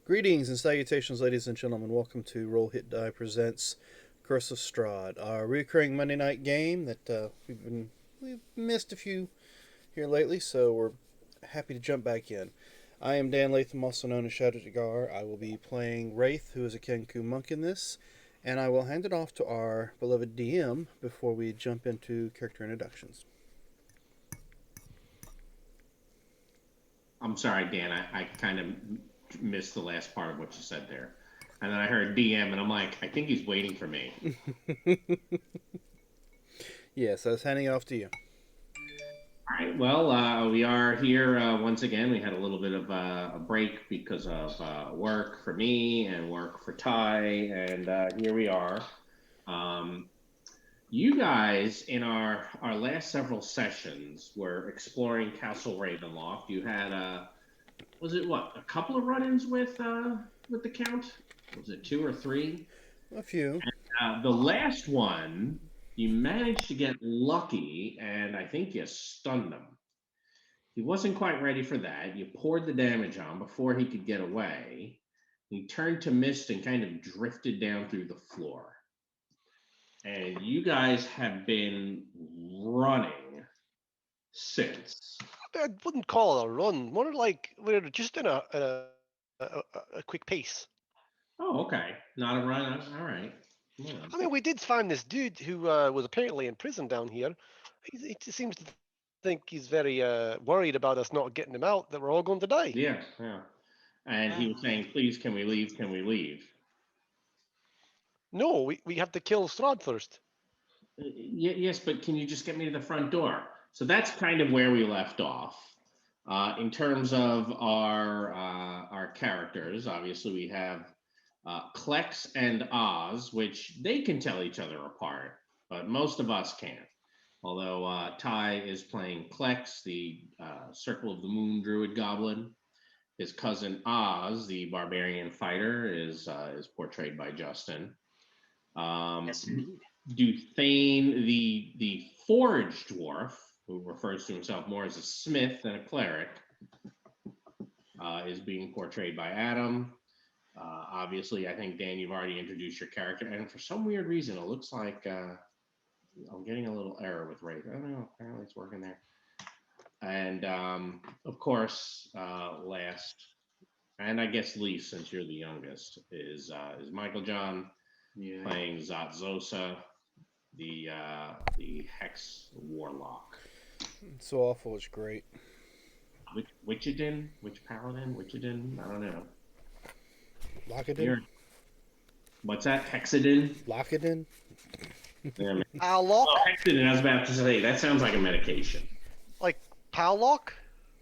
Greetings and salutations, ladies and gentlemen. Welcome to Roll Hit Die Presents Curse of Strahd, our recurring Monday night game that we've missed a few here lately, so we're happy to jump back in. I am Dan Latham, also known as Shadow Dagar. I will be playing Wraith, who is a Kenku monk in this, and I will hand it off to our beloved DM before we jump into character introductions. I'm sorry, Dan. I kind of missed the last part of what you said there. And then I heard DM, and I'm like, I think he's waiting for me. Yes, I was handing it off to you. All right. Well, we are here once again. We had a little bit of a break because of work for me and work for Ty, and here we are. Um, you guys, in our last several sessions, were exploring Castle Ravenloft. You had was it what, a couple of run-ins with the Count? Was it two or three? A few. The last one, you managed to get lucky, and I think you stunned him. He wasn't quite ready for that. You poured the damage on before he could get away. He turned to mist and kind of drifted down through the floor. And you guys have been running since. I wouldn't call it a run. More like we're just in a quick pace. Oh, okay. Not a run. All right. Yeah. I mean, we did find this dude who was apparently in prison down here. He seems to think he's very worried about us not getting him out, that we're all going to die. Yeah. And he was saying, please, can we leave? Can we leave? No, we have to kill Strahd first. Yes, but can you just get me to the front door? So that's kind of where we left off. In terms of our characters, obviously we have Klex and Oz, which they can tell each other apart, but most of us can't. Although Ty is playing Klex, the Circle of the Moon Druid Goblin. His cousin Oz, the Barbarian Fighter, is portrayed by Justin. Yes, indeed. Duthane, the Forge Dwarf, who refers to himself more as a smith than a cleric, is being portrayed by Adam. Obviously, I think, Dan, you've already introduced your character, and for some weird reason, it looks like I'm getting a little error with Wraith. I don't know, apparently it's working there. And, of course, last, and I guess least, since you're the youngest, is Michael John, playing Zatzosa, the Hex Warlock. It's so awful, it's great. Witchedin? Which Paladin? Witchedin? I don't know. Lockadin? What's that? Hexadin? Lockadin? Yeah, Pallock? oh, Hexadin, I was about to say, that sounds like a medication. Like Pallock?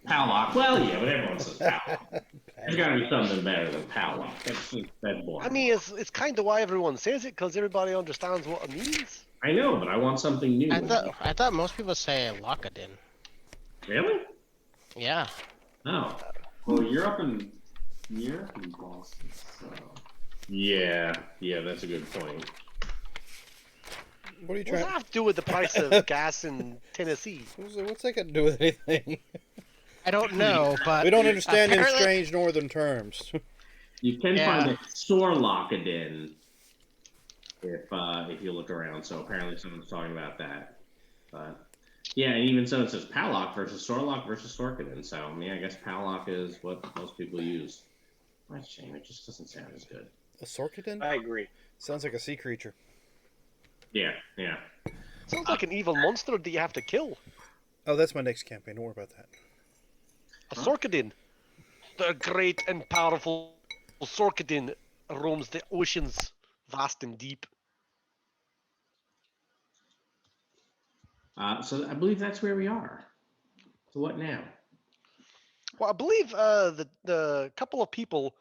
Pallock. Well, yeah, but everyone says Pallock. There's got to be something better than Pallock. That's boring. I mean, it's kind of why everyone says it, because everybody understands what it means. I know, but I want something new. I thought most people say Lockadin. Really? Yeah. Oh. Well, you're up in Boston, so... Yeah, that's a good point. What are you What does trying? that have to do with the price of gas in Tennessee? What's that got to do with anything? I don't know, but We don't understand in apparently- strange northern terms. You can Yeah. find a Sorlockadin if you look around. So apparently someone's talking about that. But yeah, and even so, it says Pallock versus Sorlock versus Sorkadin. So yeah, I guess Pallock is what most people use. What a shame! It just doesn't sound as good. A Sorkadin? I agree. Sounds like a sea creature. Yeah. Sounds like an evil monster that you have to kill. Oh, that's my next campaign. Don't worry about that. A Sorkadin. The great and powerful Sorkadin roams the oceans vast and deep. So I believe that's where we are. So what now? Well, I believe the couple of people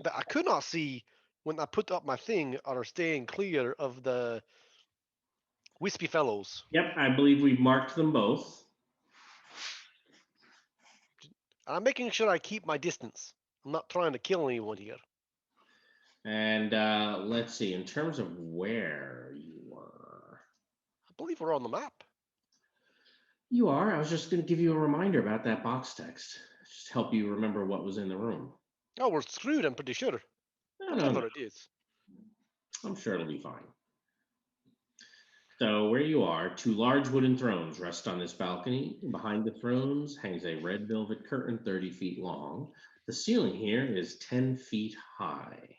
that I could not see when I put up my thing are staying clear of the wispy fellows. Yep, I believe we've marked them both. I'm making sure I keep my distance. I'm not trying to kill anyone here. And let's see, in terms of where you were. I believe we're on the map. You are. I was just going to give you a reminder about that box text. Just help you remember what was in the room. Oh, we're screwed, I'm pretty sure. No, Whatever it is. I'm sure it'll be fine. So where you are, 2 large wooden thrones rest on this balcony. Behind the thrones hangs a red velvet curtain 30 feet long. The ceiling here is 10 feet high.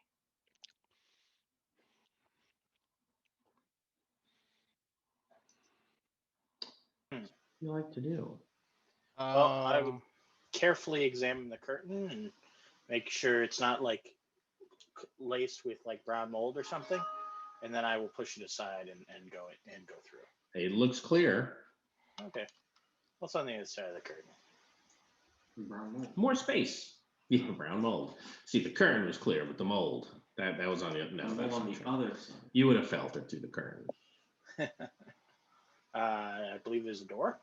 What do you like to do? Well, I would Um, carefully examine the curtain and make sure it's not like laced with like brown mold or something, and then I will push it aside and go through. It looks clear. Okay. What's on the other side of the curtain? Brown mold. More space. Yeah, brown mold. See, the curtain was clear, but the mold, that was on the no. Mold That's on the true. other side. You would have felt it through the curtain. I believe there's a door.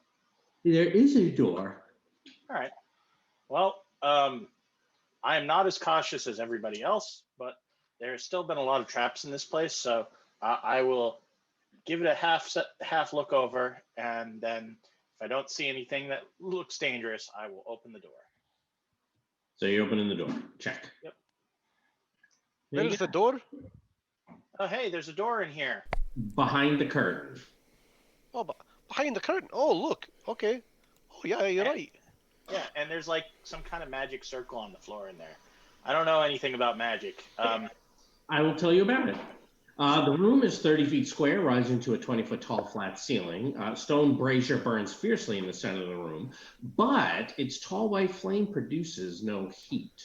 There is a door. All right. Well, I am not as cautious as everybody else, but there's still been a lot of traps in this place, so I will give it a half look over, and then if I don't see anything that looks dangerous, I will open the door. So you're opening the door. Check. Yep. There you Where's go. the door? Oh, hey, there's a door in here. Behind the curtain. Oh, behind the curtain. Oh, look. Okay. Oh, yeah, you're right. Yeah, and there's like some kind of magic circle on the floor in there. I don't know anything about magic. I will tell you about it. The room is 30 feet square, rising to a 20-foot tall flat ceiling. Stone brazier burns fiercely in the center of the room, but its tall white flame produces no heat.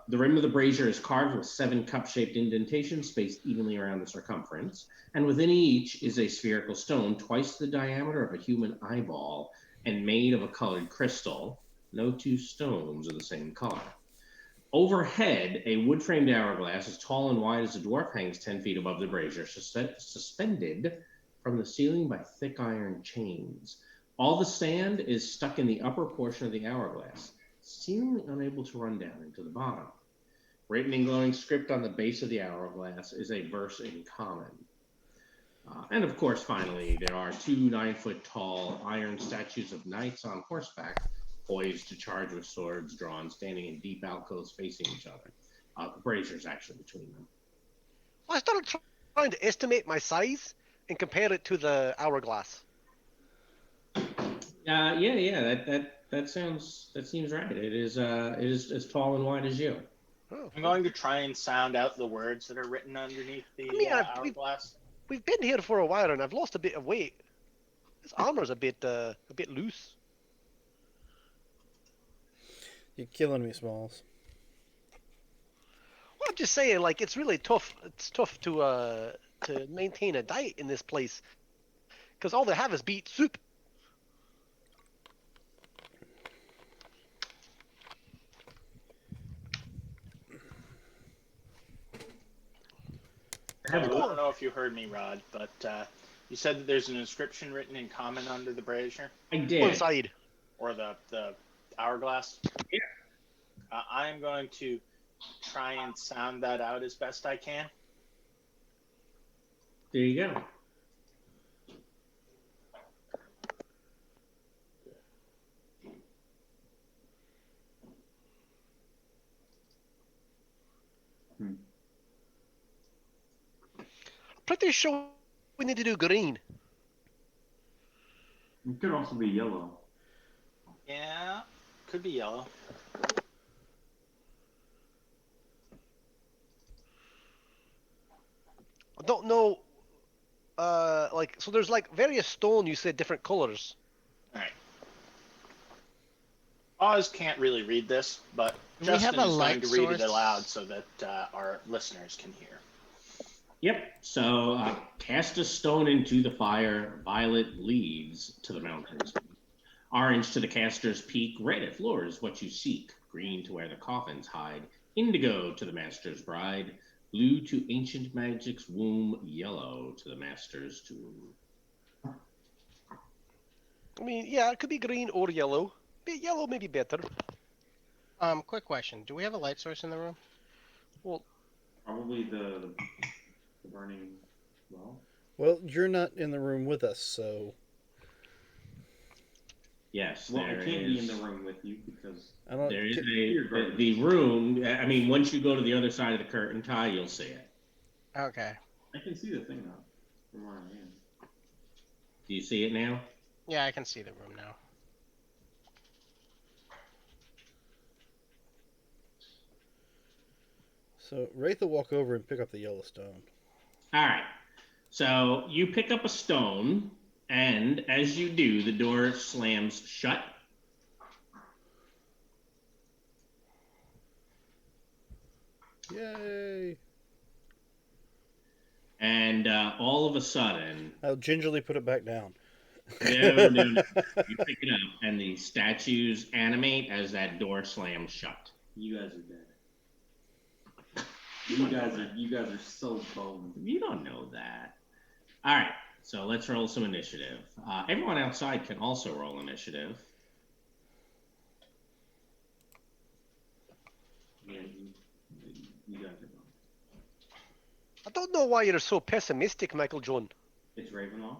The rim of the brazier is carved with 7 cup-shaped indentations spaced evenly around the circumference, and within each is a spherical stone twice the diameter of a human eyeball and made of a colored crystal. No 2 stones are the same color. Overhead, a wood-framed hourglass as tall and wide as a dwarf hangs 10 feet above the brazier, suspended from the ceiling by thick iron chains. All the sand is stuck in the upper portion of the hourglass, seemingly unable to run down into the bottom. Written in glowing script on the base of the hourglass is a verse in common. And of course, finally, there are 2 9-foot tall iron statues of knights on horseback, poised to charge with swords drawn, standing in deep alcoves facing each other. The brazier's actually between them. I started trying to estimate my size and compare it to the hourglass. That seems right. It is as tall and wide as you. Oh. I'm going to try and sound out the words that are written underneath the hourglass. We've been here for a while, and I've lost a bit of weight. This armor's a bit loose. You're killing me, Smalls. Well, I'm just saying, like, it's really tough. It's tough to maintain a diet in this place, because all they have is beet soup. I don't know if you heard me, Rod, but you said that there's an inscription written in common under the brazier I did. One side. or the hourglass. Yeah. I'm going to try and sound that out as best I can. There you go. Pretty sure we need to do green. It could also be yellow. Yeah, could be yellow. I don't know. So there's like various stone. You said different colors. All right. Oz can't really read this, but Do we have Justin a is going light to read it source? aloud so that our listeners can hear. Yep. So cast a stone into the fire. Violet leads to the mountains. Orange to the caster's peak. Red at floor is what you seek. Green to where the coffins hide. Indigo to the master's bride. Blue to ancient magic's womb. Yellow to the master's tomb. I mean, yeah, it could be green or yellow. Yellow may be better. Quick question. Do we have a light source in the room? Well, Probably the burning well. Well, you're not in the room with us, so Yes, Well, I there can't be in is. the room with you because I don't. There is You're the room. I mean, once you go to the other side of the curtain, Ty, you'll see it. Okay. I can see the thing now from where I am. Do you see it now? Yeah, I can see the room now. So Wraith will walk over and pick up the yellow stone. All right. So you pick up a stone, and as you do, the door slams shut. Yay! And all of a sudden, I'll gingerly put it back down. no, you pick it up, and the statues animate as that door slams shut. You guys are dead. You guys are so boned. You don't know that. All right, so let's roll some initiative. Everyone outside can also roll initiative. Yeah, you guys are boned. I don't know why you're so pessimistic, Michael John. It's Ravenloft.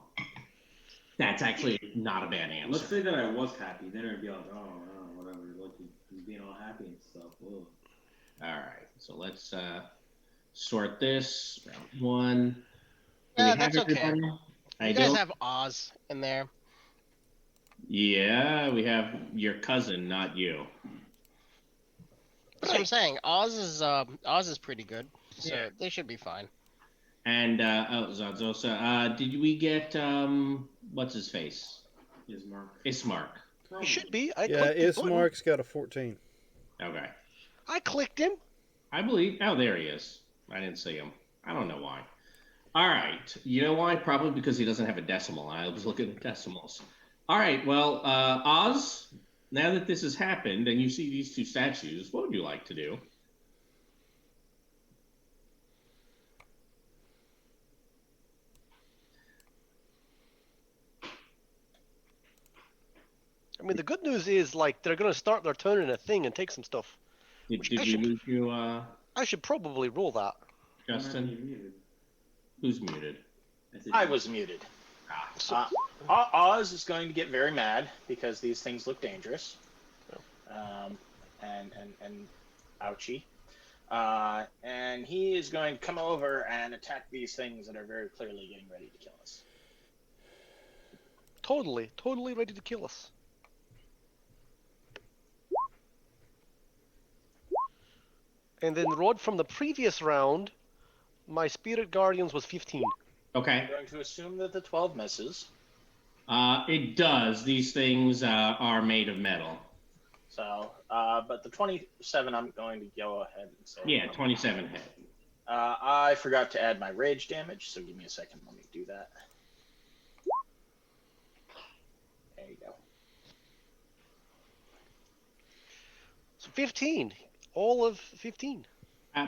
That's actually not a bad answer. Let's say that I was happy, then it'd be like, oh, whatever. Look, he's being all happy and stuff. Ugh. All right, so let's sort this. Round one. Do Yeah, we have that's okay. everybody? I You guys don't. have Oz in there. Yeah, we have your cousin, not you. That's what I'm saying. Oz is pretty good, so Yeah. they should be fine. And Zadzosa, did we get what's his face? Ismark. He should be. I Yeah, clicked the button. Ismark's got a 14. Okay. I clicked him. I believe. Oh, there he is. I didn't see him. I don't know why. All right. You know why? Probably because he doesn't have a decimal. I was looking at decimals. All right. Well, Oz, now that this has happened and you see these two statues, what would you like to do? I mean, the good news is, like, they're going to start their turn in a thing and take some stuff. Did Which we lose you, I should probably roll that. Justin? Who's muted? I was muted. Oz is going to get very mad because these things look dangerous. And ouchie. And he is going to come over and attack these things that are very clearly getting ready to kill us. Totally ready to kill us. And then Rod, from the previous round, my Spirit Guardians was 15. Okay. I'm going to assume that the 12 misses. It does. These things are made of metal. So, but the 27, I'm going to go ahead and say. Yeah, 27 hit. I forgot to add my rage damage, so give me a second. Let me do that. There you go. So 15. All of 15.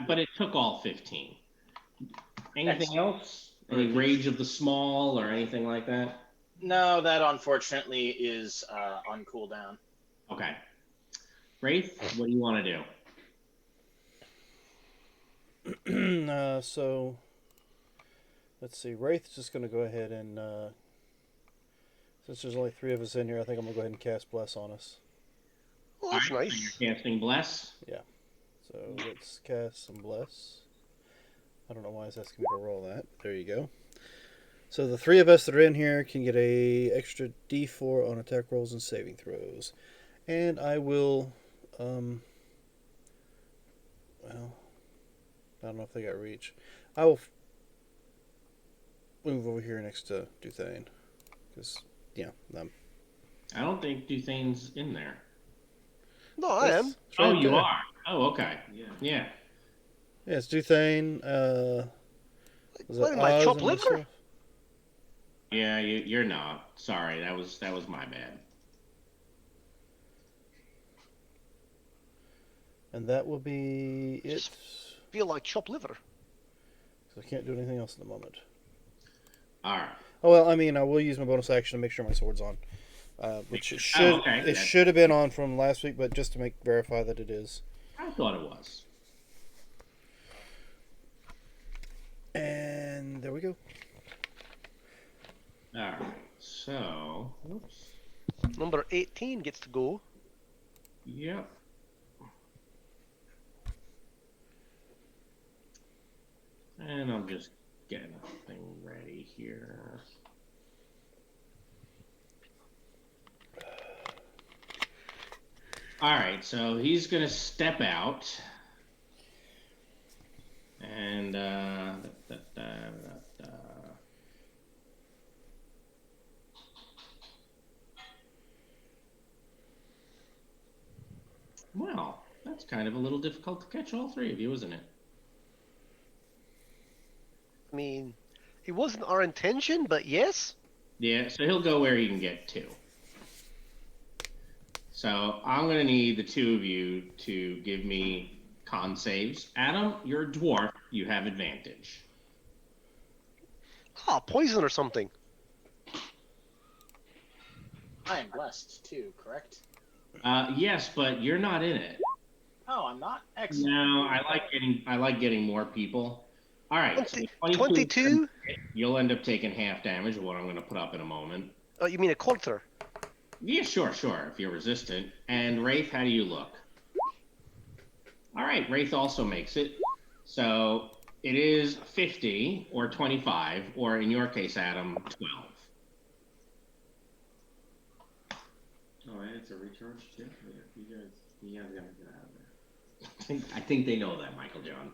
But it took all 15. Anything Excellent. else? Any rage of the small or anything like that? No, that unfortunately is on cooldown. Okay. Wraith, what do you want to do? So, let's see. Wraith's just going to go ahead and, since there's only 3 of us in here, I think I'm going to go ahead and cast Bless on us. Well, that's All right, nice. So you're casting Bless? So let's cast some Bless. I don't know why it's asking me to roll that. There you go. So the 3 of us that are in here can get a extra D4 on attack rolls and saving throws. And I will, well, I don't know if they got reach. I will move over here next to Duthane. Because, yeah, I don't think Duthane's in there. No, I am. It's right You there. are. Oh, okay. Yeah. Yeah. Yeah, it's Duthane. Was What it am I, Oz chop and liver? myself? Yeah, you're not. Sorry, that was my bad. And that will be it. Just feel like chop liver. So I can't do anything else at the moment. All right. Oh well, I mean, I will use my bonus action to make sure my sword's on, which it should okay. it should have been on from last week, but just to verify that it is. I thought it was. And there we go. All right. So, whoops. Number 18 gets to go. Yep. And I'm just getting a thing ready here. All right, so he's gonna step out, and well, that's kind of a little difficult to catch all three of you, isn't it? I mean, it wasn't our intention, but yes. Yeah, so he'll go where he can get to. So I'm gonna need the two of you to give me con saves. Adam, you're a dwarf. You have advantage. Ah, poison or something. I am blessed too, correct? Yes, but you're not in it. Oh, I'm not? Excellent. No, I like getting more people. All right, so 22? You'll end up taking half damage of what I'm going to put up in a moment. Oh, you mean a quarter? Yeah, sure, if you're resistant. And Wraith, how do you look? All right, Wraith also makes it. So it is 50 or 25, or in your case, Adam, 12. Oh, and it's a recharge too. Yeah, you guys gotta get out of there. I think they know that, Michael John.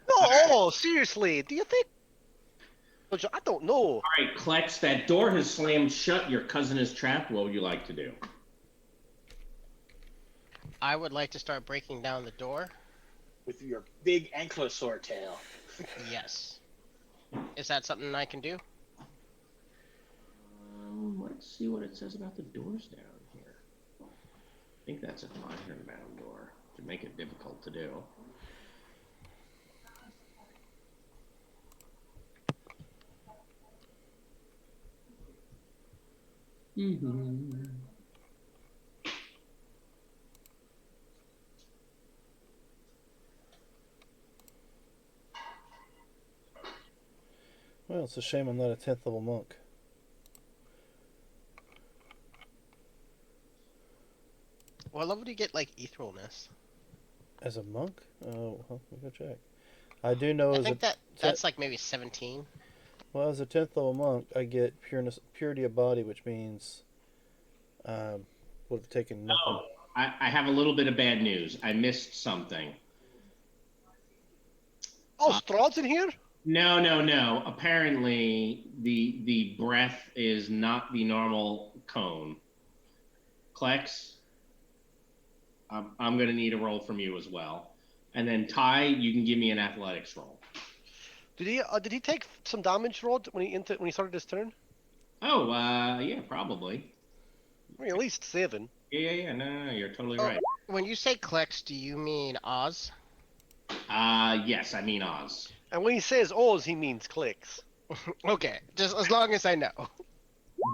No, seriously. Do you think? I don't know. All right, Klex, that door has slammed shut. Your cousin is trapped. What would you like to do? I would like to start breaking down the door. With your big ankylosaur tail. Yes. Is that something I can do? Let's see what it says about the doors down here. I think that's an iron-bound door to make it difficult to do. Well, it's a shame I'm not a 10th level monk. What level do you get, like, etherealness? As a monk? Oh, well, let me go check. I do know I as think a that's like maybe 17. well, as a 10th level monk, I get purity of body, which means would have taken nothing. Oh, I have a little bit of bad news. I missed something. Oh, Strahd's in here? No. Apparently, the breath is not the normal cone. Klex, I'm going to need a roll from you as well. And then Ty, you can give me an athletics roll. Did he take some damage, Rod, when he started his turn? Oh, yeah, probably. I mean, at least 7. Yeah. No, you're totally Oh. right. When you say Klex, do you mean Oz? Yes, I mean Oz. And when he says Oz, he means clicks. Okay, just as long as I know.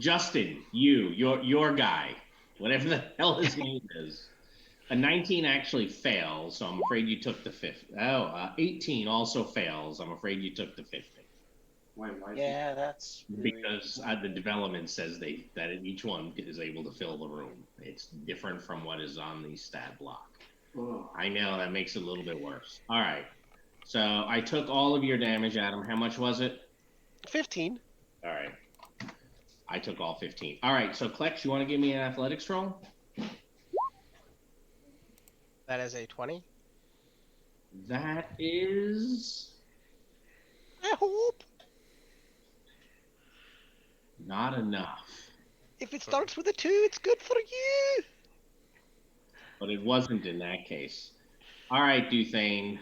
Justin, your guy, whatever the hell his name is. A 19 actually fails, so I'm afraid you took the 50. 18 also fails. I'm afraid you took the 50. Why Yeah, that's really... Because the development says that each one is able to fill the room. It's different from what is on the stat block. Oh. I know, that makes it a little bit worse. All right. So I took all of your damage, Adam. How much was it? 15. All right. I took all 15. All right, so Klex, you want to give me an athletics roll? That is a 20. That is I hope. not enough. If it starts with a 2, it's good for you. But it wasn't in that case. All right, Duthane.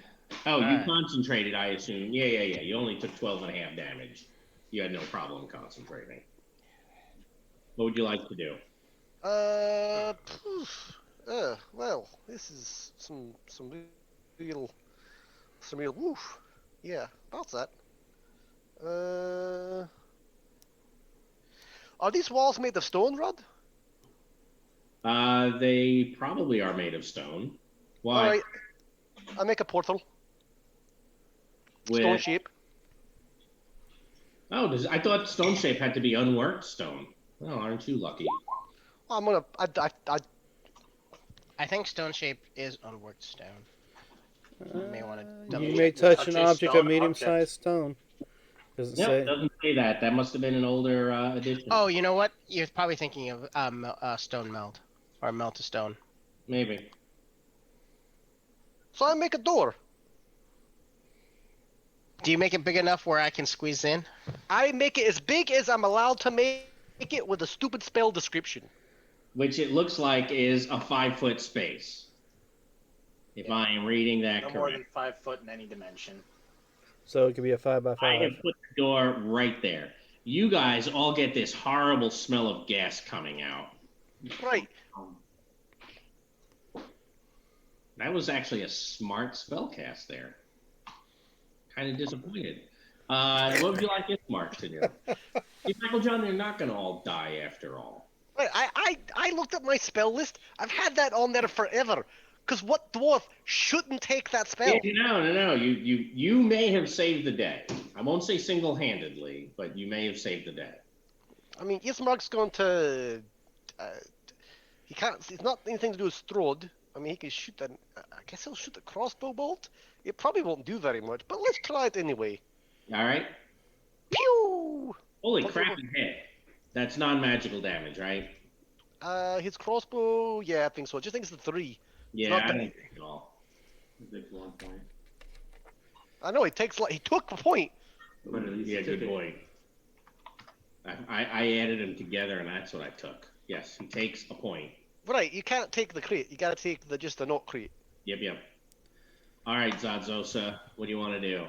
Oh, All you right. concentrated, I assume. Yeah. You only took 12 and a half damage. You had no problem concentrating. What would you like to do? Well, this is some real woof. Yeah, that's that. Are these walls made of stone, Rod? They probably are made of stone. Why? Alright. I make a portal. With- Stone shape. Oh, I thought stone shape had to be unworked stone. Oh, aren't you lucky? I'm gonna. I think stone shape is unworked stone. You may want to double You check may that. touch Touch an a object stone of medium-sized stone. Doesn't Nope, say. doesn't say that. That must have been an older edition. Oh, you know what? You're probably thinking of stone melt or melt to stone. Maybe. So I make a door. Do you make it big enough where I can squeeze in? I make it as big as I'm allowed to make it with a stupid spell description. Which it looks like is a 5-foot space. If Yeah. I am reading that No correct. more than 5 foot in any dimension. So it could be a 5 by I 5. have put the door right there. You guys all get this horrible smell of gas coming out. Right. That was actually a smart spell cast there. Kind of disappointed. What would you like this Mark to do? See, Michael John, they're not going to all die after all. Right. I looked at my spell list. I've had that on there forever. Because what dwarf shouldn't take that spell? Yeah, no. You may have saved the day. I won't say single-handedly, but you may have saved the day. I mean, Ismark's going to. He can't. It's not anything to do with Strahd. I mean, he can shoot an. I guess he'll shoot a crossbow bolt. It probably won't do very much, but let's try it anyway. All right? Pew! Holy What's crap, it- it hit. That's non-magical damage, right? His crossbow. Yeah, I think so. I just think it's the 3. Yeah, not I bad. don't think at all. It takes 1 point. I know he takes. He took a point. But at least Yeah, he took good it. point. I added them together, and that's what I took. Yes, he takes a point. Right. You can't take the crit. You gotta take just the not crit. Yep. All right, Zadzosa, what do you want to do?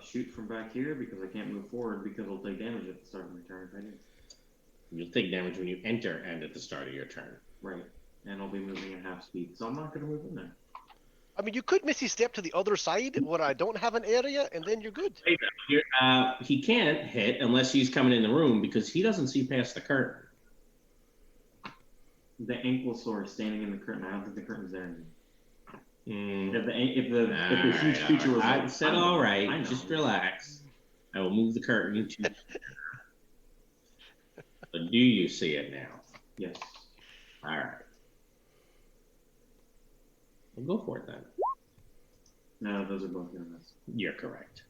Shoot from back here because I can't move forward because I'll take damage at the start of my turn if I do. You'll take damage when you enter and at the start of your turn. Right. And I'll be moving at half speed, so I'm not going to move in there. I mean, you could Missy step to the other side where I don't have an area, and then you're good. He can't hit unless he's coming in the room because he doesn't see past the curtain. The Ankylosaur is standing in the curtain. I don't think the curtain's there anymore. Mm. If the huge creature was I like, said I know, all I right, know. just relax. I will move the curtain to. But do you see it now? Yes. All right. Well, go for it then. No, those are both going to miss. You're correct.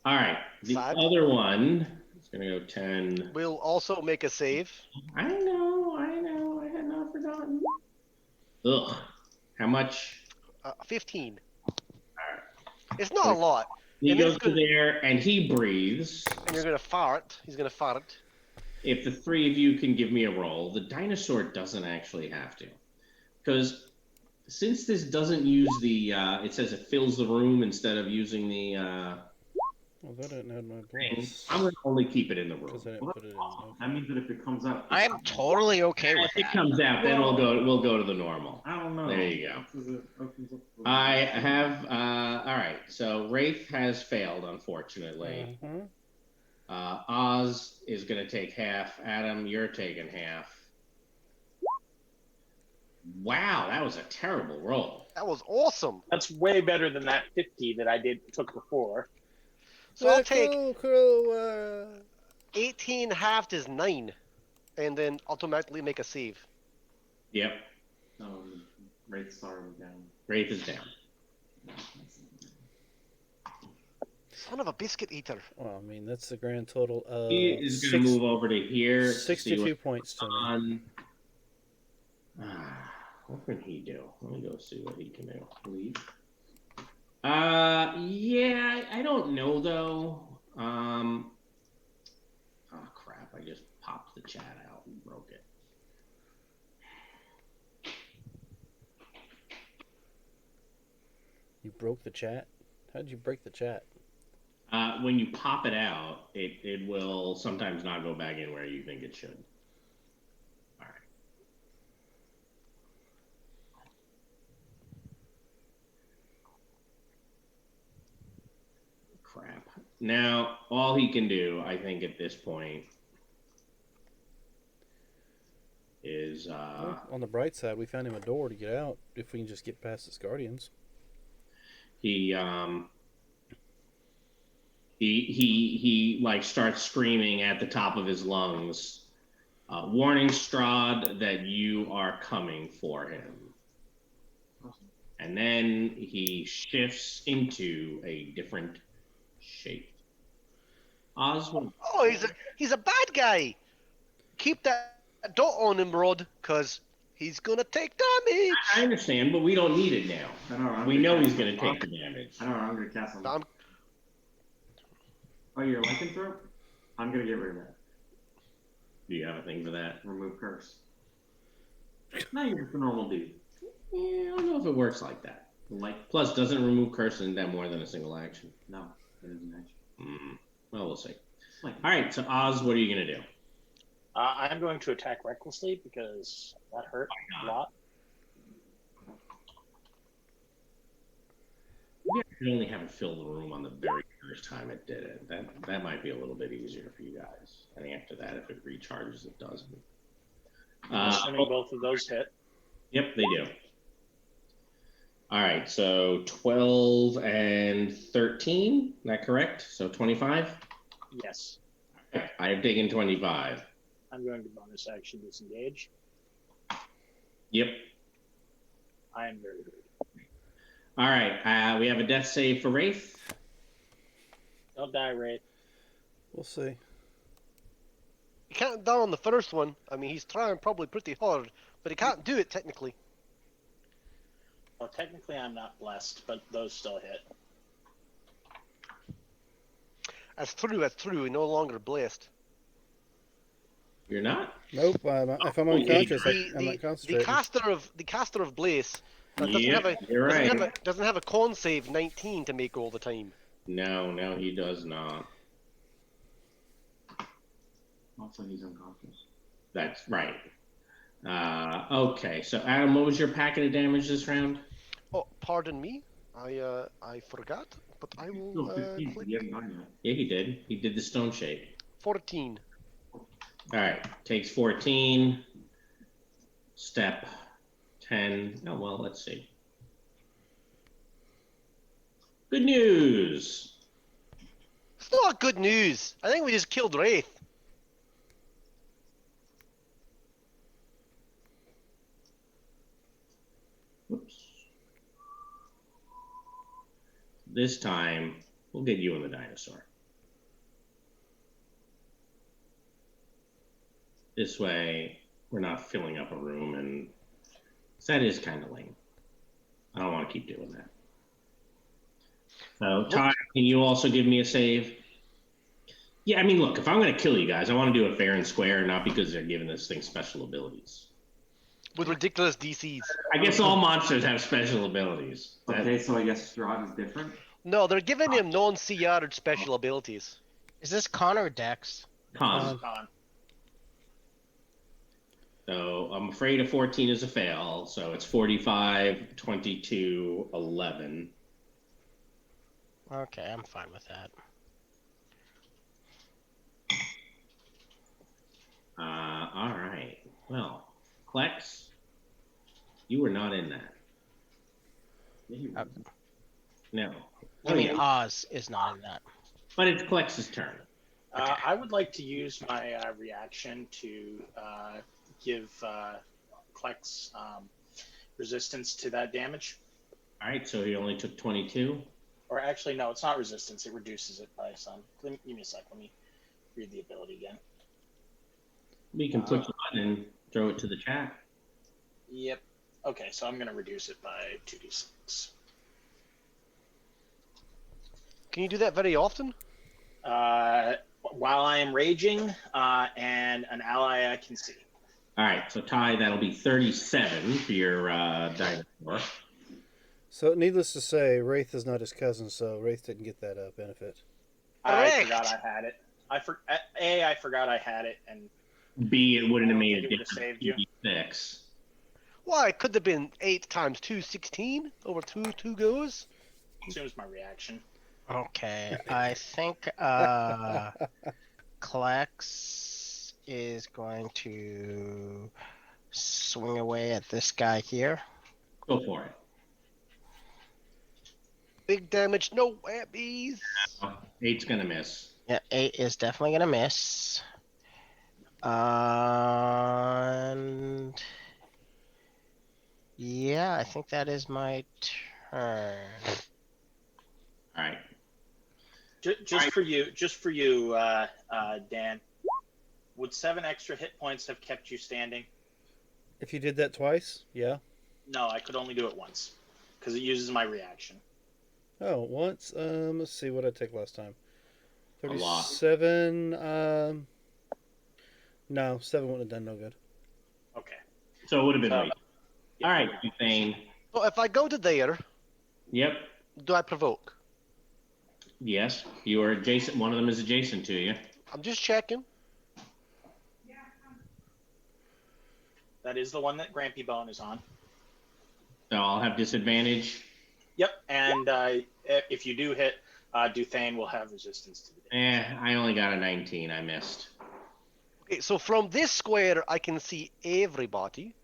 All right. The 5. other one is going to go 10. We'll also make a save. I know. I had not forgotten. Ugh. How much? 15. All right. It's not a lot. He And goes it's to gonna- there and he breathes. And you're gonna fart. He's gonna fart. If the 3 of you can give me a roll, the dinosaur doesn't actually have to. Because since this doesn't use the, it says it fills the room instead of using the Well, that didn't add my thing, plus. I'm going to only keep it in the room. Because I didn't Well, put it in. awesome. That means that if it comes out, I'm totally okay with If it that. comes out, then we'll go to the normal. I don't know. There you go. This is it opens up the- I have, all right, so Wraith has failed, unfortunately. Oz is going to take half. Adam, you're taking half. Wow, that was a terrible roll. That was awesome. That's way better than that 50 that I took before. So I'll take Crew, 18 halved is 9, and then automatically make a save. Yep, Rate's already down. Wraith is down. Son of a biscuit eater. Well, I mean, that's the grand total of He is going to move over to here. to see 62 what's points to me. on. What can he do? Let me go see what he can do. Leave. Yeah, I don't know though. Oh crap! I just popped the chat out and broke it. You broke the chat? How'd you break the chat? When you pop it out, it will sometimes not go back in where you think it should. All right. Crap. Now, all he can do, I think, at this point is Well, on the bright side, we found him a door to get out if we can just get past his guardians. he like starts screaming at the top of his lungs warning Strahd that you are coming for him. And then he shifts into a different shape. Oswald. Oh, he's a bad guy. Keep that dot on him, Rod, because he's gonna take damage. I understand, but we don't need it now. I don't know. I'm We gonna know cast he's going to him. take the damage. I don't know. I'm gonna cast him. I'm- Oh, you're lycanthrope? I'm gonna get rid of that. Do you have a thing for that? Remove curse. No, you're just a normal dude. Yeah, I don't know if it works like that. Like, Plus, doesn't remove curse in that more than a single action. no, it isn't actually. Well, we'll see. Like, All right, so Oz, what are you going to do? I'm going to attack recklessly because that hurt a lot. You could only have it fill the room on the very first time it did it. That might be a little bit easier for you guys. And after that, if it recharges, it doesn't. Assuming both of those hit. Yep, they do. All right, so 12 and 13, is that correct? So 25? Yes. I have taken 25. I'm going to bonus action disengage. Yep. I am very hurt. All right, we have a death save for Wraith. Don't die, Wraith. We'll see. He can't down on the first one. I mean, he's trying probably pretty hard, but he can't do it technically. Well, technically I'm not blessed, but those still hit. That's true. That's true. We're no longer blessed. You're not? Nope. If I'm unconscious, I'm not The concentrating. caster of Blaze doesn't Yeah, have a you're right. doesn't have a con save 19 to make all the time. No, he does not. also, he's unconscious. That's right. Okay, so Adam, what was your packet of damage this round? Oh, pardon me. I forgot, but I will Still 15. click You haven't done yet. Yeah, he did. He did the stone shape. 14. All right, takes 14. Step 10. Oh, well, let's see. Good news. It's not good news. I think we just killed Wraith. Whoops. This time, we'll get you in the dinosaur. This way, we're not filling up a room, and that is kind of lame. I don't want to keep doing that. So, Ty, can you also give me a save? Yeah, I mean, look, if I'm going to kill you guys, I want to do it fair and square, not because they're giving this thing special abilities. With ridiculous DCs. I guess all monsters have special abilities. Okay, so I guess Strahd is different. No, they're giving him non-CR special abilities. Is this Con or Dex? Con. Con. So I'm afraid a 14 is a fail. So it's 45, 22, 11. Okay, I'm fine with that. All right. Well, Klex, you were not in that. Yeah, he was. No. I mean, Oz is not in that. But it's Klex's turn. I would like to use my reaction to give Klex resistance to that damage. All right. So he only took 22. Or actually, no, it's not resistance. It reduces it by some. Give me a sec. Let me read the ability again. We can push the button and throw it to the chat. Yep. Okay, so I'm going to reduce it by 2d6. Can you do that very often? While I am raging and an ally I can see. All right. So Ty, that'll be 37 for your dinosaur. So, needless to say, Wraith is not his cousin, so Wraith didn't get that benefit. I Correct. forgot I had it. I forgot I had it, and B, it wouldn't have I don't made a think it would've difference. saved you. 6. Why, it could have been 8 times 2, 16 over two goes. assumes my reaction. Okay, I think Klex is going to swing away at this guy here. Go for it. Big damage, no whammies. 8's gonna miss. Yeah, 8 is definitely gonna miss. And yeah, I think that is my turn. All right. Just for you, Dan. Would 7 extra hit points have kept you standing? If you did that twice, yeah. No, I could only do it once because it uses my reaction. Oh, once. Let's see what I take last time. A lot. 37. No, 7 wouldn't have done no good. Okay. So it would have been So- late. All right, Thane. So if I go to there, Yep. do I provoke? Yes, you are adjacent. One of them is adjacent to you. I'm just checking. That is the one that Grampy Bone is on. So I'll have disadvantage. Yep. And if you do hit, Duthane will have resistance to the damage. I only got a 19. I missed. Okay, so from this square, I can see everybody.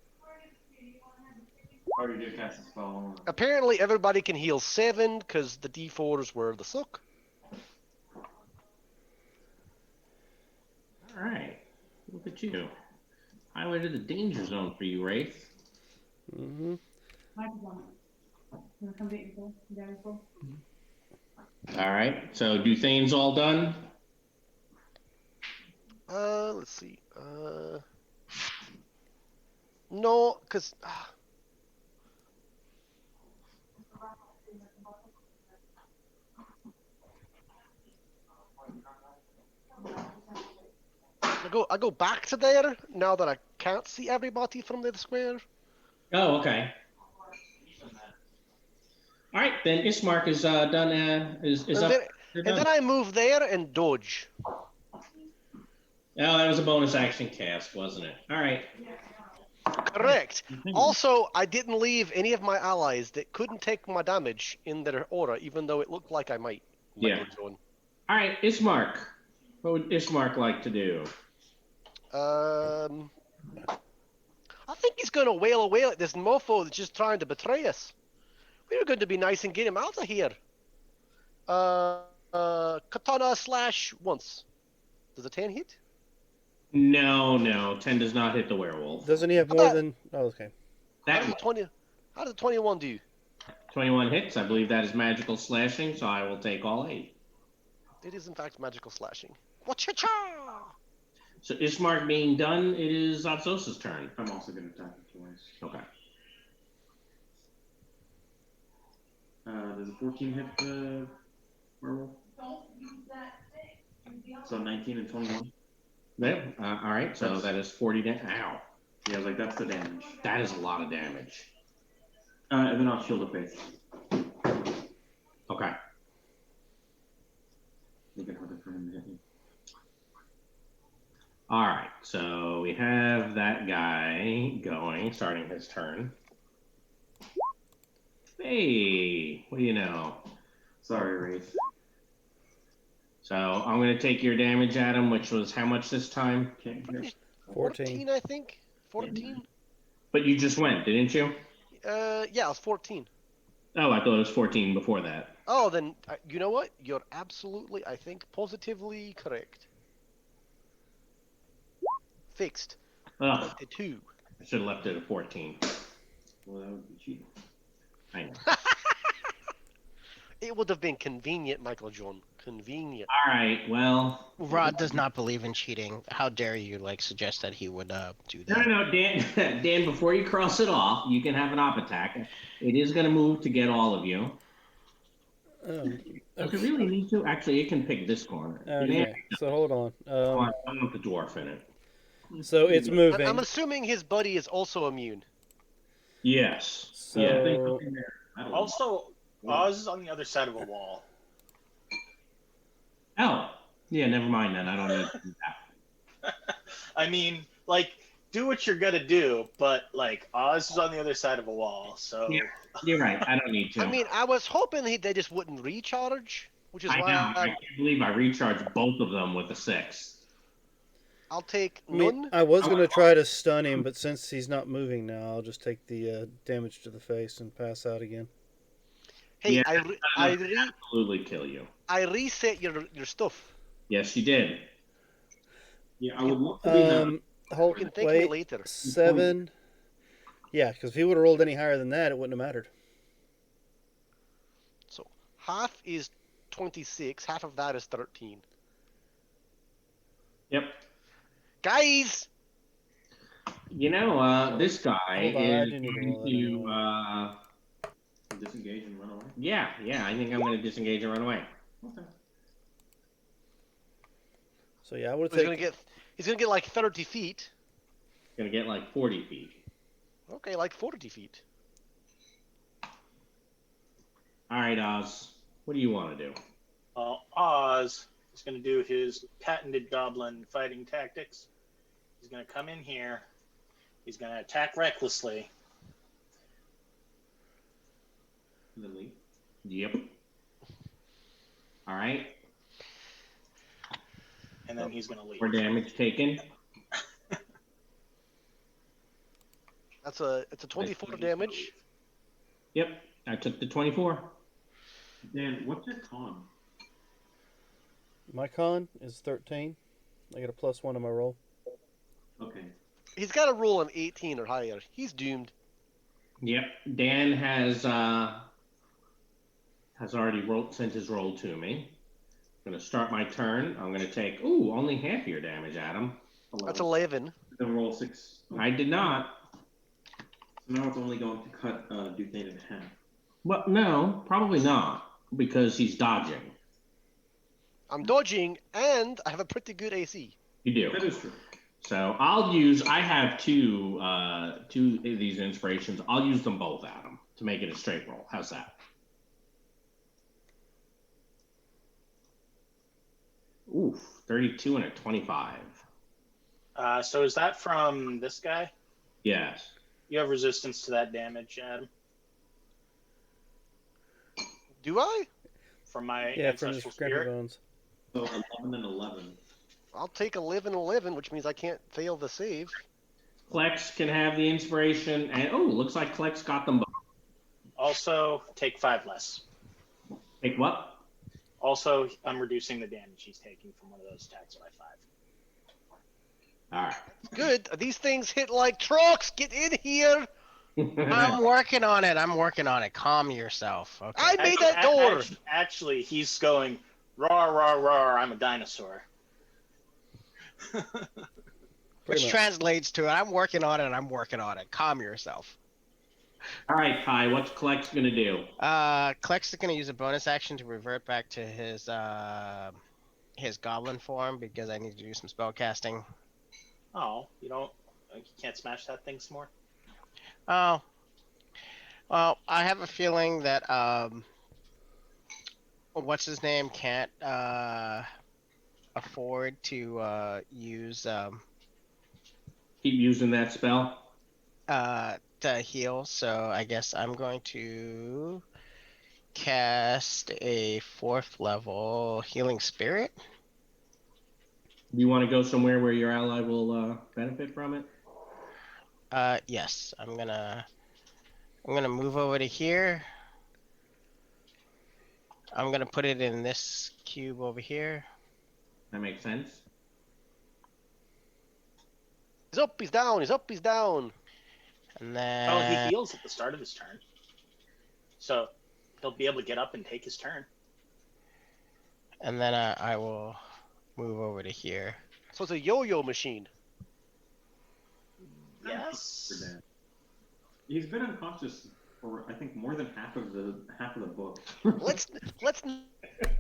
Or you did cast a spell. Apparently, everybody can heal 7 because the D4s were the suck. All right. Look at you. Highlighted the danger zone for you, Wraith. Mm-hmm. All right. So Duthane's all done. Let's see. No, because I go back to there now that I can't see everybody from the square. Oh, okay. All right, then Ismark is done. Is And up. then, You're and done. then I move there and dodge. Oh, that was a bonus action cast, wasn't it? All right. Correct. Also, I didn't leave any of my allies that couldn't take my damage in their aura, even though it looked like I might. Yeah. Zone. All right, Ismark. What would Ismark like to do? I think he's going to wail away at this mofo that's just trying to betray us. We were going to be nice and get him out of here. Katana slash once. Does a 10 hit? No. 10 does not hit the werewolf. Doesn't he have more than? Oh, okay. How That does a 21 do? 21 hits. I believe that is magical slashing, so I will take all 8. It is in fact magical slashing. Wacha-cha! So Ismark being done, it is Zapsos' turn. I'm also going to attack him twice. Okay. Does a 14 hit the werewolf? So 19 and 21. Yeah. All right. So that is 40 damage. Ow. Yeah, I was like, that's the damage. That is a lot of damage. And then I'll shield of faith. Okay. Make it harder for him to hit me. All right. So we have that guy going, starting his turn. Hey, what do you know? Sorry, Wraith. So I'm going to take your damage, Adam, which was how much this time? Can't hear. 14, I think. 14? But you just went, didn't you? Yeah, it was 14. Oh, I thought it was 14 before that. Oh, then, you know what? You're absolutely, I think, positively correct. Fixed. Ugh, 22. I should have left it at 14. Well, that would be cheating. I know. It would have been convenient, Michael John. Convenient. All right, well. Rod does not believe in cheating. How dare you suggest that he would do that? No, Dan, Dan, before you cross it off, you can have an op attack. It is going to move to get all of you. Oh, Does it really need to? Actually, it can pick this corner. okay. So hold on. I want the dwarf in it. So it's moving. I'm assuming his buddy is also immune. Yes. So Yeah. Also, Oz is on the other side of a wall. Oh, yeah, never mind then. I don't need to do that. I mean, like, do what you're gonna do, but like Oz is on the other side of a wall, so Yeah. You're right. I don't need to. I mean, I was hoping they just wouldn't recharge, which is I why know. I can't believe I recharged both of them with a 6. I'll take I mean, none. I was going to try to stun him, but since he's not moving now, I'll just take the damage to the face and pass out again. Hey, Yeah, I Absolutely kill you. reset your stuff. Yes, you did. Yeah, I would love to be the. Hold, You can thank me wait, later. 7. Yeah, because if he would have rolled any higher than that, it wouldn't have mattered. So half is 26. Half of that is 13. Yep. Guys, This guy Hold on, I is didn't even going roll that to. anyway. Disengage and run away. Yeah, I think I'm going to disengage and run away. Okay. So yeah, I would he's have gonna taken. get. He's gonna get like 30 feet. Going to get like 40 feet. Okay, like 40 feet. All right, Oz. What do you want to do? Oz is going to do his patented goblin fighting tactics. He's going to come in here. He's going to attack recklessly. And then leave. Yep. All right. And then he's going to leave. More damage taken. It's a 24 damage. Yep. I took the 24. Dan, what's your con? My con is 13. I get a +1 on my roll. Okay. He's got to roll an 18 or higher. He's doomed. Yep. Dan has already sent his roll to me. I'm going to start my turn. I'm going to take only half your damage, Adam. That's 11. Then roll 6. I did not. So now it's only going to cut Duthane in half. Well, no, probably not, because he's dodging. I'm dodging, and I have a pretty good AC. You do. That is true. So I have two of these inspirations. I'll use them both, Adam, to make it a straight roll. How's that? Oof, 32 and a 25. So is that from this guy? Yes. You have resistance to that damage, Adam? Do I? From my Yeah, from his ancestral scrappy spirit? bones. So 11 and 11. I'll take 11, which means I can't fail the save. Klex can have the inspiration, and looks like Klex got them both. Also, take 5 less. Take what? Also, I'm reducing the damage he's taking from one of those attacks by 5. All right. Good. These things hit like trucks. Get in here. I'm working on it. Calm yourself. Okay. I made that door. Actually, he's going, roar, roar, roar, I'm a dinosaur. Which much. translates to I'm working on it. Calm yourself. All right, Kai, what's Klex going to do? Klex is gonna use a bonus action to revert back to his goblin form because I need to do some spell casting. Oh, you can't smash that thing some more? Oh. Well, I have a feeling that what's his name can't afford to use Keep using that spell. to heal, so I guess I'm going to cast a 4th level healing spirit. Do you want to go somewhere where your ally will benefit from it? Yes, I'm gonna move over to here. I'm gonna put it in this cube over here. That makes sense. He's up, he's down, he's up, he's down. And then Oh, he heals at the start of his turn. So he'll be able to get up and take his turn. And then I will move over to here. So it's a yo-yo machine. Yes. For Dan. He's been unconscious for I think more than half of the book. Let's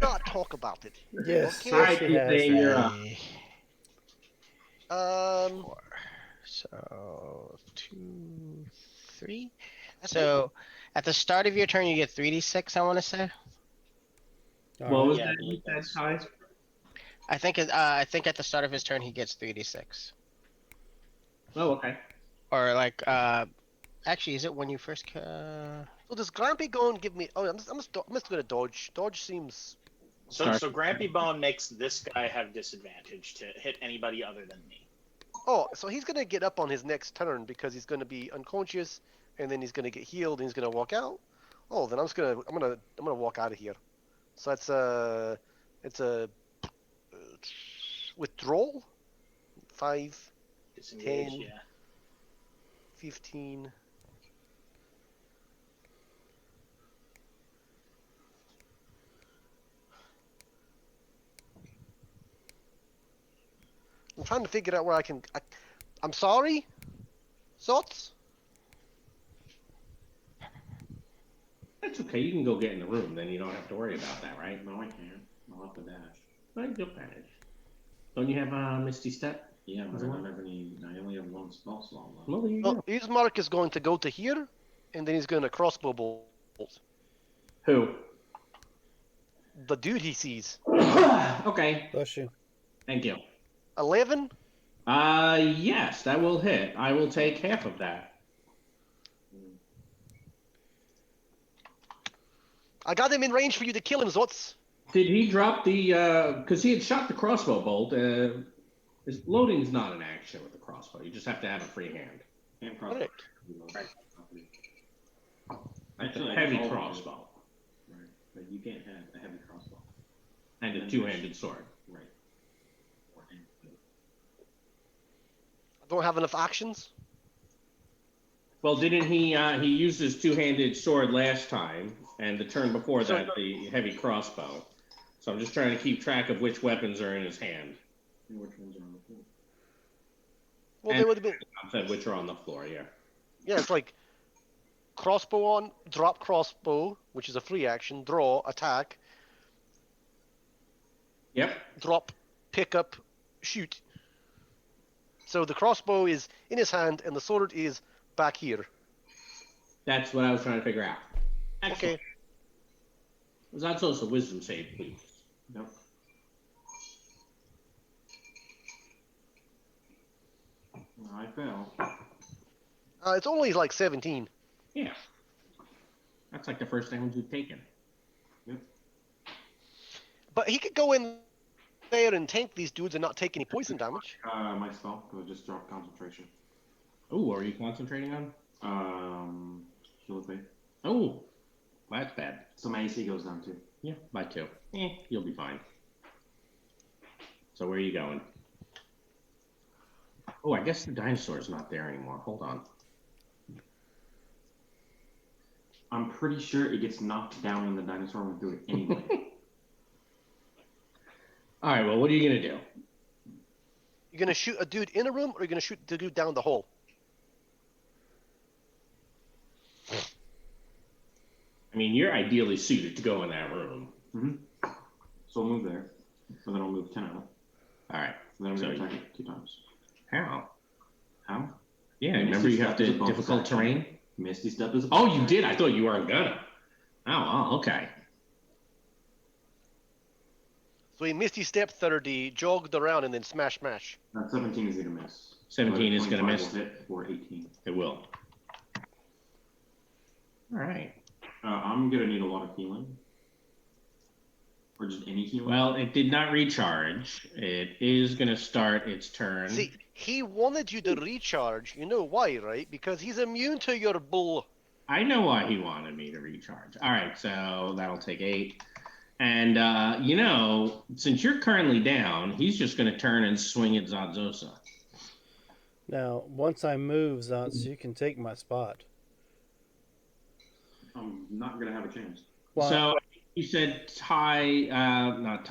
not talk about it. Yes, Okay. All right, yes, he has. Duthane, you're up. Um, 4. So 2, 3. So at the start of your turn, you get 3d6. I want to say. All What right. was Yeah, I that you believe said, Kai? I think at the start of his turn he gets 3d6. Oh, okay. Or like actually, is it when you first? so does Grumpy go and give me? Oh, I'm just gonna dodge. Dodge seems. So Grampy Bone makes this guy have disadvantage to hit anybody other than me. Oh, so he's gonna get up on his next turn because he's gonna be unconscious, and then he's gonna get healed, and he's gonna walk out. Oh, then I'm gonna walk out of here. So it's a withdrawal. 5, Disengage, 10. yeah. 15. I'm trying to figure out where I can. I'm sorry, Zots. That's okay. You can go get in the room. Then you don't have to worry about that, right? No, I can't. I'll have to dash. Right, you'll manage. Don't you have a Misty Step? Yeah, but Is I it don't one? have any. I only have one spell slot left. Well, there you Well, go. his mark is going to go to here, and then he's going to crossbow bolt Who? the dude he sees. Okay. Bless you. Thank you. 11. Yes, that will hit. I will take half of that. I got him in range for you to kill him, Zots. Did he drop the? Because he had shot the crossbow bolt. His loading's not an action with the crossbow. You just have to have a free hand. Can't cross. Correct. Right. It's a Actually, I heavy guess all of it. crossbow Right. But you can't have a heavy crossbow. and a And two-handed sword. Right. Or hand. I don't have enough actions. Well, didn't he? He used his two-handed sword last time, and the turn before So- that, the heavy crossbow. So I'm just trying to keep track of which weapons are in his hand. And which ones are on the floor? Well, And- they would have been. I said which are on the floor. Yeah. Yeah, it's like crossbow on, drop crossbow, which is a free action, draw, attack, Yep. drop, pick up, shoot. So the crossbow is in his hand, and the sword is back here. That's what I was trying to figure out. Okay. Excellent. That's also a wisdom save, please. Yep. I fail. It's only like 17. Yeah. That's like the first damage you've taken. But he could go in there and tank these dudes and not take any poison damage. My spell, because I just dropped concentration. Oh, are you concentrating on? Shield of Faith. Oh, that's bad. So my AC goes down too. Yeah, by 2. You'll be fine. So where are you going? Oh, I guess the dinosaur's not there anymore. Hold on. I'm pretty sure it gets knocked down when the dinosaur went through it anyway. All right, well, what are you going to do? You're gonna shoot a dude in a room, or you're gonna shoot the dude down the hole. I mean, you're ideally suited to go in that room. Mm-hmm. So I'll move there. So then I'll move 10 out. All right. So then I'm So going to attack it 2 times. How? How? Yeah, Misty remember you have Step is to a bonus difficult action. terrain? Misty Step is a Oh, bonus you did? I action. thought you weren't gonna. Oh, okay. So he misty step 30, jogged around, and then smash. That 17 is going to miss. 17 But is gonna 25 miss. will hit for 18. It will. All right. I'm going to need a lot of healing. Or just any healing. Well, it did not recharge. It is going to start its turn. See, he wanted you to recharge. You know why, right? Because he's immune to your bull. I know why he wanted me to recharge. All right, so that'll take 8. And, you know, since you're currently down, he's just going to turn and swing at Zadzosa. Now, once I move, Zots, you can take my spot. I'm not going to have a chance. Well, So you said not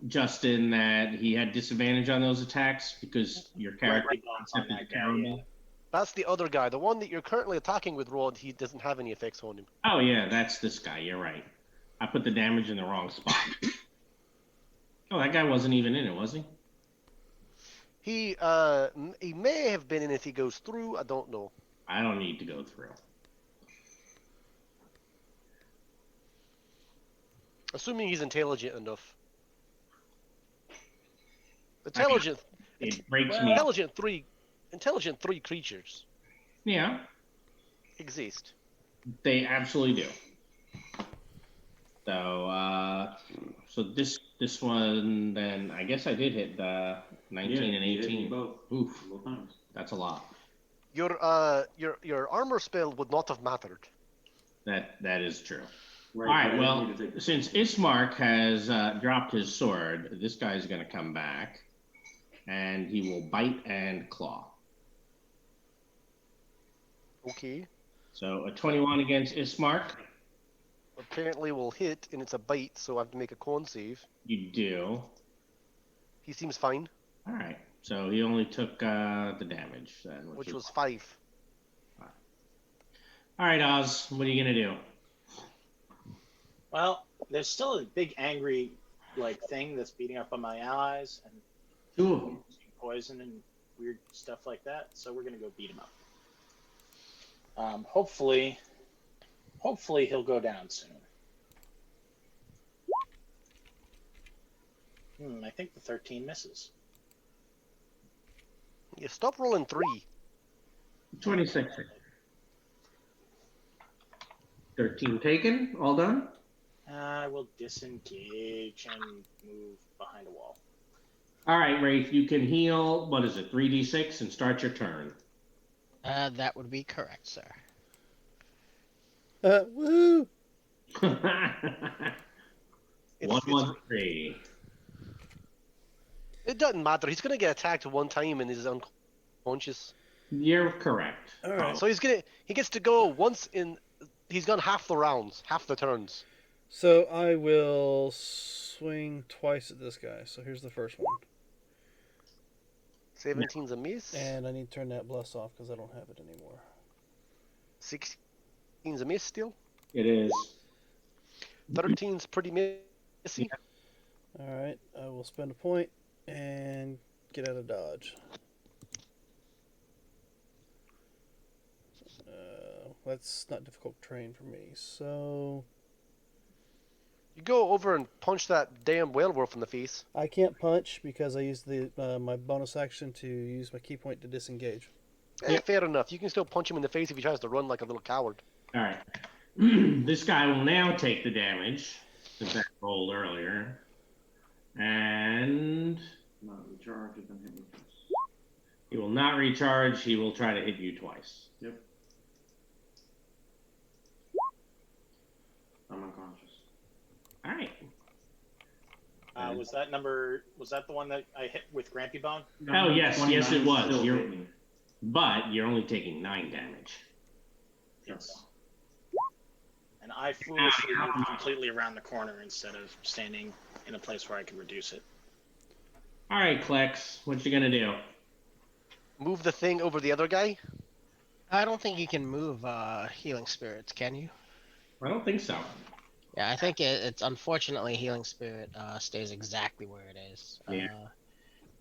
Justin, that he had disadvantage on those attacks because your character Right, concept on is that guy, terrible. That's the other guy. The one that you're currently attacking with Rod, he doesn't have any effects on him. Oh yeah, that's this guy. You're right. I put the damage in the wrong spot. Oh, that guy wasn't even in it, was he? He may have been in if he goes through. I don't know. I don't need to go through. Assuming he's intelligent enough. Intelligent, It breaks me. intelligent three creatures Yeah, exist. they absolutely do. So, so this one, then I guess I did hit the 19 and you hit me 18. both. Oof, Both times. that's a lot. Your armor spell would not have mattered. That is true. Right, All right, but I well, need to take the- since Ismark has dropped his sword, this guy's going to come back, and he will bite and claw. Okay. So a 21 against Ismark. Apparently will hit, and it's a bite, so I have to make a con save. You do. He seems fine, All right. So he only took the damage then, which was 5. All right, Oz. What are you gonna do? Well, there's still a big angry thing that's beating up on my allies and Two of them. poison and weird stuff like that. So we're gonna go beat him up. Hopefully he'll go down soon. I think the 13 misses. Yeah, stop rolling 3. 26. 13 taken. All done. I will disengage and move behind a wall. All right, Wraith. You can heal. What is it? 3d6 and start your turn. That would be correct, sir. Woo! 113. It doesn't matter. He's gonna get attacked one time and he's unconscious. You're correct. All right. So he gets to go once in. He's gone half the rounds, half the turns. So I will swing twice at this guy. So here's the first one. 17's a miss. And I need to turn that bless off because I don't have it anymore. 16's a miss still. It is. 13's pretty missy. All right. I will spend a point and get out of dodge. That's not difficult terrain for me. So You go over and punch that damn werewolf in the face. I can't punch because I used my bonus action to use my key point to disengage. Fair enough. You can still punch him in the face if he tries to run like a little coward. All right. This guy will now take the damage since that rolled earlier. And Not recharge if I'm hitting twice. he will not recharge. He will try to hit you twice. Yep. I'm unconscious. All right. Was that the one that I hit with Grampy Bone? Oh, yes, yes, it 29 was. still You're- hit me. But you're only taking 9 damage. Yes. And I foolishly moved completely around the corner instead of standing in a place where I could reduce it. All right, Klex, what you gonna do? Move the thing over the other guy. I don't think you can move healing spirits, can you? I don't think so. Yeah, I think it's unfortunately healing spirit stays exactly where it is. Yeah.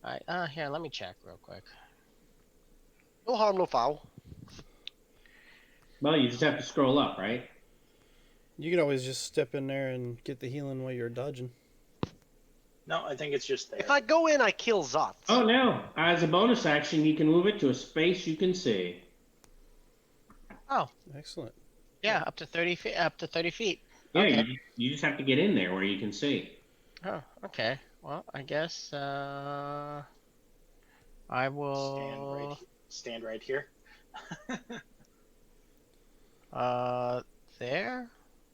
Alright, here, let me check real quick. No harm, no foul. Well, you just have to scroll up, right? You can always just step in there and get the healing while you're dodging. No, I think it's just there. If I go in, I kill Zot. Oh no! As a bonus action, you can move it to a space you can see. Excellent. Yeah, up to 30 feet. Up to 30 feet. Yeah, Okay. you just have to get in there where you can see. Oh, okay. Well, I guess I will. Stand right here. There.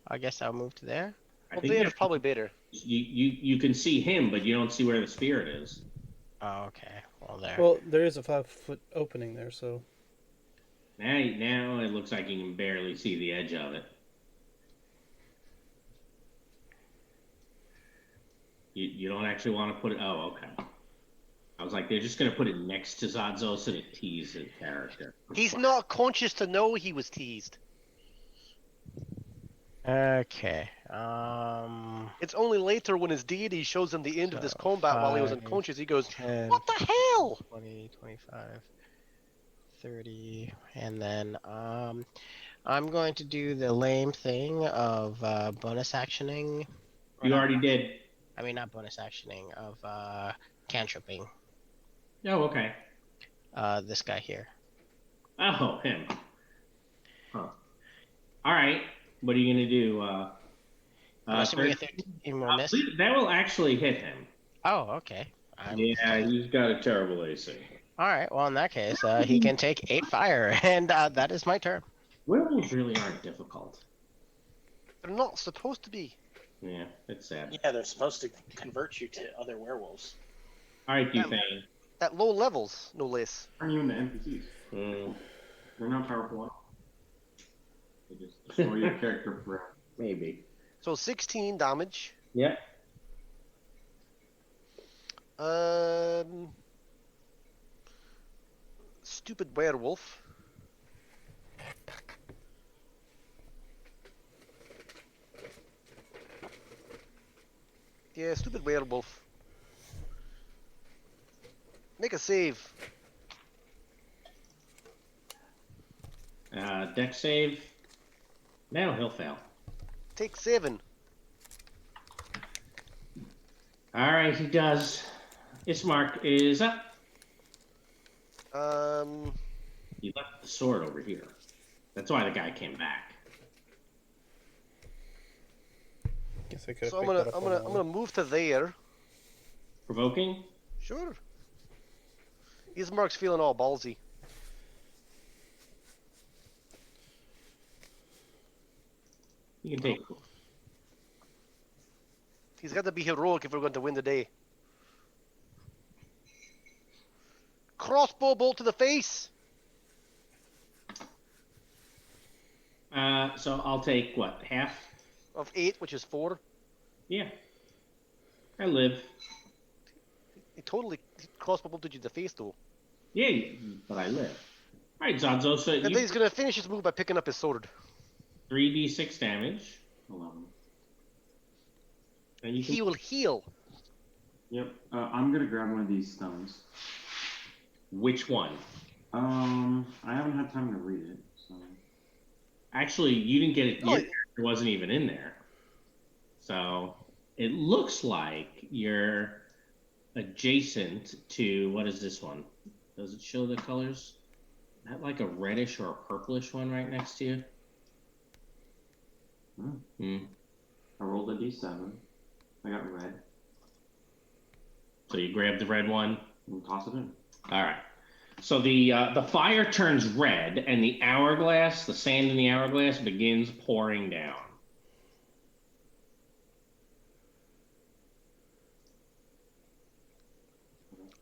I guess I'll move to there. I Well, think there's probably better. you can see him, but you don't see where the spirit is. Oh, okay. Well, there. Well, there is a 5-foot opening there, so Now it looks like you can barely see the edge of it. You don't actually want to put it. Oh, okay. I was like, they're just gonna put it next to Zadzos and it tease his character. He's not conscious to know he was teased. Okay. It's only later when his deity shows him the end of this So, combat while he was 5, unconscious. He goes, 10, "What the hell?" 20, 25, 30, and then I'm going to do the lame thing of bonus actioning. You already did. I mean, not bonus actioning, of cantripping. Oh, okay. This guy here. Oh, him. Huh. All right. What are you gonna do? Unless we get 13 more miss. That will actually hit him. Oh, okay. Yeah, he's got a terrible AC. All right. Well, in that case, he can take 8 fire, and that is my turn. Werewolves really aren't difficult. They're not supposed to be. Yeah, it's sad. Yeah, they're supposed to convert you to other werewolves. All right, Dufane. At low levels, no less. Aren't even the NPCs. Mm, They're not powerful at all. They just destroy your character forever. maybe. So 16 damage. Yep. Stupid werewolf. Yeah, stupid werewolf. Make a save. Deck save. No, he'll fail. Take 7. All right, he does. Ismark is up. You left the sword over here. That's why the guy came back. Guess I could have So I'm picked that up on that gonna one. move to there. Provoking? Sure. Ismark's feeling all ballsy. You can take. He's got to be heroic if we're going to win the day. Crossbow bolt to the face. So I'll take what, half? Of 8, which is 4. Yeah. I live. He totally crossbow bolted you in the face, though. Yeah, but I live. All right, Zanzo. So And then you he's gonna finish his move by picking up his sword. 3d6 damage. 11. And you can He will heal. Yep. I'm gonna grab one of these stones. which one? I haven't had time to read it, so. Actually, you didn't get it. Oh, Your character wasn't even in there. So it looks like you're adjacent to, what is this one? Does it show the colors? Is that like a reddish or a purplish one right next to you? Hmm. I rolled a d7. I got red. So you grab the red one. And toss it in. All right. So the fire turns red, and the hourglass, the sand in the hourglass, begins pouring down.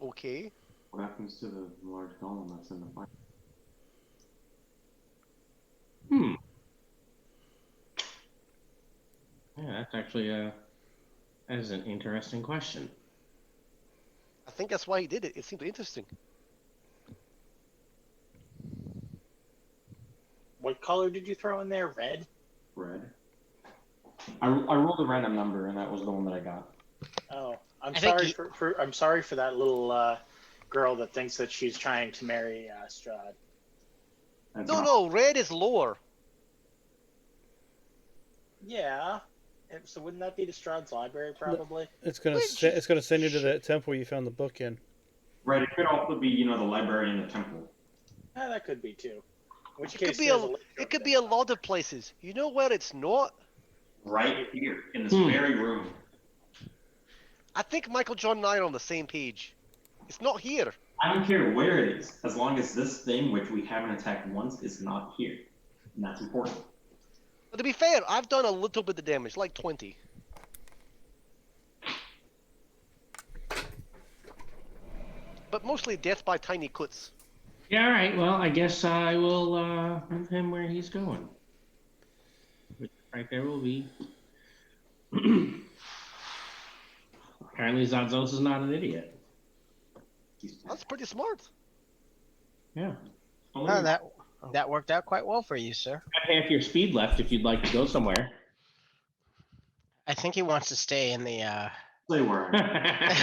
Okay. What happens to the large golem that's in the fire? Hmm. Yeah, that's actually that is an interesting question. I think that's why he did it. It seemed interesting. What color did you throw in there? Red? Red. I rolled a random number, and that was the one that I got. Oh, I'm I think sorry I'm sorry for that little girl that thinks that she's trying to marry Strahd. That's No, not- no, red is lower. Yeah. So wouldn't that be to Strahd's library, probably? It's gonna Which- it's gonna send you to that temple you found the book in. Right, it could also be, the library in the temple. Yeah, that could be too. In which It case, could be there's a, lake it over could there. be a lot of places. You know where it's not? Right here, in this Hmm. very room. I think Michael John and I are on the same page. It's not here. I don't care where it is, as long as this thing, which we haven't attacked once, is not here. And that's important. But to be fair, I've done a little bit of damage, like 20. But mostly death by tiny cuts. Yeah, all right. Well, I guess I will move him where he's going. Which right there will be. Apparently, Zazos is not an idiot. That's pretty smart. Yeah. Only Oh, that worked out quite well for you, sir. I have half your speed left if you'd like to go somewhere. I think he wants to stay in the say where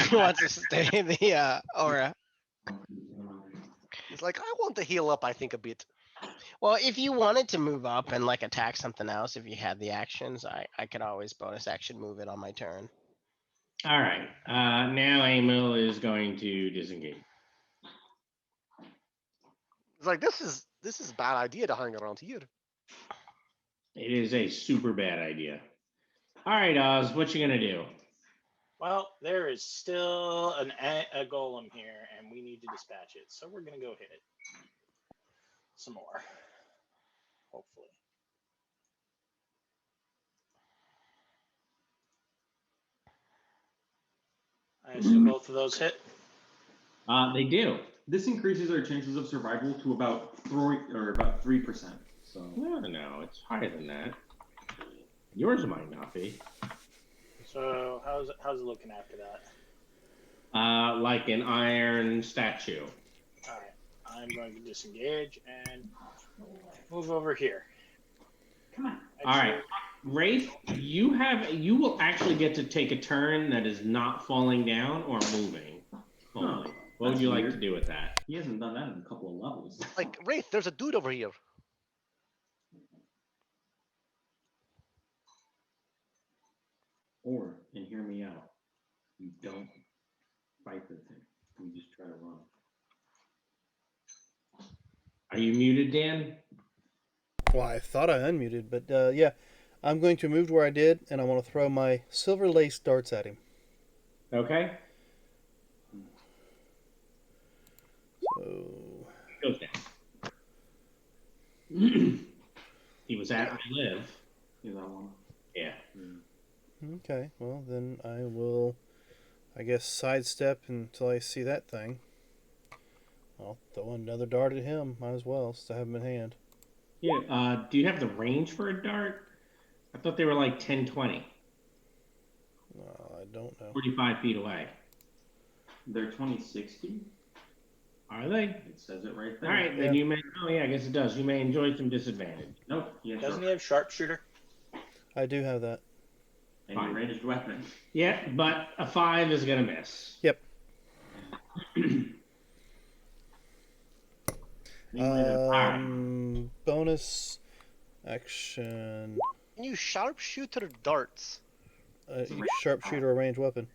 he wants to stay in the aura. It's like, I want to heal up, I think, a bit. Well, if you wanted to move up and like attack something else, if you had the actions, I could always bonus action move it on my turn. All right. Now Emil is going to disengage. It's like, this is a bad idea to hang around here. It is a super bad idea. All right, Oz, what you gonna do? Well, there is still a golem here, and we need to dispatch it. So we're going to go hit it. Some more. Hopefully. I assume both of those hit. They do. This increases our chances of survival to about 3%. So No, it's higher than that. Yours might not be. So how's it looking after that? Like an iron statue. All right, I'm going to disengage and move over here. come on. All right, Wraith, you will actually get to take a turn that is not falling down or moving. Only. What would That's you like weird. to do with that? He hasn't done that in a couple of levels. Like, Wraith, there's a dude over here. Or, and hear me out, you don't fight the thing. You just try to run. Are you muted, Dan? Well, I thought I unmuted, but yeah, I'm going to move to where I did, and I want to throw my silver lace darts at him. Okay. So, Goes down. He was at I live. Yeah, that one. Yeah. okay, well then I will, I guess, sidestep until I see that thing. I'll throw another dart at him. Might as well, since I have him in hand. Yeah. Do you have the range for a dart? I thought they were like 10, 20, I don't know. 45 feet away. They're 2060. Are they? It says it right there. All right, then Yeah. you may. Oh yeah, I guess it does. You may enjoy some disadvantage. Nope. He has Doesn't he have sharpshooter? I do have that. and a ranged weapon. Yeah, but a 5 is gonna miss. Yep. Alright. Bonus action. Can you sharpshooter darts? Sharpshooter or ranged weapon.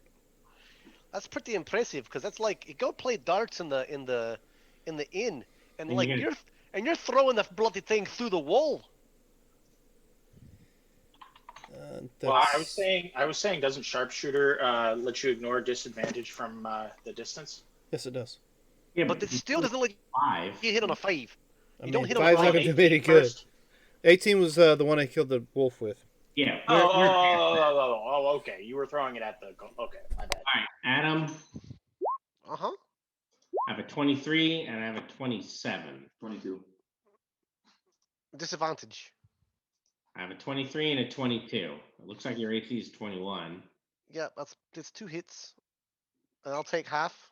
That's pretty impressive because that's like you go play darts in the inn, and And like you you're throwing the bloody thing through the wall. Well, I was saying, doesn't sharpshooter let you ignore disadvantage from the distance? Yes, it does. Yeah, But it still doesn't let 5. you hit on a 5. I You mean, don't hit on a 5's not 5. going to do any good. First? 18 was the one I killed the wolf with. Yeah. Oh, okay. You were throwing it at the. Okay, my bad. All right, Adam. Uh-huh. I have a 23 and I have a 27. 22. Disadvantage. I have a 23 and a 22. It looks like your AC is 21. Yeah, it's 2 hits. And I'll take half.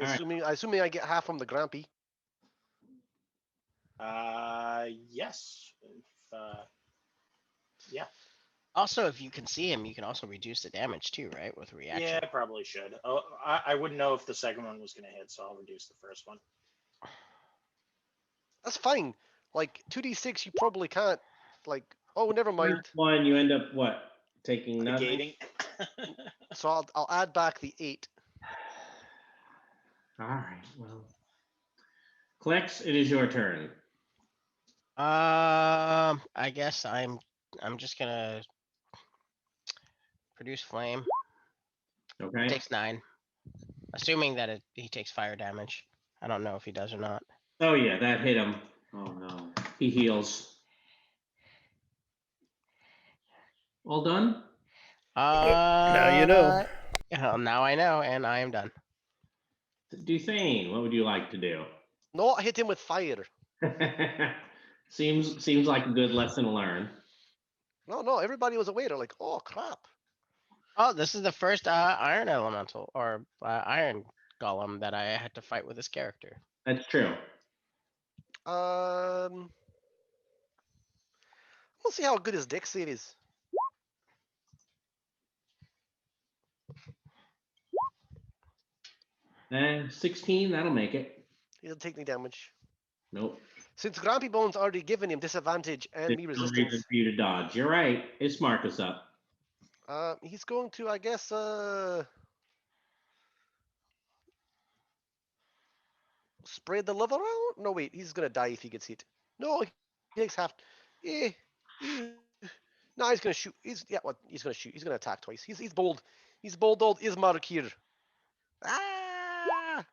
All right. Assuming I get half from the Grampy. Yes. Yeah. Also, if you can see him, you can also reduce the damage too, right? With reaction. Yeah, probably should. Oh, I wouldn't know if the second one was going to hit, so I'll reduce the first one. That's fine. Like 2d6, you probably can't. Like, oh, never mind. First one, you end up what? Taking nothing. Negating. So I'll add back the 8. All right. Well, Klex, it is your turn. I guess I'm just gonna produce flame. Okay. Takes 9, assuming that he takes fire damage. I don't know if he does or not. Oh yeah, that hit him. Oh no. He heals. All done? Now you know. Now I know, and I am done. Duthane, what would you like to do? No, I hit him with fire. seems like a good lesson to learn. No, everybody was aware. They're like, oh crap. Oh, this is the first iron elemental or iron golem that I had to fight with this character. That's true. We'll see how good his dex save is. And 16, that'll make it. He doesn't take any damage. Nope. Since Grampy Bone's already given him disadvantage and There's me no resistance, reason for you to dodge. You're right. It's Marcus up. he's going to, I guess, spread the love around? No, wait, he's gonna die if he gets hit. No, he takes half. Yeah. No, he's gonna shoot. He's gonna shoot. He's gonna attack twice. He's bold. He's bold old Ismark here. Ah!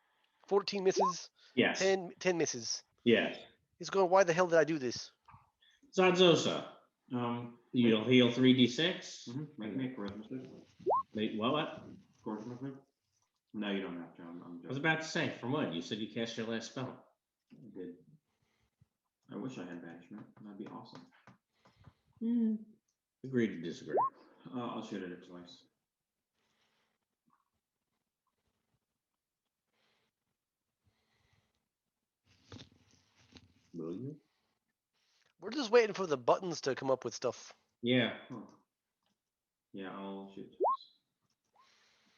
14 misses. Yes. 10 misses. Yes. He's going, why the hell did I do this? Zadzosa. You'll heal 3d6. Make charisma save. Wait, what? Charisma save. No, you don't have to. I'm I was about to say, from what? You said you cast your last spell. I did. I wish I had banishment. That'd be awesome. Agree to disagree. I'll shoot at it twice. Will you? We're just waiting for the buttons to come up with stuff. Yeah. Oh. Yeah, I'll shoot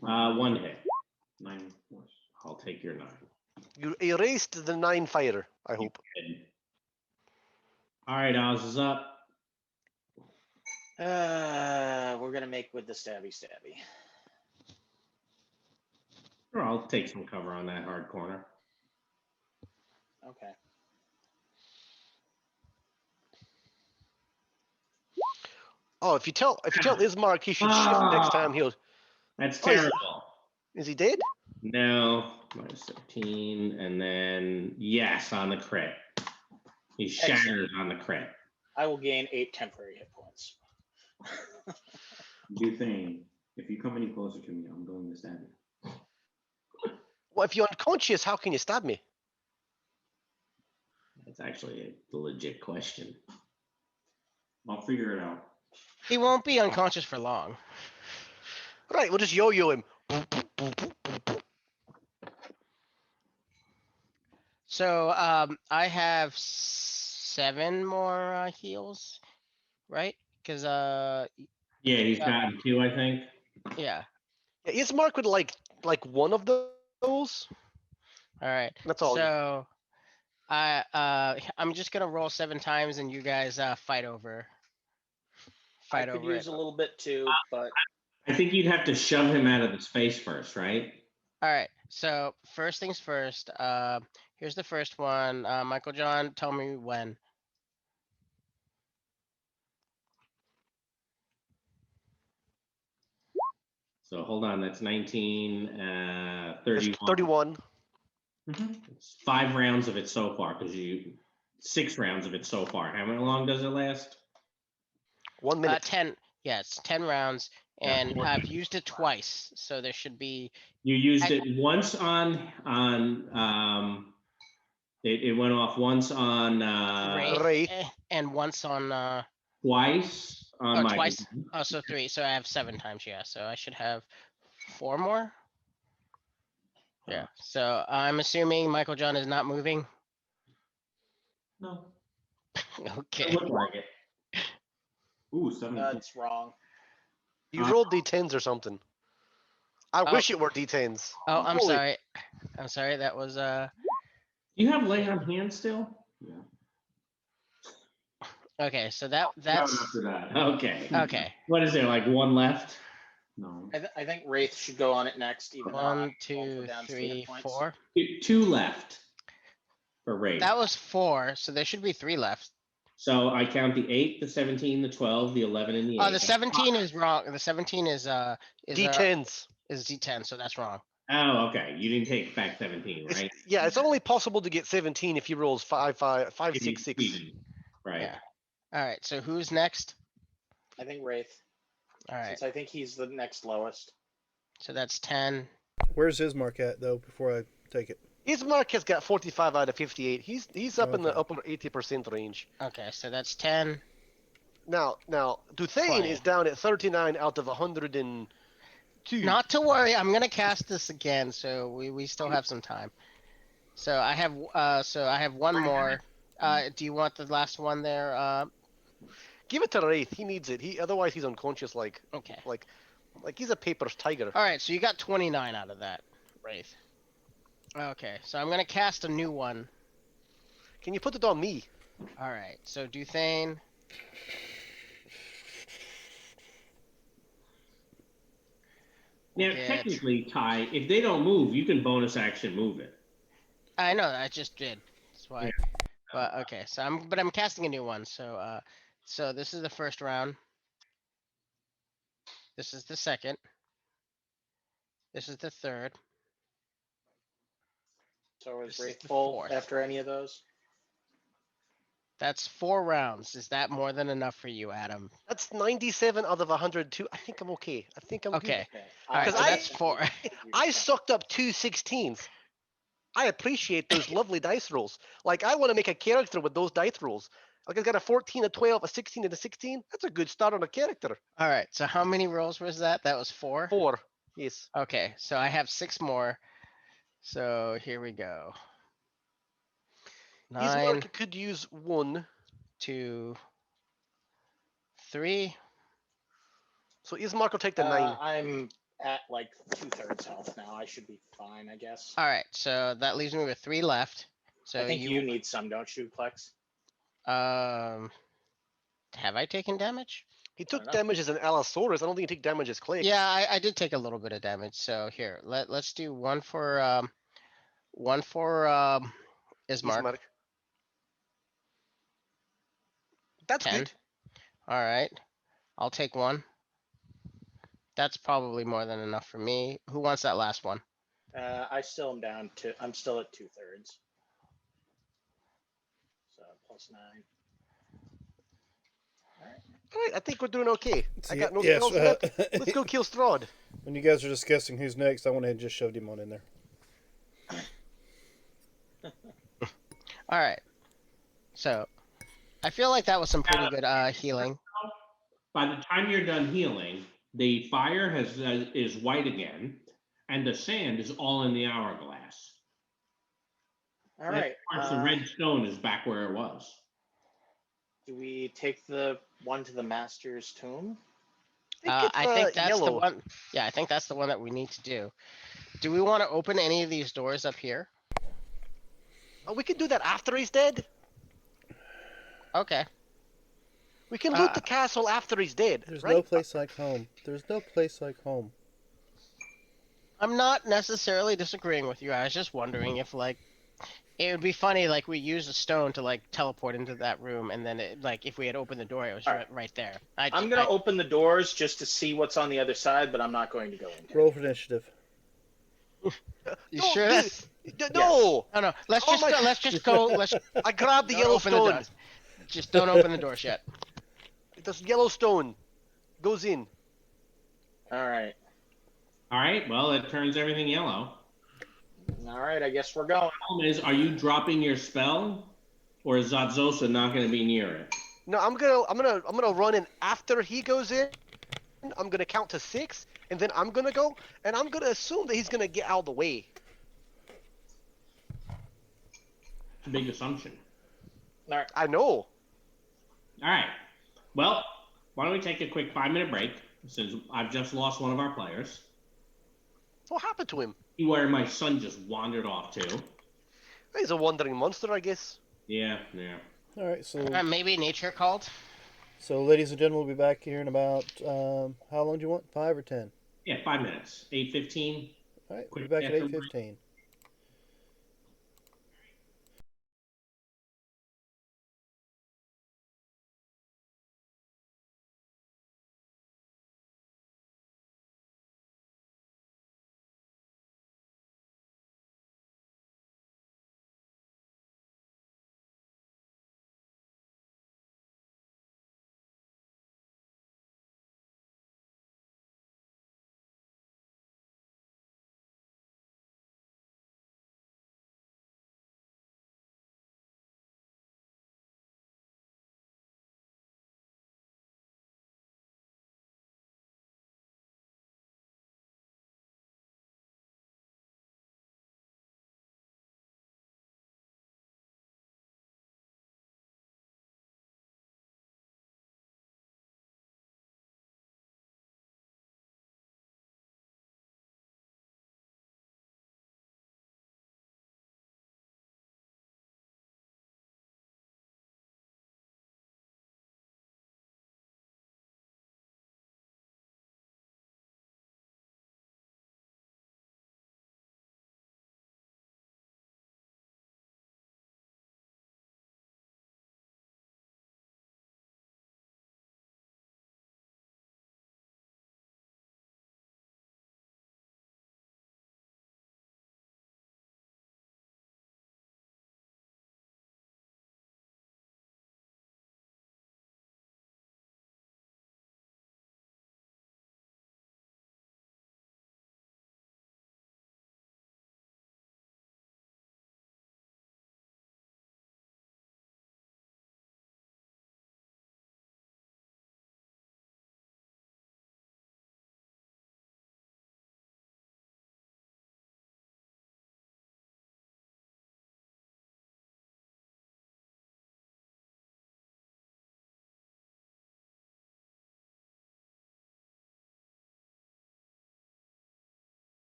twice. 1 hit. 9 force. I'll take your 9. You erased the 9 fighter, I hope. All right, Oz is up. We're gonna make with the stabby. Sure, I'll take some cover on that hard corner. Okay. Oh, if you tell Ismark he should shift next time, he'll. That's Oh, is- terrible. Is he dead? No, minus 13, and then yes on the crit. He shatters on the crit. I will gain 8 temporary hit points. Duthane, if you come any closer to me, I'm going to stab you. Well, if you're unconscious, how can you stab me? That's actually a legit question. I'll figure it out. He won't be unconscious for long. Right, we'll just yo-yo him. So I have 7 more heals, right? Because Yeah, he's gotten 2, I think. yeah. Yeah, Ismark would like one of those. All right. That's all. So I'm just gonna roll 7 times, and you guys fight over. I could use it. a little bit too, but I think you'd have to shove him out of the space first, right? All right. So first things first. Here's the first one. Michael John, tell me when. So hold on, that's 19, That's 31. 31. It's 5 rounds of it so far, because 6 rounds of it so far. How long does it last? 1 minute. 10. Yeah, it's 10 rounds, and I've used it twice, so there should be. You used it once on it went off once on Wraith. And once on twice on my twice. Oh, so 3. So I have 7 times. Yeah, so I should have 4 more. Yeah. So I'm assuming Michael John is not moving. No. Okay. It looked like it. Ooh, 17. that's wrong. You rolled D10s or something. I Oh. wish it were D10s. Oh, I'm Holy- sorry. I'm sorry. That was Do you have lay on hands still? Yeah. Okay. So Down that's after that. Okay. okay. What is there, like 1 left? No. I think Wraith should go on it next. Even though I'm 1, also 2, down 3, hit points. 4. 2 left for Ray. That was 4, so there should be 3 left. So I count the 8, the 17, the 12, the 11, and the 8. Oh, the 17 is wrong. The 17 is D10s. D10, so that's wrong. Oh, okay. You didn't take back 17, It's- right? yeah, it's only possible to get 17 if he rolls 5, 6, 6. Even. Right. Yeah. All right. So who's next? I think Wraith, All right. since I think he's the next lowest. So that's 10. Where's his mark at though? Before I take it. Ismark has got 45 out of 58. He's up in the Okay. upper 80% range. Okay. So that's 10. Now, Duthane 20. is down at 39 out of 102. Not to worry. I'm gonna cast this again, so we still have some time. So I have 1 more. Do you want the last one there? Give it to Wraith. He needs it. Otherwise he's unconscious. Like Okay. he's a paper tiger. All right. So you got 29 out of that, Wraith. Okay. So I'm gonna cast a new one. Can you put it on me? All right. So Duthane. Now, Get- technically, Ty, if they don't move, you can bonus action move it. I know. I just did. That's why. Yeah. But okay. So I'm casting a new one. So so this is the first round. This is the second. This is the third. So This is is Wraith the full fourth. after any of those? That's 4 rounds. Is that more than enough for you, Adam? That's 97 out of 102. I think I'm okay. I think I'm Okay. good. Okay. All right, so I'll that's take that. 4. I sucked up 2 16s. I appreciate those lovely dice rolls. Like, I want to make a character with those dice rolls. Like, I got a 14, a 12, a 16, and a 16. That's a good start on a character. All right. So how many rolls was that? That was 4. 4. Yes. Okay. So I have 6 more. So here we go. 9, Ismark could use 1. 2, 3. So Ismark will take the 9. I'm at like 2/3 health now. I should be fine, I guess. All right. So that leaves me with 3 left. So I think you need some, don't you, Plex? Have I taken damage? He don't took know. damage as an Allosaurus. I don't think he took damage as Clay. Yeah, I did take a little bit of damage. So here, let's do one for Ismark. Ismark. That's 10. good. All right. I'll take 1. That's probably more than enough for me. Who wants that last one? I still am down to. I'm still at 2/3. So +9. All right, I think we're doing okay. I got no Yes, spells left. Let's go kill Strahd. When you guys are discussing who's next, I went ahead and just shoved him on in there. All right. So I feel like that was some pretty good healing. By the time you're done healing, the fire is white again, and the sand is all in the hourglass. All right. The red stone is back where it was. Do we take the one to the master's tomb? I think that's the yellow. one. Yeah, I think that's the one that we need to do. Do we want to open any of these doors up here? Oh, we can do that after he's dead. Okay. We can loot the castle after he's dead. There's right? no place like home. There's no place like home. I'm not necessarily disagreeing with you. I was just wondering if like it would be funny like we use a stone to like teleport into that room and then it, like if we had opened the door it was right there. I'm going to open the doors just to see what's on the other side, but I'm not going to go in. Roll for initiative. You No, sure? dude, no. No. Let's Oh just my go. Let's just go. Let's I grabbed the don't yellow open the stone. doors. Just don't open the doors yet. This yellow stone goes in. All right. All right. Well, it turns everything yellow. All right. I guess we're going. Problem is, are you dropping your spell, or is Zatzosa not going to be near it? No, I'm gonna run in after he goes in. I'm gonna count to 6, and then I'm gonna go, and I'm gonna assume that he's gonna get out of the way. It's a big assumption. All right. I know. All right. Well, why don't we take a quick 5-minute break since I've just lost one of our players. What happened to him? See where my son just wandered off to. He's a wandering monster, I guess. Yeah. All right, so Maybe nature called. ladies and gentlemen, we'll be back here in about how long do you want? 5 or 10? Yeah, 5 minutes. 8:15. All right, we'll Quick be back at bathroom break. 8:15.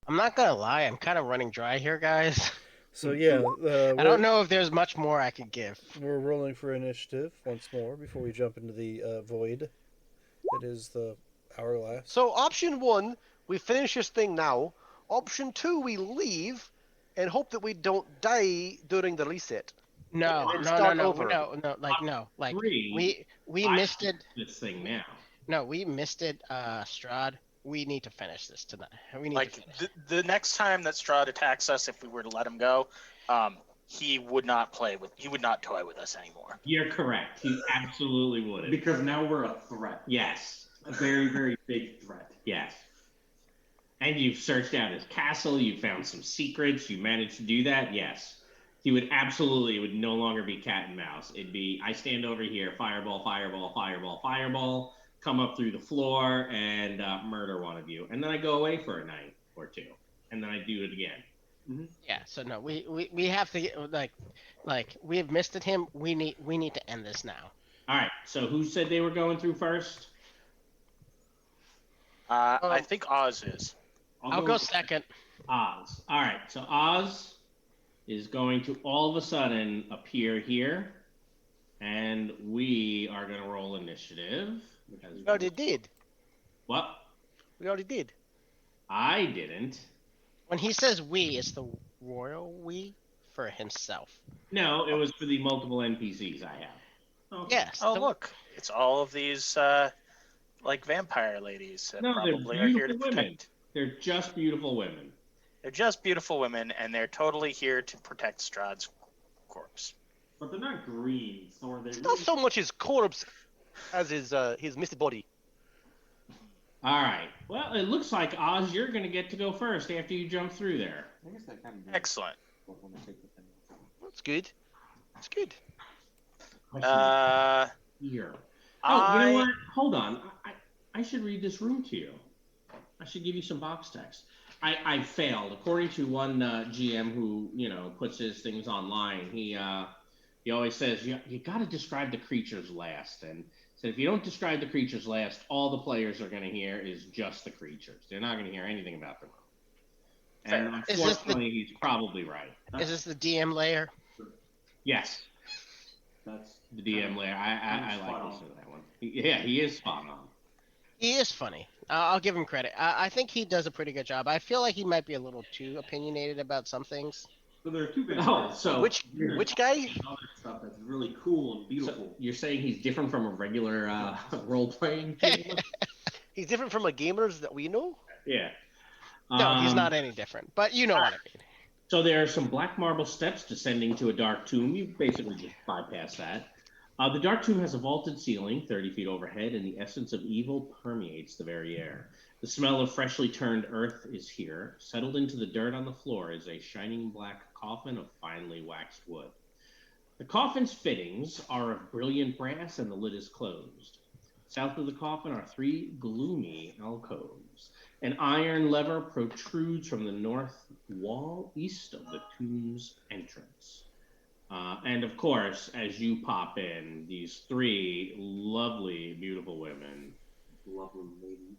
I'm not gonna lie, I'm kind of running dry here, guys. So yeah, I don't know if there's much more I could give. we're rolling for initiative once more before we jump into the void. That is the hourglass. So option 1, we finish this thing now. Option 2, we leave and hope that we don't die during the reset. No, And no, no, start no, over. no, like 3, we I missed it. this thing now. No, we missed it, Strahd. We need to finish this tonight. We need to Like finish. the next time that Strahd attacks us, if we were to let him go, he would not toy with us anymore. You're correct. He absolutely wouldn't. Because now we're a threat. Yes. A very, very big threat. Yes. And you've searched out his castle. You found some secrets. You managed to do that. Yes. He would absolutely. It would no longer be cat and mouse. It'd be I stand over here, fireball, fireball, fireball, fireball. Come up through the floor and murder one of you, and then I go away for a night or two, and then I do it again. Yeah. So no, we have to get, like we have missed it. Him. We need to end this now. All right. So who said they were going through first? I think Oz is. I'll go second. Oz. All right. So Oz is going to all of a sudden appear here, and we are going to roll initiative. We already did. What? We already did. I didn't. When he says we, it's the royal we for himself. No, it was for the multiple NPCs I have. Okay. Yes. Oh, look. It's all of these, like, vampire ladies that No, they're probably are here to beautiful protect. women. They're just beautiful women. They're just beautiful women, and they're totally here to protect Strahd's corpse. But they're not green, so are they? It's not so much his corpse as his misty body. All right. Well, it looks like Oz, you're going to get to go first after you jump through there. I guess that kind of Excellent. That's good. That's good. Here. Oh, I you know what? Hold on. I should read this room to you. I should give you some box text. I failed. According to one GM who, puts his things online, he always says, you got to describe the creatures last. And said if you don't describe the creatures last, all the players are going to hear is just the creatures. They're not going to hear anything about the room. Fair. And Is this unfortunately, he's probably right. Is this the DM layer? Yes, That's the DM layer. I He's like spot listening on. to that one. Yeah, he is spot on. He is funny. I'll give him credit. I think he does a pretty good job. I feel like he might be a little too opinionated about some things. So there are two big. Oh, so Which guy? Other stuff that's really cool and So beautiful. you're saying he's different from a regular role-playing game? He's different from the gamers that we know. Yeah. No, he's not any different. But you know what I mean. So there are some black marble steps descending to a dark tomb. You basically just bypass that. The dark tomb has a vaulted ceiling, 30 feet overhead, and the essence of evil permeates the very air. The smell of freshly turned earth is here. Settled into the dirt on the floor is a shining black coffin of finely waxed wood. The coffin's fittings are of brilliant brass, and the lid is closed. South of the coffin are 3 gloomy alcoves. An iron lever protrudes from the north wall east of the tomb's entrance. And of course, as you pop in, these 3 lovely, beautiful women. Lovely ladies.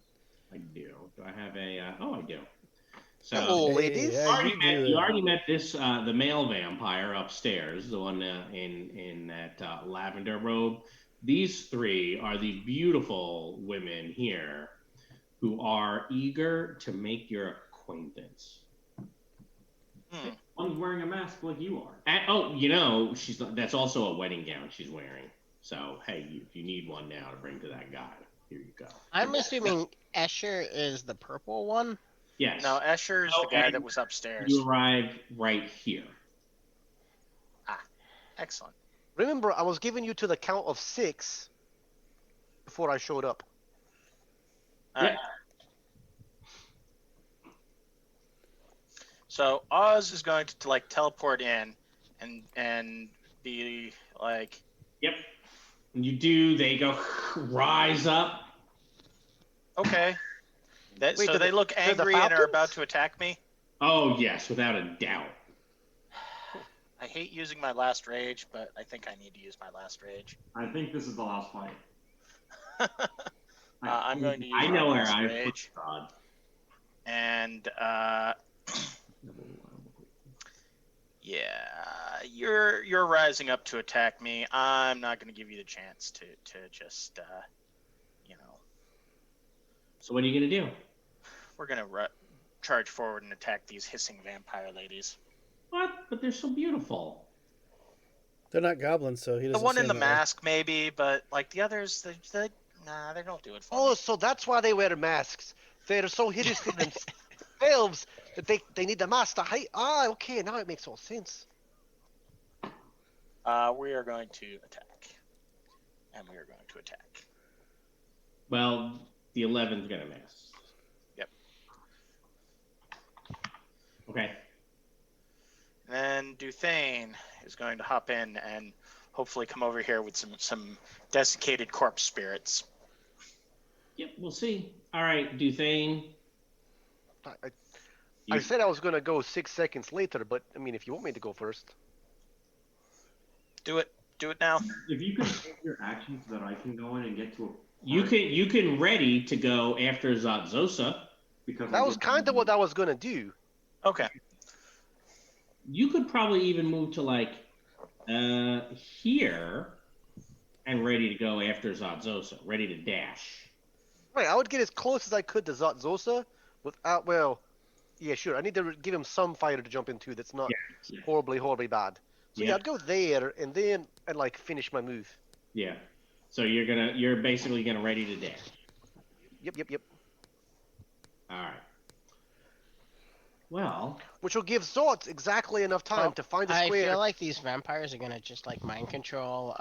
I do. Do I have a... I do. So, Hello, ladies. yeah, you already met this, the male vampire upstairs, the one in that lavender robe. These 3 are the beautiful women here who are eager to make your acquaintance. One's wearing a mask like you are. And, that's also a wedding gown she's wearing. So, hey, if you need one now to bring to that guy, here you go. I'm assuming Escher is the purple one. Yes. No, Escher's Oh, the guy and that was upstairs. You arrived right here. Excellent. Remember, I was giving you to the count of 6 before I showed up. All right. So Oz is going to like teleport in and be like, Yep. When you do, they go rise up. okay. Wait, So they're they look they're the angry and are Falcons? about to attack me. Oh, yes, without a doubt. I hate using my last rage, but I think I need to use my last rage. I think this is the last fight. I'm going to use I my know where last I put rage. Strahd. And yeah, you're rising up to attack me. I'm not going to give you the chance to just So what are you gonna do? we're going to charge forward and attack these hissing vampire ladies. What? But they're so beautiful. They're not goblins, so he The doesn't. one in seem the that way. mask maybe, but like the others, they don't do it for Oh, me. so that's why they wear masks. They're so hideous in themselves that they need the mask to hide. Ah, okay, now it makes all sense. We are going to attack. And we are going to attack. Well, the 11's gonna miss. Yep. Okay. And Duthane is going to hop in and hopefully come over here with some desiccated corpse spirits. Yep, we'll see. All right, Duthane. I said I was going to go 6 seconds later, but I mean, if you want me to go first. Do it now. If you could take your action so that I can go in and get to a You can ready to go after Zatzosa. because That was kind of what I was going to do. Okay. You could probably even move to like here and ready to go after Zatzosa, ready to dash. Right, I would get as close as I could to Zatzosa without, well, yeah, sure. I need to give him some fire to jump into that's not Yeah. horribly, horribly bad. So yeah, I'd go there and then I'd like finish my move. Yeah. So you're basically gonna ready to dash. Yep. All right. Well, Which will give Zot exactly enough time to find a I square. feel like these vampires are gonna just like mind control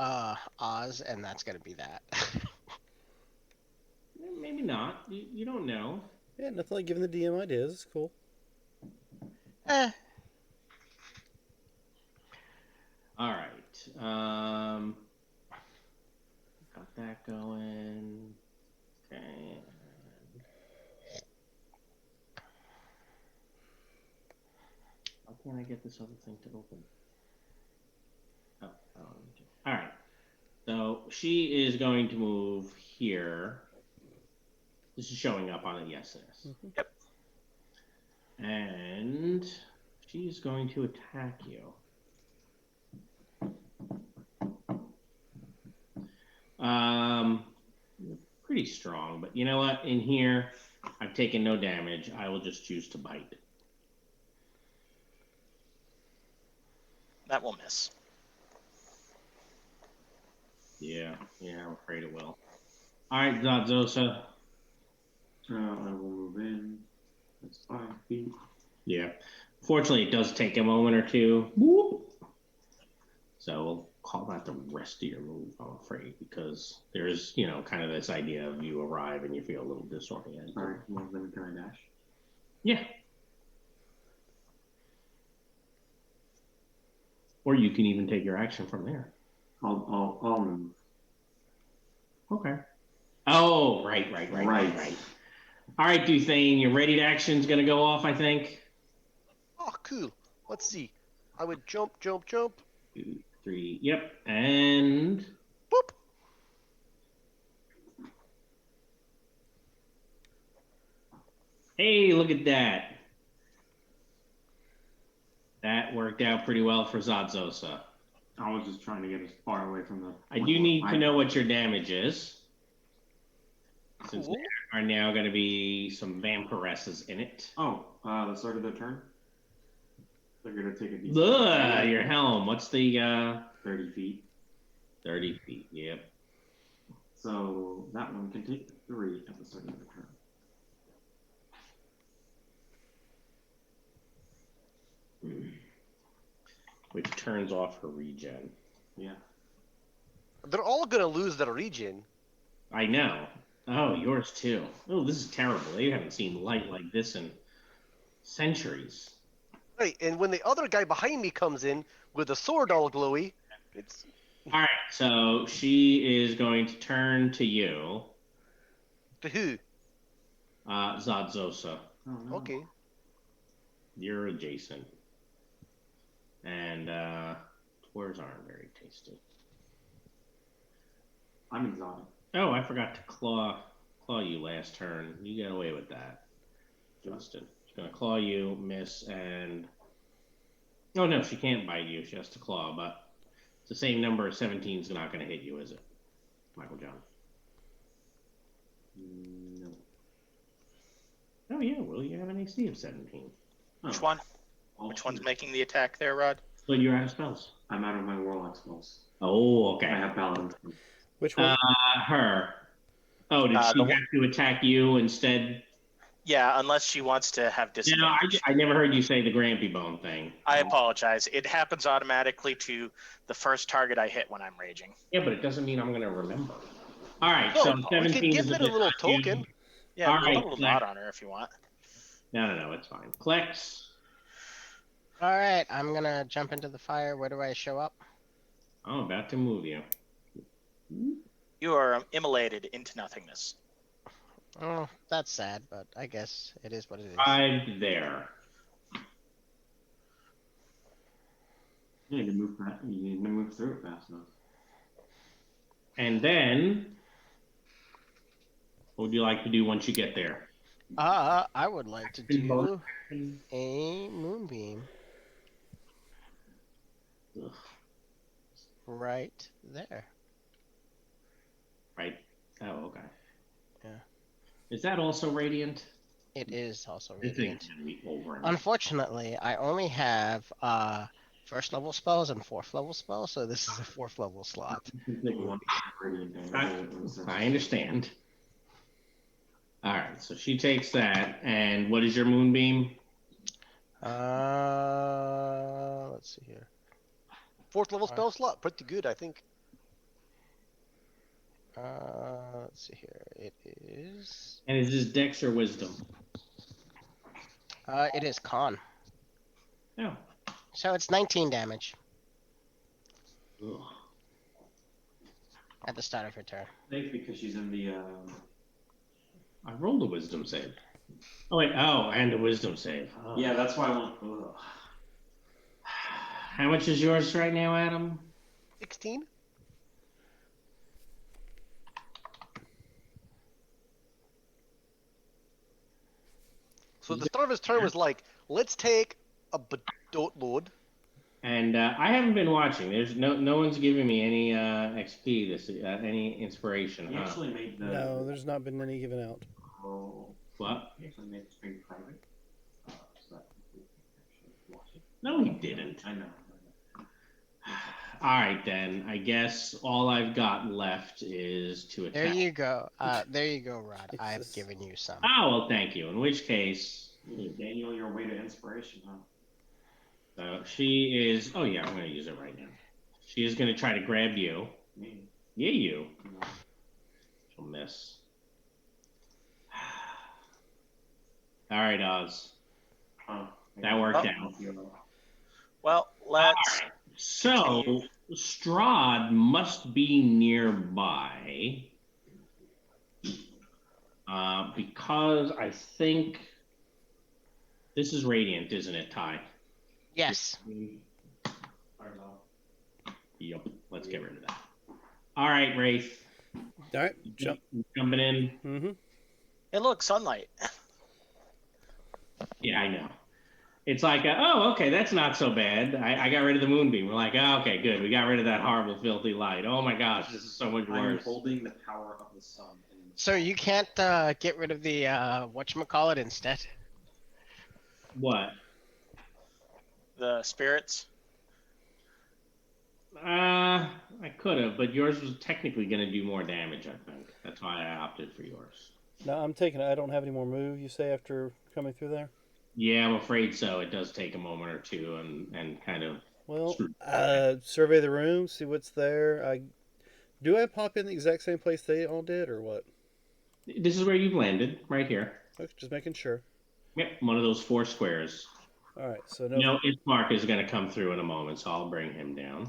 Oz, and that's gonna be that. maybe not. You don't know. Yeah, nothing like giving the DM ideas. It's cool. All right. Got that going. Okay. How can I get this other thing to open? Oh. All right. So she is going to move here. This is showing up on a yes. Yep. And she's going to attack you. Pretty strong, but you know what? In here, I've taken no damage. I will just choose to bite. That will miss. Yeah, I'm afraid it will. All right, Zatzosa. I will move in. That's 5 feet. Yeah. Fortunately, it does take a moment or two. Whoop. So we'll call that the rest of your move, I'm afraid, because there's, kind of this idea of you arrive and you feel a little disoriented. All right, well then can I dash? Yeah. Or you can even take your action from there. I'll move. Okay. Oh, right. All right, Duthane, your ready to action's gonna go off, I think. Oh, cool. Let's see. I would jump. 2, 3. Yep, and Boop. hey, look at that. That worked out pretty well for Zatzosa. I was just trying to get as far away from the. I do need to know what your damage is. Since Cool. there are now going to be some vampiresses in it. Oh, the start of their turn. They're gonna take a decent. Ugh, your helm. What's the 30 feet. 30 feet? Yep. So that one can take 3 at the start of the turn. Which turns off her regen. Yeah. They're all gonna lose their regen. I know. Oh, yours too. Oh, this is terrible. They haven't seen light like this in centuries. Right, and when the other guy behind me comes in with the sword all glowy, it's All right, so she is going to turn to you, to who? Zatzosa. Oh no. Okay. You're adjacent. And twers aren't very tasty. I'm exotic. Oh, I forgot to claw you last turn. You got away with that. Justin. She's gonna claw you, miss, and oh no, she can't bite you. She has to claw, but it's the same number. 17 is not gonna hit you, is it, Michael John? No. Oh yeah, well you have an AC of 17. Which Oh, one? all Which one's two. making the attack there, Rod? But you're out of spells. I'm out of my warlock spells. Oh, okay. I have paladin. Which one? Her. Oh, did she the have to attack you instead? Yeah, unless she wants to have No, disadvantage. I never heard you say the Grampy Bone thing. I apologize. It happens automatically to the first target I hit when I'm raging. Yeah, but it doesn't mean I'm gonna remember. All right, No, so we could 17 give is it a little you. token. Yeah, All put right, a little dot on her if you want. No, it's fine. Klex. All right, I'm gonna jump into the fire. Where do I show up? I'm about to move you. You are immolated into nothingness. Oh, that's sad, but I guess it is what it is. Right there. You need to move fast. You need to move through it fast enough. And then, what would you like to do once you get there? I would like to do a moonbeam Ugh, right there. right. Oh, okay. Yeah. Is that also radiant? It is also This radiant. thing's gonna be over. Unfortunately, I only have first level spells and fourth level spells, so this is a fourth level slot. I understand. All right, so she takes that, and what is your moonbeam? Let's see here. Fourth level spell slot, pretty good, I think. Let's see here. It is. And is this Dex or Wisdom? It is con. No. So it's 19 damage Ugh. at the start of her turn. I think because she's in the. I rolled a Wisdom save. Oh wait, and a Wisdom save. Oh. Yeah, that's why I want. Ugh. How much is yours right now, Adam? 16? So the start of his turn was like, let's take a boat load. And I haven't been watching. There's no one's giving me any XP, any inspiration. He Huh? actually made the. No, there's not been any given out. Oh, What? he actually made the stream private. So that we can actually watch it. No, he didn't. I know. All right, then. I guess all I've got left is to attack. There you go. There you go, Rod. It's I've just- given you some. Oh, well, thank you. In which case, Daniel, your way to inspiration, huh? she is. Oh, yeah, I'm going to use it right now. She is going to try to grab you. Me. Yeah, you. No. She'll miss. All right, Oz. Huh. That worked Oh. out. Well, let's. So, Strahd must be nearby. Because I think this is Radiant, isn't it, Ty? Yes. I don't know. Yep. Let's get rid of that. All right, Wraith. All right, jump. Jumping in. Mm-hmm. Hey, look, sunlight. Yeah, I know. It's like, oh, okay, that's not so bad. I got rid of the moonbeam. We're like, oh, okay, good. We got rid of that horrible, filthy light. Oh my gosh, this is so much I'm worse. holding the power of the sun. So you can't get rid of the whatchamacallit instead? What? The spirits. I could have, but yours was technically going to do more damage, I think. That's why I opted for yours. No, I'm taking it. I don't have any more move, you say, after coming through there? Yeah, I'm afraid so. It does take a moment or two and kind of... Well, Sure. survey the room, see what's there. Do I pop in the exact same place they all did, or what? This is where you've landed, right here. Okay, just making sure. Yep, one of those 4 squares. All right, so no, No, Ismark is going to come through in a moment, so I'll bring him down.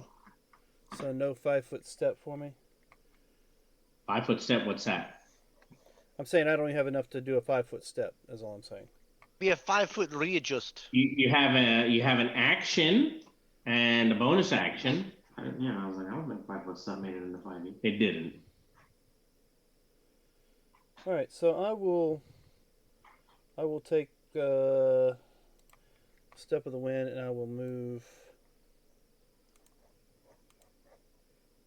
so no 5-foot step for me. 5-foot step, what's that? I'm saying I don't even have enough to do a 5-foot step. Is all I'm saying. Be a 5-foot readjust. You have an action and a bonus action. I was like, I don't think 5 foot step made it into 5e. It didn't. All right, so I will take Step of the Wind, and I will move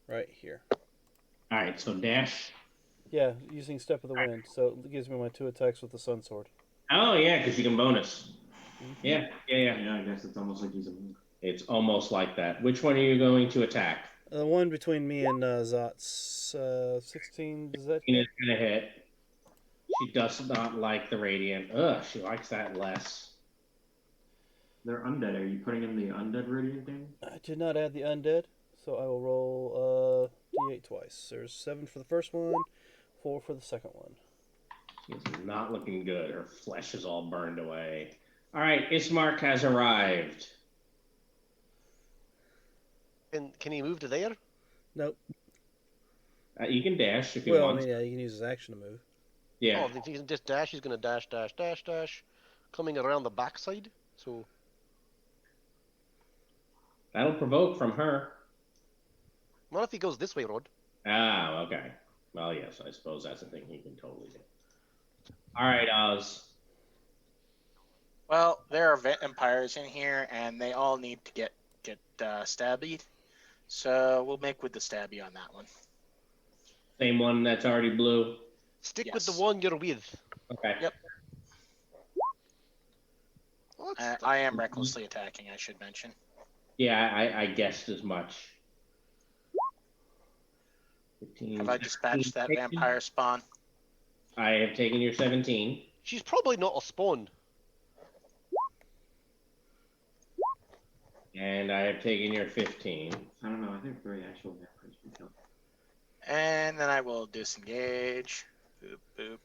right here. All right, so dash. Yeah, using Step of the Wind, so it gives me my 2 attacks with the Sun Sword. Oh yeah, because you can bonus. Yeah. Yeah, I guess it's almost like he's a monk. It's almost like that. Which one are you going to attack? The one between me and Zot's 16. Does that It's gonna hit. She does not like the radiant. Ugh, she likes that less. They're undead. Are you putting in the undead radiant thing? I did not add the undead, so I will roll d8 twice. There's 7 for the first one, 4 for the second one. She's not looking good. Her flesh is all burned away. All right, Ismark has arrived. And can he move to there? Nope. You can dash if you Well, I want. mean, yeah, you can use his action to move. Yeah. Oh, if he can just dash, he's going to dash, dash, dash, dash. Coming around the backside. So, That'll provoke from her. what if he goes this way, Rod? Ah, okay. Well, yes, I suppose that's a thing he can totally do. All right, Oz. Well, there are vampires in here, and they all need to get stabbied. So we'll make with the stabby on that one. Same one that's already blue. Stick with Yes. the one you're with. Okay. Yep. Well, that's- I am recklessly attacking, I should mention. Yeah, I guessed as much. 15, Have I dispatched that 17. vampire spawn? I have taken your 17. She's probably not a spawn. And I have taken your 15. I don't know. I think 3 actual vampires we killed. And then I will disengage. Boop, boop.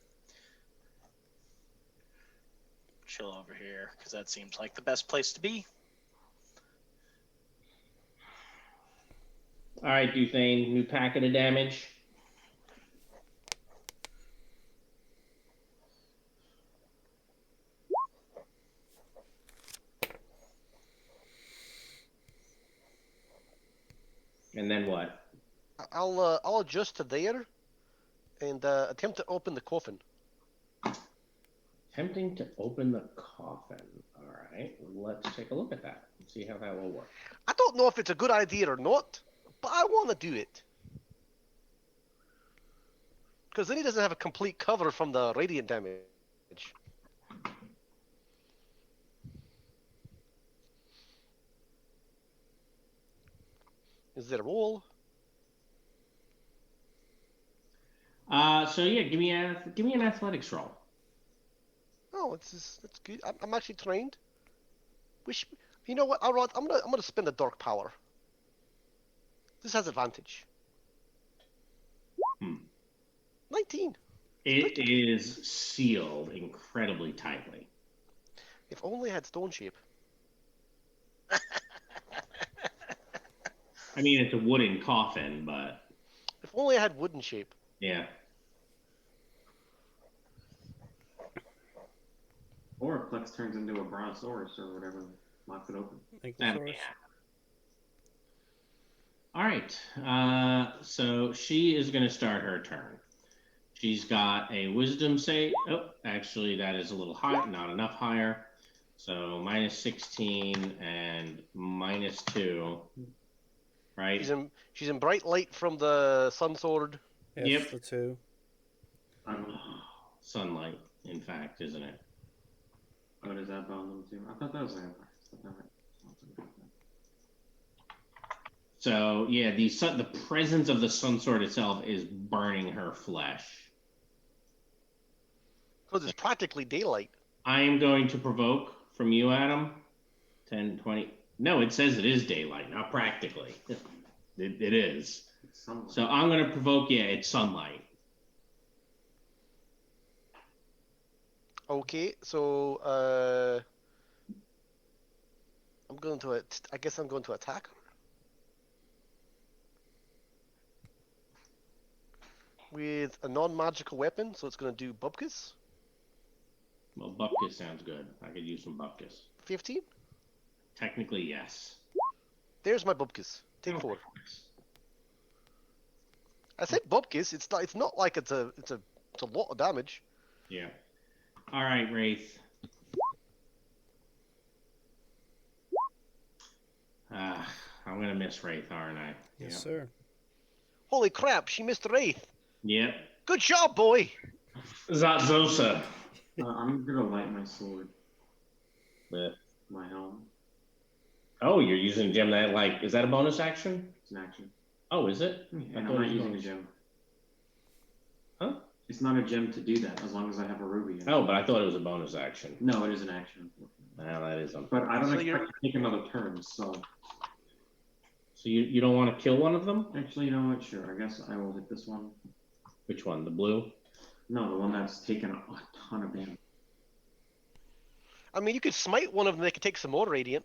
Chill over here, because that seems like the best place to be. All right, Duthane, new packet of damage. And then what? I'll adjust to there and attempt to open the coffin. Attempting to open the coffin. All right, let's take a look at that and see how that will work. I don't know if it's a good idea or not, but I want to do it. Because then he doesn't have a complete cover from the radiant damage. Is there a roll? So yeah, give me an athletics roll. Oh, that's good. I'm actually trained. You know what? I'm gonna spend a dark power. This has advantage. 19. It is sealed incredibly tightly. If only I had stone shape. I mean, it's a wooden coffin, but If only I had wooden shape. yeah. Or if Plex turns into a brontosaurus or whatever, locks it open. Ankylosaurus. All right. So she is going to start her turn. She's got a wisdom save. Oh, actually, that is a little high, not enough higher. So minus 16 and minus 2. Right? She's in bright light from the sun sword. Yes, Yep. the 2. Sunlight, in fact, isn't it? Oh, does that bone them too? I thought that was vampires. So yeah, the presence of the sun sword itself is burning her flesh. Because it's practically daylight. I am going to provoke from you, Adam. 10, 20. No, it says it is daylight, not practically. It is. So I'm going to provoke, yeah, it's sunlight. Okay, so I guess I'm going to attack her. With a non-magical weapon, so it's going to do Bubkus. Well, Bupkis sounds good. I could use some Bupkis. 15. Technically, yes. There's my Bubkus. Take 4. I said Bubkus. It's not like it's a lot of damage. Yeah. All right, Wraith. I'm gonna miss Wraith, aren't I? Yes, Yep. sir. Holy crap! She missed Wraith. Yep. Good job, boy. Zatzosa. I'm gonna light my sword with my helm. Oh, you're using a gem that is that a bonus action? It's an action. Oh, is it? And I I'm thought not it was using a bonus. gem. Huh? It's not a gem to do that as long as I have a ruby. In it. Oh, but I thought it was a bonus action. No, it is an action. Well, that is But I don't So expect to take another turn, so So you don't want to kill one of them? actually, you know what? Sure, I guess I will hit this one. Which one? The blue? No, the one that's taken a ton of damage. I mean, you could smite one of them. They could take some more radiant.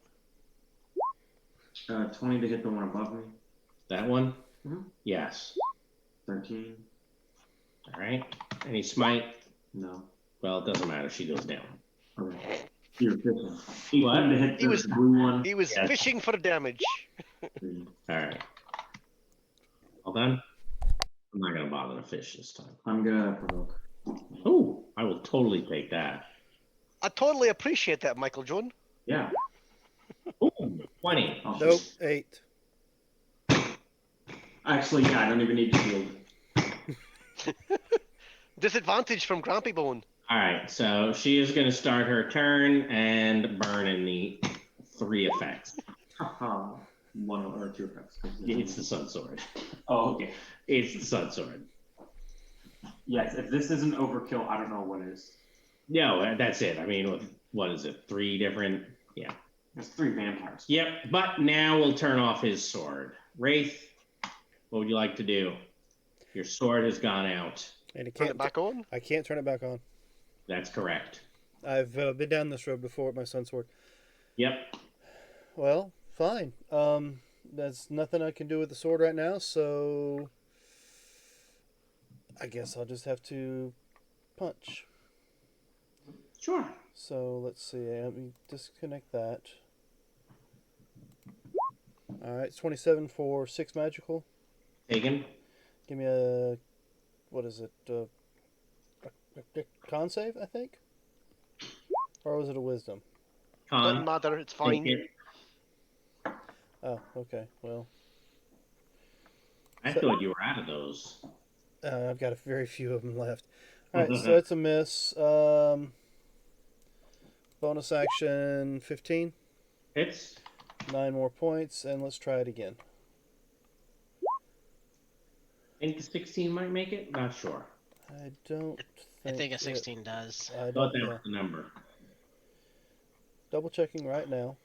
20 to hit the one above me. That one? Mhm. Yes. 13. All right. Any smite? No. Well, it doesn't matter. She goes down. Okay. You're fishing. 18 What? to hit He the was- blue one. He was Yes. fishing for damage. 3. All right. All done? I'm not going to bother to fish this time. I'm gonna provoke. Oh, I will totally take that. I totally appreciate that, Michael Jordan. Yeah. Ooh, 20. I'll Nope. shoot. 8. Actually, yeah, I don't even need to shield. Disadvantage from Grumpy Bone. All right. So she is going to start her turn and burn in the 3 effects. Haha. 1 or 2 effects. It's the Sun Sword. Oh, okay. It's the Sun Sword. Yes, if this isn't overkill, I don't know what is. No, that's it. I mean, what is it? 3 different? Yeah. There's 3 vampires. Yep. But now we'll turn off his sword. Wraith, what would you like to do? Your sword has gone out. And it Turn can't. it back on. I can't turn it back on. That's correct. I've been down this road before with my sun sword. Yep. Well, fine. There's nothing I can do with the sword right now, so I guess I'll just have to punch. Sure. So let's see. Let me disconnect that. All right, it's 27 for 6 magical. Taken. Give me a, what is it? A con save, I think, or was it a wisdom? Doesn't Con. matter. It's Take fine. it. Oh, okay. Well, I thought you were out of those. I've got a very few of them left. All right, so it's a miss. Bonus action 15, Hits. 9 more points, and let's try it again. Think the 16 might make it? Not sure. I don't. I think a it- 16 does. I Thought don't. that Yeah. was the number. Double checking right now.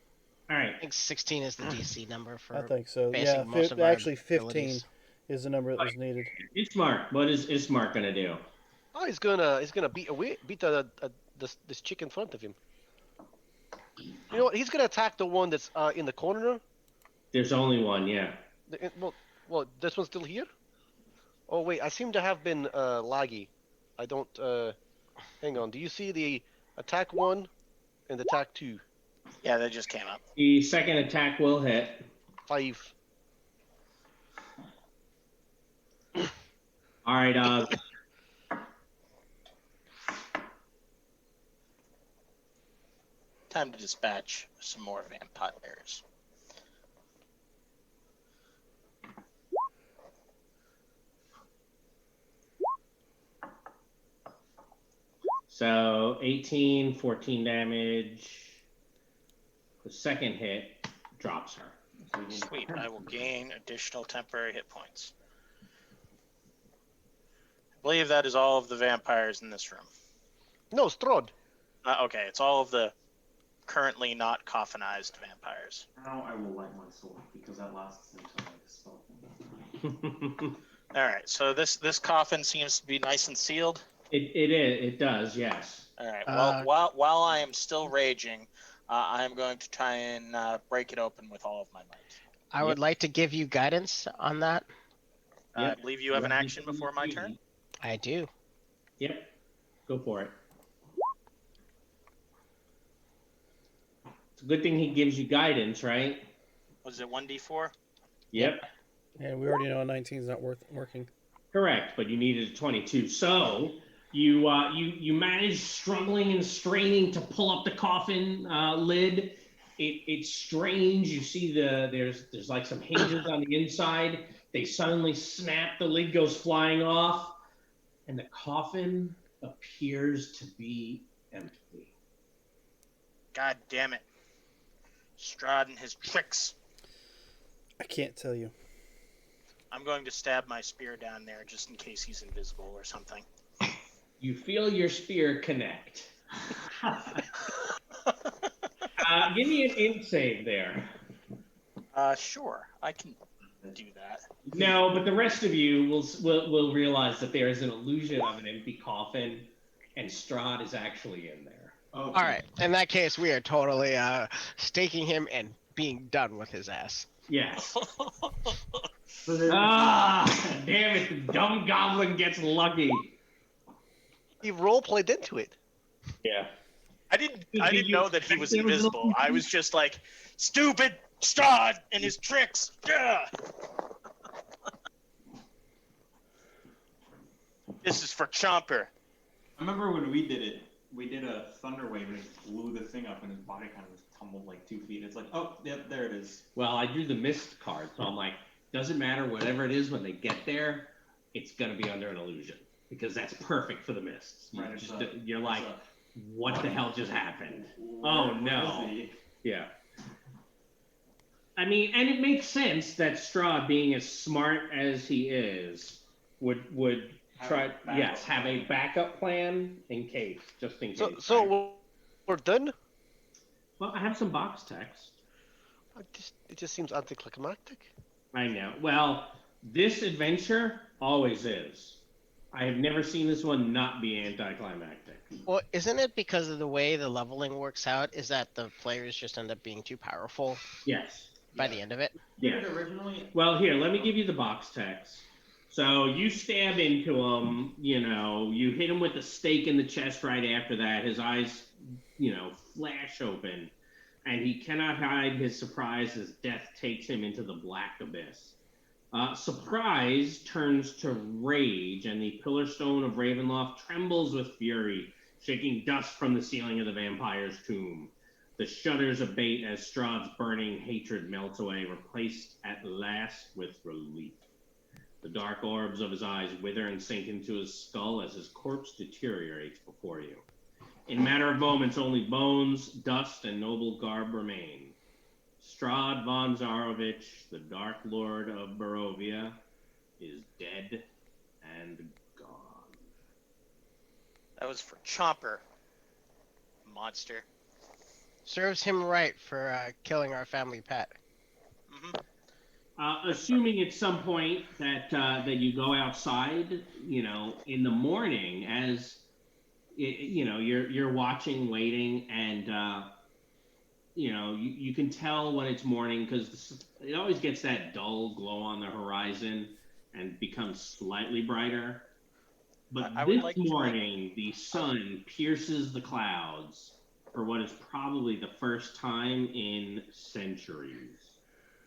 All right. I think 16 is the DC number I for think so. basing Yeah, most of our actually 15 abilities. is the number that was needed. Ismark. What is Ismark going to do? Oh, he's gonna beat this chick in front of him. You know what? He's gonna attack the one that's in the corner. There's only one, yeah. Well, this one's still here. Oh wait, I seem to have been laggy. I don't. Hang on. Do you see the attack 1 and attack 2? Yeah, that just came up. The second attack will hit. 5. All right. Time to dispatch some more vampires. So 18, 14 damage. The second hit drops her. Sweet. I will gain additional temporary hit points. I believe that is all of the vampires in this room. No, Strahd. Okay, it's all of the currently not coffinized vampires. Now I will light my sword because that lasts until I dispel. All right, so this coffin seems to be nice and sealed. It does, yes. All right. Well, while I am still raging, I am going to try and break it open with all of my might. I would like to give you guidance on that. I believe you have an action before my turn. I do. Yep. Go for it. It's a good thing he gives you guidance, right? Was it 1d4? Yep. And we already know a 19 is not working. Correct, but you needed a 22. So you managed, struggling and straining, to pull up the coffin lid, it's strange. You see there's like some hinges on the inside. They suddenly snap. The lid goes flying off, and the coffin appears to be empty. God damn it. Strahd and his tricks. I can't tell you. I'm going to stab my spear down there just in case he's invisible or something. You feel your spear connect. Give me an int save there. Sure, I can do that. No, but the rest of you will realize that there is an illusion of an empty coffin, and Strahd is actually in there. Oh, All right. In that case, we are totally staking him and being done with his ass. Yes. Ah, damn it! The dumb goblin gets lucky. He role played into it. Yeah. I didn't know that he was invisible. I was just like, stupid Strahd and his tricks. Yeah. This is for Chomper. I remember when we did it. We did a thunder wave and it blew the thing up, and his body kind of just tumbled like 2 feet. It's like, oh, yep, there it is. Well, I drew the mist card, so I'm like, doesn't matter whatever it is when they get there, it's gonna be under an illusion because that's perfect for the mists. You're like, what the hell just happened? Oh no. Yeah. I mean, and it makes sense that Strahd, being as smart as he is, would have a backup plan in case, just in case. So we're done? Well, I have some box text. It just seems anticlimactic. I know. Well, this adventure always is. I have never seen this one not be anticlimactic. Well, isn't it because of the way the leveling works out? Is that the players just end up being too powerful Yes. by the end of it? Yeah. Well, here, let me give you the box text. So you stab into him, you hit him with a stake in the chest right after that. His eyes, flash open, and he cannot hide his surprise as death takes him into the black abyss. Surprise turns to rage, and the pillar stone of Ravenloft trembles with fury, shaking dust from the ceiling of the vampire's tomb. The shudders abate as Strahd's burning hatred melts away, replaced at last with relief. The dark orbs of his eyes wither and sink into his skull as his corpse deteriorates before you. In a matter of moments, only bones, dust, and noble garb remain. Strahd von Zarovich, the Dark Lord of Morovia, is dead and gone. That was for Chomper, monster. Serves him right for killing our family pet. Mm-hmm. Assuming at some point that you go outside, in the morning, as you're watching, waiting, and you can tell when it's morning because it always gets that dull glow on the horizon and becomes slightly brighter. But this morning, the sun pierces the clouds for what is probably the first time in centuries.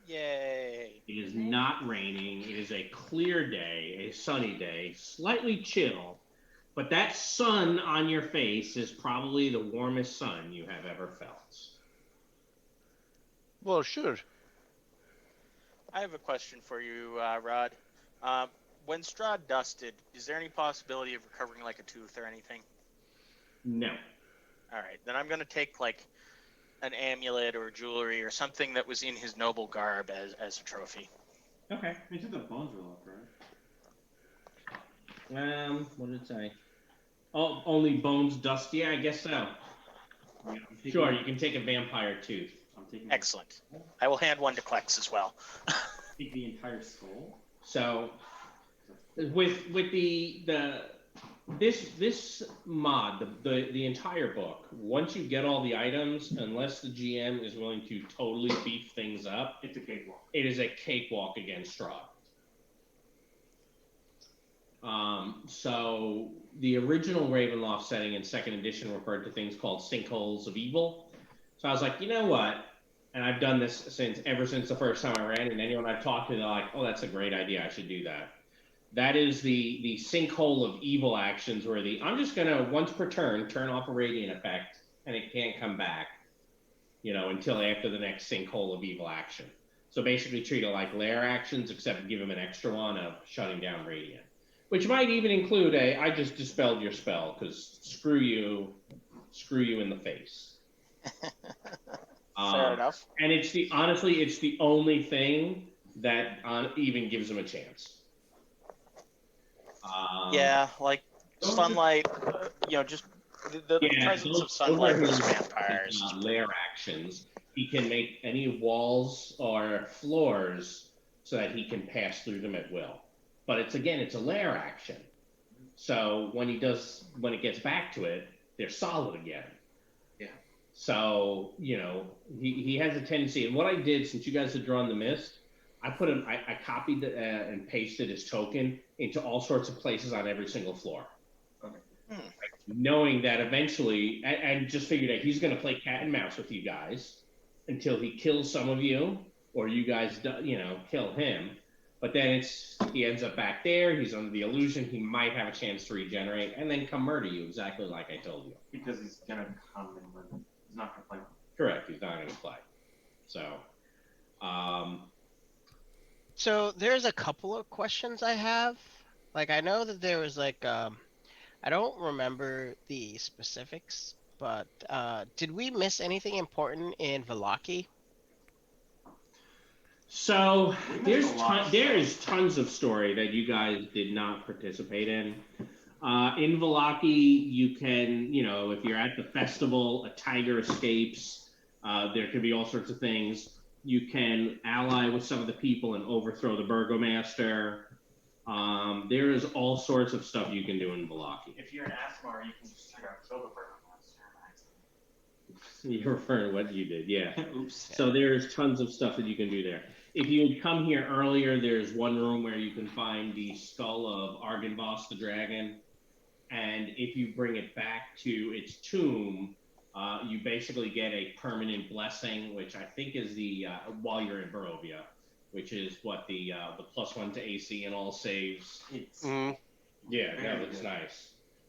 Yay. It is not raining. It is a clear day, a sunny day, slightly chill, but that sun on your face is probably the warmest sun you have ever felt. Well, sure. I have a question for you, Rod. When Strahd dusted, is there any possibility of recovering like a tooth or anything? No. All right, then I'm going to take like an amulet or jewelry or something that was in his noble garb as a trophy. Okay. I think the bones were left, right? What did it say? Oh, only bones, dust. Yeah, I guess so. Yeah, Sure, you can take a vampire tooth. Excellent. I will hand one to Klex as well. Take the entire skull. So, with this mod, the entire book, once you get all the items, unless the GM is willing to totally beef things up, it's a cakewalk. It is a cakewalk against Strahd. So the original Ravenloft setting in 2nd edition referred to things called Sinkholes of Evil. So I was like, you know what? And I've done this ever since the first time I ran, and anyone I've talked to, they're like, oh, that's a great idea. I should do that. That is the Sinkhole of Evil actions where I'm just going to, once per turn off a radiant effect, and it can't come back. until after the next Sinkhole of Evil action. So basically treat it like lair actions, except give him an extra one of shutting down Radiant. Which might even include I just dispelled your spell, because screw you in the face. Fair enough. And honestly, it's the only thing that even gives him a chance. Yeah, like sunlight, just the presence of sunlight with vampires. Lair actions. He can make any walls or floors so that he can pass through them at will. But it's a lair action. So when it gets back to it, they're solid again. Yeah. So, he has a tendency, and what I did, since you guys had drawn the mist, I copied and pasted his token into all sorts of places on every single floor. Okay. Knowing that eventually, and just figured out he's going to play cat and mouse with you guys until he kills some of you, or you guys, kill him. But then he ends up back there. He's under the illusion he might have a chance to regenerate, and then come murder you, exactly like I told you. Because he's gonna come and murder. He's not gonna play. Correct. He's not going to play. So, So there's a couple of questions I have. Like, I know that there was like I don't remember the specifics, but did we miss anything important in Vallaki? So there is tons of story that you guys did not participate in. In Vallaki, you can, if you're at the festival, a tiger escapes. There can be all sorts of things. You can ally with some of the people and overthrow the burgomaster. There is all sorts of stuff you can do in Vallaki. If you're an Asmar, you can just straight up kill the burgomaster. You're referring to what you did, yeah. Oops. So there's tons of stuff that you can do there. If you had come here earlier, there's one room where you can find the skull of Argynvost the dragon. And if you bring it back to its tomb, you basically get a permanent blessing, which I think is while you're in Morovia, which is what the +1 to AC and all saves. Yeah, that looks nice.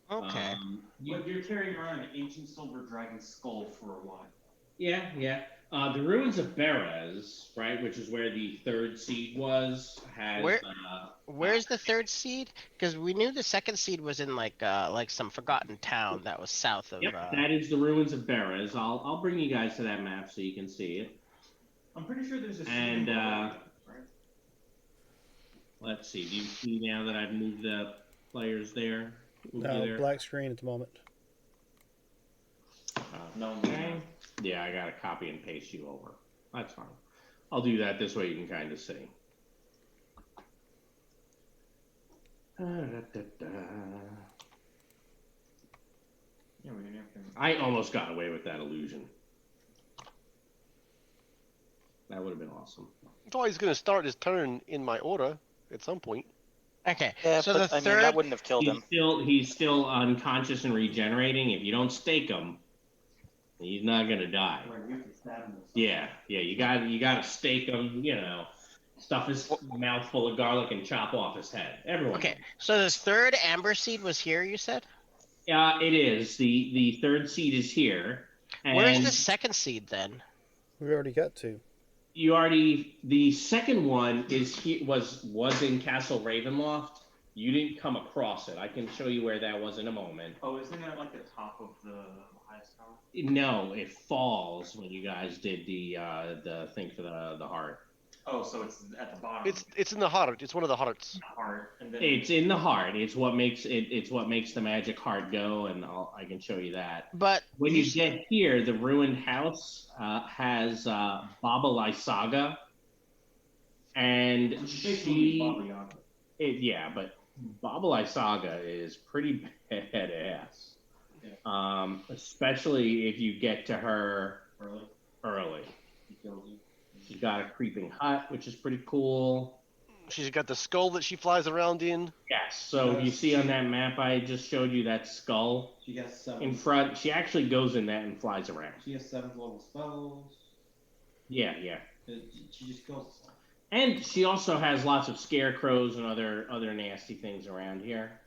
Okay. You're carrying around an ancient silver dragon skull for a while. Yeah. The ruins of Perez, right, which is where the third seed was, has. Where's the third seed? Because we knew the second seed was in like some forgotten town that was south of. Yep, that is the ruins of Perez. I'll bring you guys to that map so you can see it. I'm pretty sure there's a. And right? Let's see. Do you see now that I've moved the players there? No, black screen at the moment. No. Okay. Yeah, I gotta copy and paste you over. That's fine. I'll do that this way you can kind of see. Yeah, we didn't have to. I almost got away with that illusion. That would have been awesome. Oh, he's going to start his turn in my order at some point. Okay. Yeah, so but the I third. mean, that wouldn't have killed him. He's still unconscious and regenerating. If you don't stake him, he's not gonna die. Right, you have to stab him. Yeah. You gotta stake him. Stuff his mouth full of garlic and chop off his head. Everyone. Okay. So this third amber seed was here, you said? It is. The third seed is here. And Where's the second seed then? We already got two. The second one was in Castle Ravenloft. You didn't come across it. I can show you where that was in a moment. Oh, isn't that like the top of the highest tower? No, it falls when you guys did the thing for the heart. Oh, so it's at the bottom. It's in the heart. It's one of the hearts. The heart, and then It's in the heart. It's what makes the magic heart go, and I can show you that. But When you get here, the ruined house has Baba Lysaga, and but Baba Lysaga is pretty badass. Yeah. Especially if you get to her early. He kills you. She's got a creeping hut, which is pretty cool. She's got the skull that she flies around in. Yes, so you see on that map I just showed you that skull She has 7. in front. She actually goes in that and flies around. She has 7th level spells. Yeah. She just kills us. And she also has lots of scarecrows and other nasty things around here.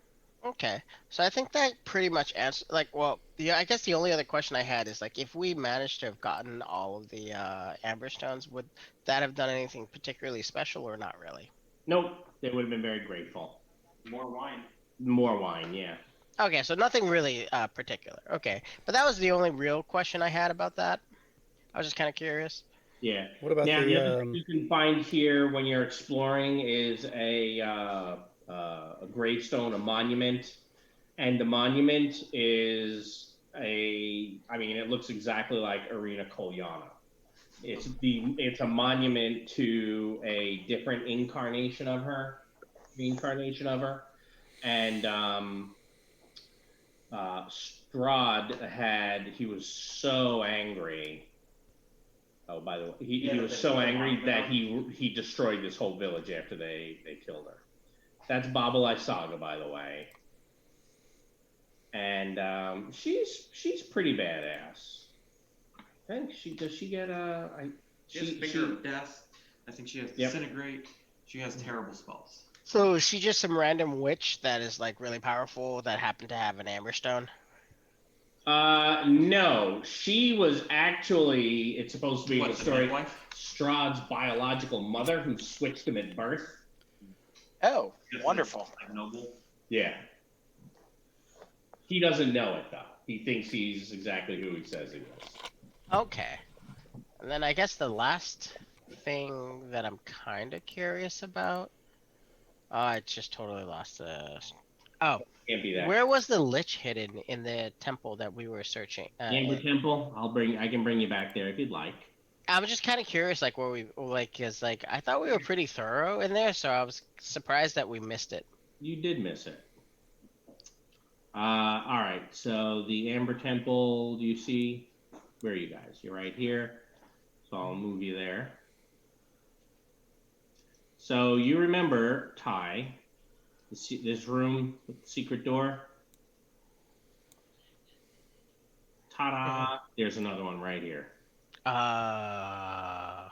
Okay, so I think that pretty much answers. Like, well, yeah, I guess the only other question I had is like, if we managed to have gotten all of the amber stones, would that have done anything particularly special or not really? Nope, they would have been very grateful. More wine. More wine, yeah. Okay, so nothing really particular. Okay, but that was the only real question I had about that. I was just kind of curious. Yeah. What about Now, the other the thing you can find here when you're exploring is a gravestone, a monument, and the monument is I mean, it looks exactly like Irina Kolyana. It's a monument to a different incarnation of her, reincarnation of her, and Strahd he was so angry. Oh, by the way, he was so angry that he destroyed this whole village after they killed her. That's Babalai Saga, by the way, and she's pretty badass. I think she get She has Finger of Death. I think she has Disintegrate. She has terrible spells. So is she just some random witch that is like really powerful that happened to have an amber stone? No, she was actually. It's supposed to be What, the the story. midwife? Strahd's biological mother, who switched him at birth. Oh, Yes, wonderful. Like noble. Yeah. He doesn't know it though. He thinks he's exactly who he says he is. Okay, and then I guess the last thing that I'm kind of curious about. Oh, I just totally lost the. Oh, Can't be that. where was the lich hidden in the temple that we were searching? Amber Temple. I can bring you back there if you'd like. I was just kind of curious, like where we like, cause like I thought we were pretty thorough in there, so I was surprised that we missed it. You did miss it. All right. So the Amber Temple. Do you see? Where are you guys? You're right here. So I'll move you there. So you remember, Ty, this room with the secret door? Ta-da! There's another one right here. And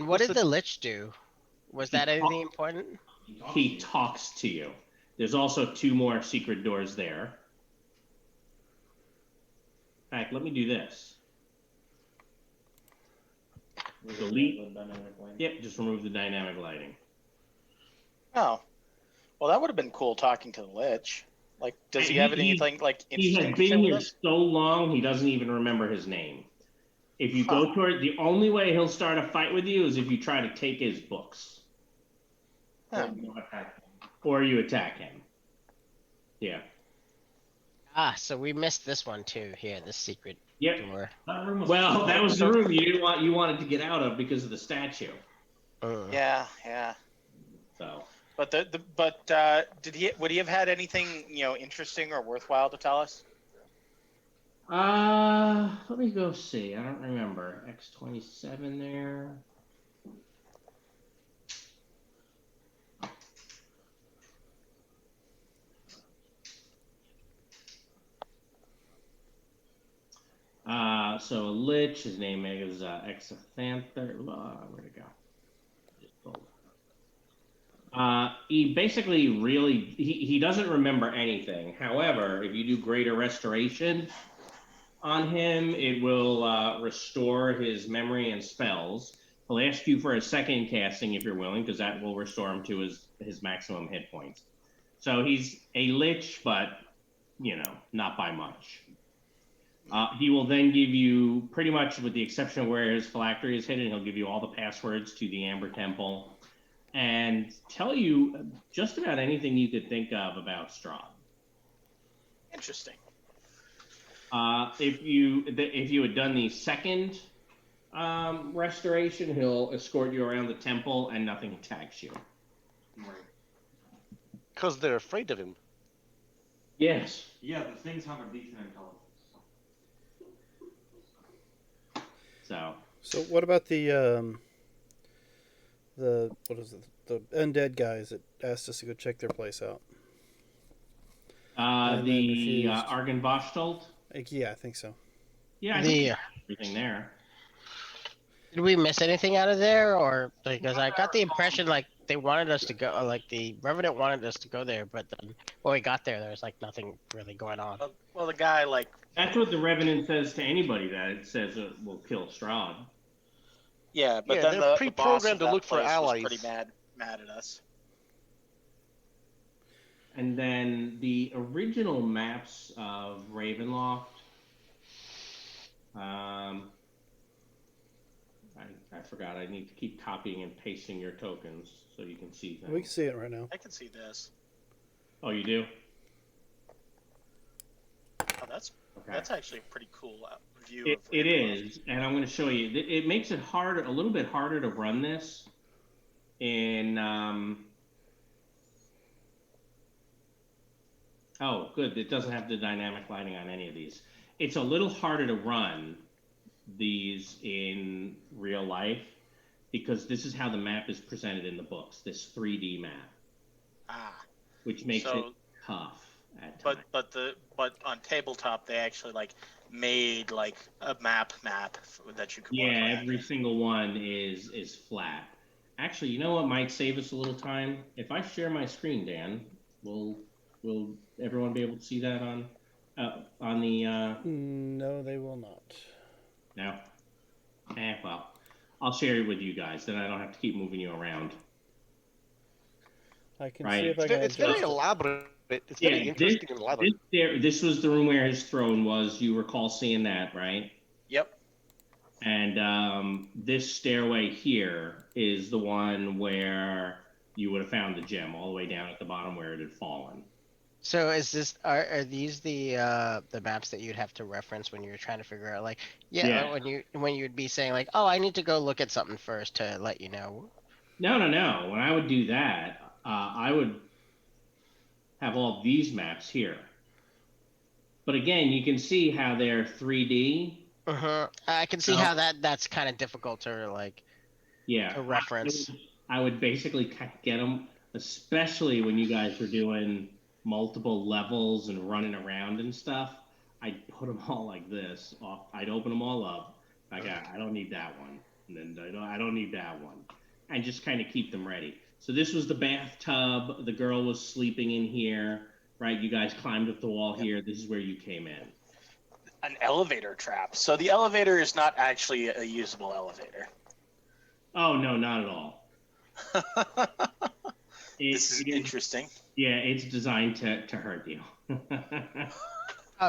what did the lich do? Was that anything important? He talks to you. There's also 2 more secret doors there. In fact, let me do this. Delete. Yep, just remove the dynamic lighting. Oh, well, that would have been cool talking to the Lich. Like, does he have anything like He interesting has to share been with here us? so long, he doesn't even remember his name. If you go toward, the only way he'll start a fight with you is if you try to take his books. Huh. Or you attack him. Yeah. So we missed this one too. Here, this secret door. Well, that was the room you wanted to get out of because of the statue. Yeah. So. But would he have had anything interesting or worthwhile to tell us? Let me go see. I don't remember. X27 there. So a lich, his name is Exothanther. Where'd it go? Just pulled it. He basically he doesn't remember anything. However, if you do greater restoration on him, it will restore his memory and spells. He'll ask you for a second casting if you're willing, because that will restore him to his maximum hit points. So he's a lich, but not by much. He will then give you, pretty much with the exception of where his phylactery is hidden, he'll give you all the passwords to the Amber Temple and tell you just about anything you could think of about Strahd. Interesting. If you had done the second restoration, he'll escort you around the temple and nothing attacks you. Because they're afraid of him. Yes. Yeah, the things have a decent intelligence. So what about the what is it? The undead guys that asked us to go check their place out? The Argon Bostold? Yeah, I think so. Yeah, I think everything there. Did we miss anything out of there, or because I got the impression like they wanted us to go. Like the Revenant wanted us to go there, but then when we got there, there was like nothing really going on. Well, the guy like That's what the Revenant says to anybody that it says it will kill Strahd. yeah, but Yeah, then they're the boss of pre-programmed to that look for place was allies. pretty mad at us. And then the original maps of Ravenloft. I forgot. I need to keep copying and pasting your tokens so you can see things. We can see it right now. I can see this. Oh, you do? Oh, that's Okay. actually a pretty cool view. It is, and I'm going to show you. It makes it harder, a little bit harder to run this in. Oh, good. It doesn't have the dynamic lighting on any of these. It's a little harder to run these in real life because this is how the map is presented in the books. This 3D map, which makes it tough. But on tabletop they actually like made like a map that you could work around. Every single one is flat. Actually, you know what might save us a little time? If I share my screen, Dan, will everyone be able to see that on the No, they will not. No. Well, I'll share it with you guys, then I don't have to keep moving you around. I can Right. see if I can It's adjust very it. elaborate. It's very interesting and elaborate. This was the room where his throne was. You recall seeing that, right? Yep. And this stairway here is the one where you would have found the gem, all the way down at the bottom where it had fallen. So is this are these the maps that you'd have to reference when you're trying to figure out like Yeah. when you'd be saying like, oh, I need to go look at something first to let you know? No. When I would do that, I would have all these maps here. But again, you can see how they're 3D. I can see how that's kind of difficult to like to reference. I would basically get them, especially when you guys were doing multiple levels and running around and stuff. I'd put them all like this. I'd open them all up. Like, I don't need that one. And then I don't need that one. And just kind of keep them ready. So this was the bathtub. The girl was sleeping in here, right? You guys climbed up the wall here. This is where you came in. An elevator trap. So the elevator is not actually a usable elevator. Oh, no, not at all. This is interesting. Yeah, it's designed to hurt you.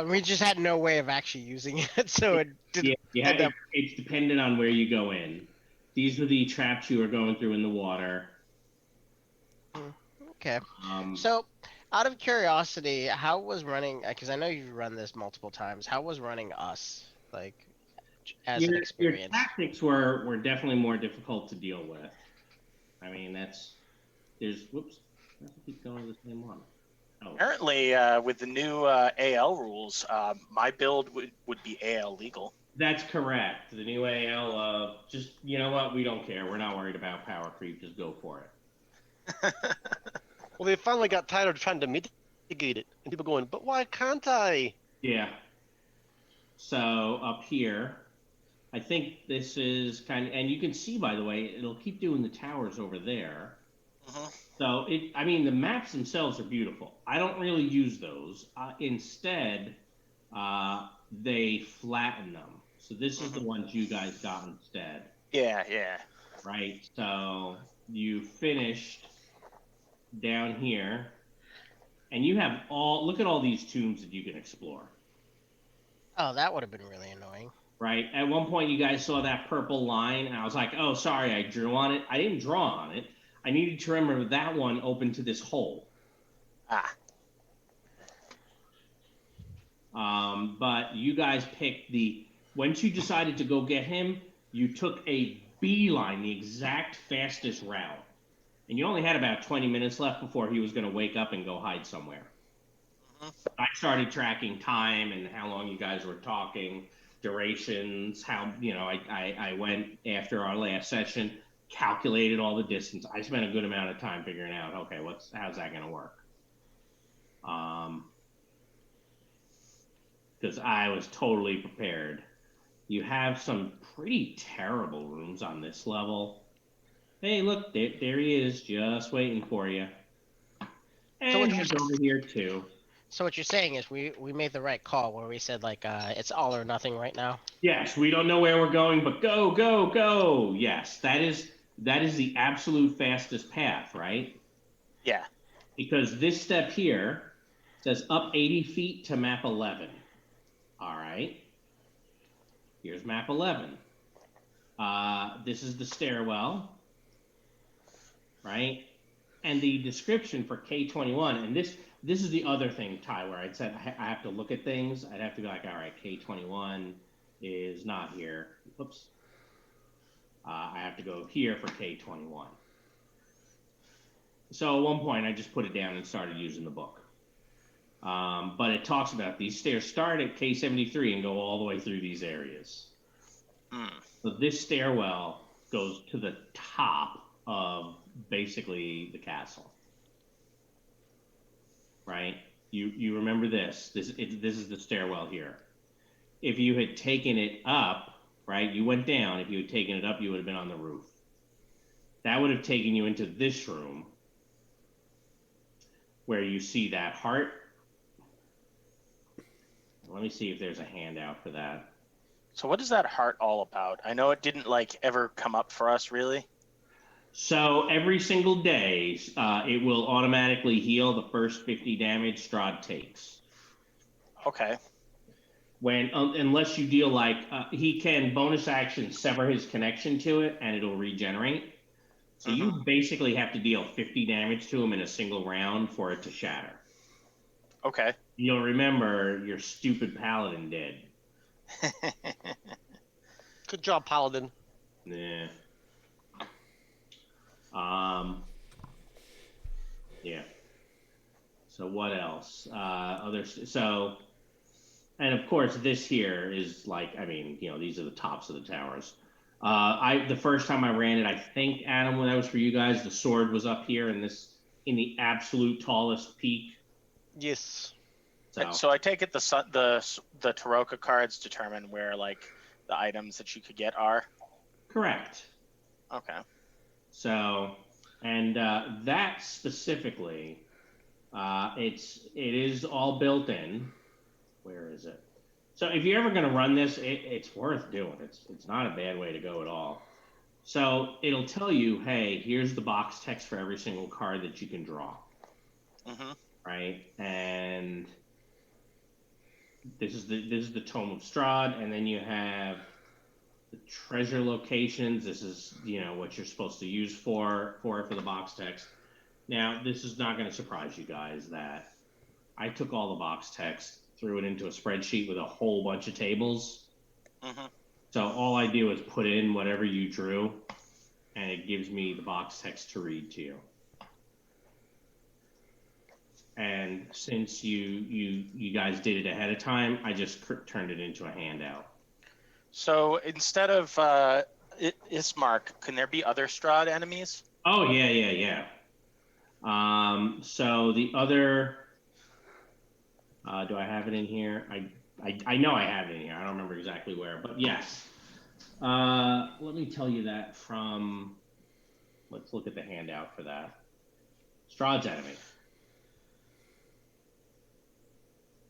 We just had no way of actually using it, so it didn't end up. It's dependent on where you go in. These were the traps you were going through in the water. Okay. So, out of curiosity, how was running? Because I know you've run this multiple times. How was running us like as an experience? Your tactics were definitely more difficult to deal with. I mean, whoops. I have to keep going to the same one. Oh. Apparently, with the new AL rules, my build would be AL legal. That's correct. The new AL, just, you know what? We don't care. We're not worried about power creep. Just go for it. Well, they finally got tired of trying to mitigate it. And people going, but why can't I? Yeah. So up here, I think this is kind of, and you can see, by the way, it'll keep doing the towers over there. So I mean, the maps themselves are beautiful. I don't really use those. Instead, they flatten them. So this is the ones you guys got instead. Yeah. Right. So you finished down here, and you have look at all these tombs that you can explore. Oh, that would have been really annoying. Right. At one point, you guys saw that purple line, and I was like, oh, sorry, I drew on it. I didn't draw on it. I needed to remember that one open to this hole. But you guys picked once you decided to go get him, you took a beeline, the exact fastest route. And you only had about 20 minutes left before he was going to wake up and go hide somewhere. I started tracking time and how long you guys were talking, durations, I went after our last session, calculated all the distance. I spent a good amount of time figuring out, okay, how's that going to work? Because I was totally prepared. You have some pretty terrible rooms on this level. Hey, look, there he is, just waiting for you. So And what he's over here too. So what you're saying is we made the right call where we said like it's all or nothing right now. Yes, we don't know where we're going, but go, go, go. Yes, that is the absolute fastest path, right? Yeah. Because this step here says up 80 feet to map 11. All right. Here's map 11. This is the stairwell, right? And the description for K21, and this is the other thing, Ty, where I'd said I have to look at things. I'd have to be like, all right, K21 is not here. Oops. I have to go here for K21. So at one point, I just put it down and started using the book. But it talks about these stairs start at K73 and go all the way through these areas. So this stairwell goes to the top of basically the castle, right? You remember this? This is the stairwell here. If you had taken it up, right? You went down. If you had taken it up, you would have been on the roof. That would have taken you into this room, where you see that heart. Let me see if there's a handout for that. So what is that heart all about? I know it didn't like ever come up for us really. So every single day, it will automatically heal the first 50 damage Strahd takes. Okay. When unless you deal like he can bonus action sever his connection to it and it'll regenerate. So you basically have to deal 50 damage to him in a single round for it to shatter. Okay. You'll remember your stupid paladin did. Good job, Paladin. Yeah. Yeah. So what else? So, and of course this here is like, I mean, you know, these are the tops of the towers. The first time I ran it, I think, Adam, when that was for you guys, the sword was up here in the absolute tallest peak. Yes. So I take it the Taroka cards determine where like the items that you could get are. Correct. Okay. So, and that specifically, it is all built in. Where is it? So if you're ever going to run this, it's worth doing. It's not a bad way to go at all. So it'll tell you, hey, here's the box text for every single card that you can draw. Right, and this is the Tome of Strahd, and then you have the treasure locations. This is, you know, what you're supposed to use for the box text. Now, this is not going to surprise you guys that I took all the box text, threw it into a spreadsheet with a whole bunch of tables. So all I do is put in whatever you drew, and it gives me the box text to read to you. And since you guys did it ahead of time, I just turned it into a handout. So instead of Ismark, can there be other Strahd enemies? Oh yeah. So the other, do I have it in here? I know I have it in here. I don't remember exactly where, but yes. Let me tell you that from. Let's look at the handout for that. Strahd's enemy.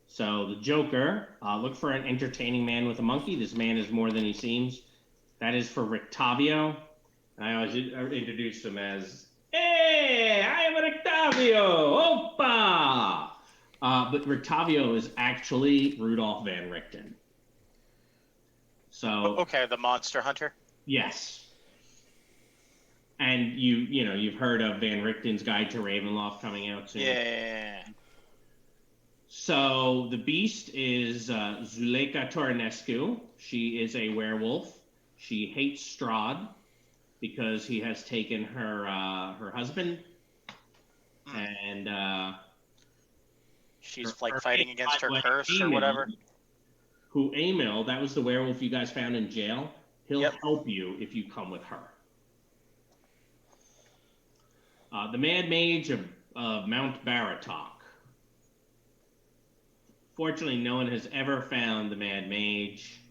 So the Joker, look for an entertaining man with a monkey. This man is more than he seems. That is for Rictavio. And I always introduce him as, hey, I am Rictavio, oppa! But Rictavio is actually Rudolph Van Richten. So Okay, the monster hunter. yes. And you've heard of Van Richten's Guide to Ravenloft coming out soon. Yeah. So the beast is Zuleika Tornescu. She is a werewolf. She hates Strahd because he has taken her husband, and she's like fighting against her curse or whatever. Who Emil, that was the werewolf you guys found in jail. He'll help you if you come with her. The Mad Mage of Mount Baratok. Fortunately, no one has ever found the Mad Mage.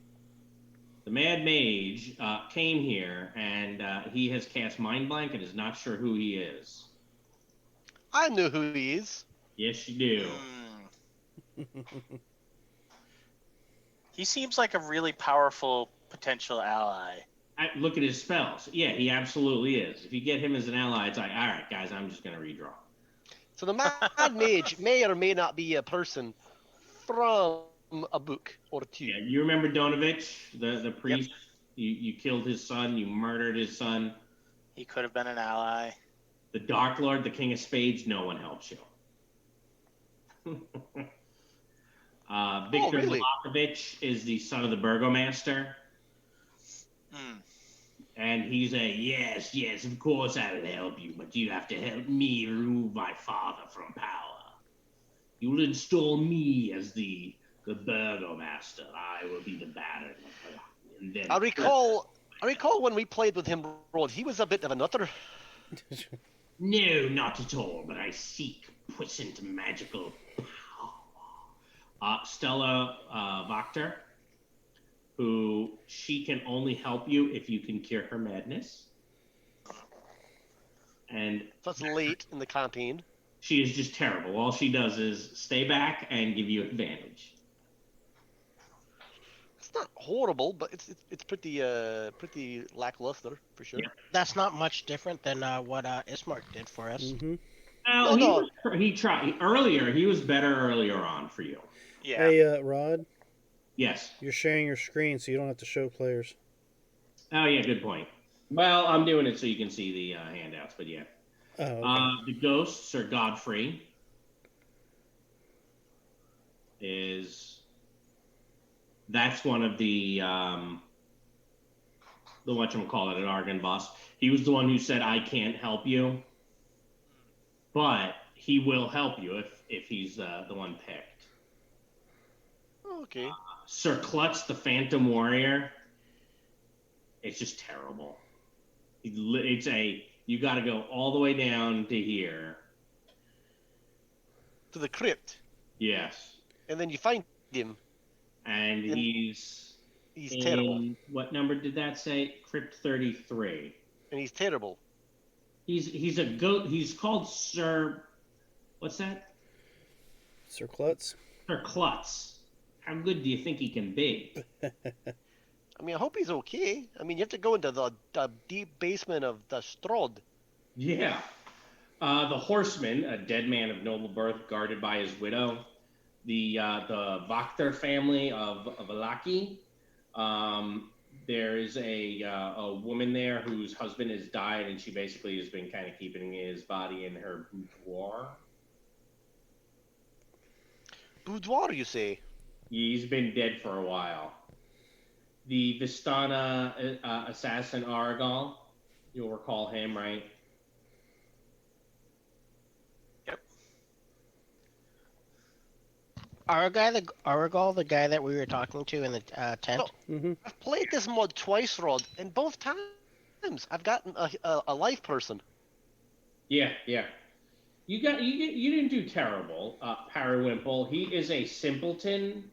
The Mad Mage came here, and he has cast Mind Blank and is not sure who he is. I know who he is. Yes, you do. He seems like a really powerful potential ally. Look at his spells. Yeah, he absolutely is. If you get him as an ally, it's like, all right, guys, I'm just going to redraw. So the Mad Mage may or may not be a person from a book or two. Yeah, you remember Donovich, the priest? Yep. You killed his son. You murdered his son. He could have been an ally. The Dark Lord, the King of Spades, no one helps you. Victor really? Milokovich is the son of the Burgomaster. And he's yes, of course I will help you, but you have to help me remove my father from power. You will install me as the Burgomaster. I will be the Baron. And then I recall when we played with him, Rod, he was a bit of a nutter. No, not at all, but I seek puissant magical power. Stella Wachter, who she can only help you if you can cure her madness. And that's late in the campaign. She is just terrible. All she does is stay back and give you advantage. It's not horrible, but it's pretty lackluster for sure. Yeah. That's not much different than what Ismark did for us. Mm-hmm. He tried earlier. He was better earlier on for you. Yeah. Hey, Rod. Yes. You're sharing your screen, so you don't have to show players. Oh yeah, good point. Well, I'm doing it so you can see the handouts, but yeah. Oh, okay. The ghosts are Godfrey. That's one of the whatchamacallit, an Argon boss. He was the one who said, I can't help you, but he will help you if he's the one picked. Okay. Sir Klutz, the Phantom Warrior. It's just terrible. You got to go all the way down to here. To the crypt. Yes. And then you find him. And he's terrible. What number did that say? Crypt 33. And he's terrible. He's a goat. He's called Sir. What's that? Sir Klutz. Sir Klutz. How good do you think he can be? I mean, I hope he's okay. I mean, you have to go into the deep basement of the Strahd. Yeah. The Horseman, a dead man of noble birth, guarded by his widow. The Wachter family of Valaki. There is a woman there whose husband has died, and she basically has been kind of keeping his body in her boudoir. Boudoir, you say? He's been dead for a while. The Vistana assassin Aragal, you'll recall him, right? Yep. Aragal, the guy that we were talking to in the tent. No, Mm-hmm. I've played this mod twice, Rod, and both times I've gotten a life person. Yeah. You didn't do terrible, Periwinkle. He is a simpleton,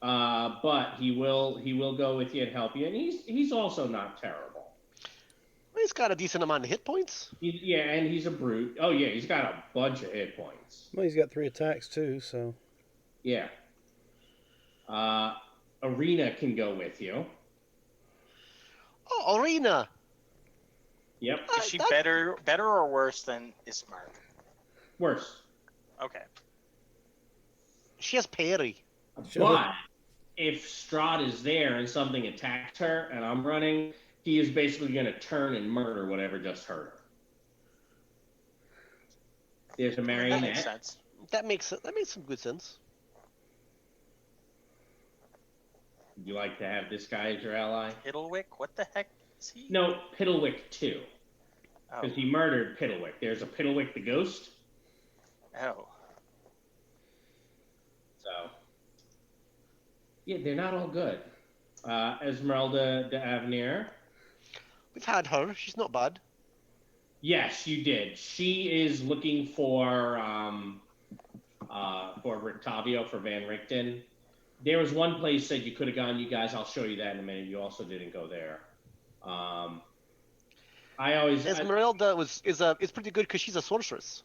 but he will go with you and help you, and he's also not terrible. Well, he's got a decent amount of hit points. And he's a brute. Oh yeah, he's got a bunch of hit points. Well, he's got 3 attacks too, so. Yeah. Arena can go with you. Oh, Arena. Yep. Is she better or worse than Ismark? Worse. Okay. She has parry. But if Strahd is there and something attacks her and I'm running, he is basically going to turn and murder whatever just hurt her. There's a marionette. That makes sense. That makes some good sense. Would you like to have this guy as your ally? Piddlewick? What the heck is he? No, Piddlewick 2. Oh. Because he murdered Piddlewick. There's a Piddlewick the Ghost. Oh. So, yeah, they're not all good. Esmeralda de Avenir. We've had her. She's not bad. Yes, you did. She is looking for Rictavio, for Van Richten. There was one place that you could have gone. You guys, I'll show you that in a minute. You also didn't go there. I always. Esmeralda is pretty good because she's a sorceress.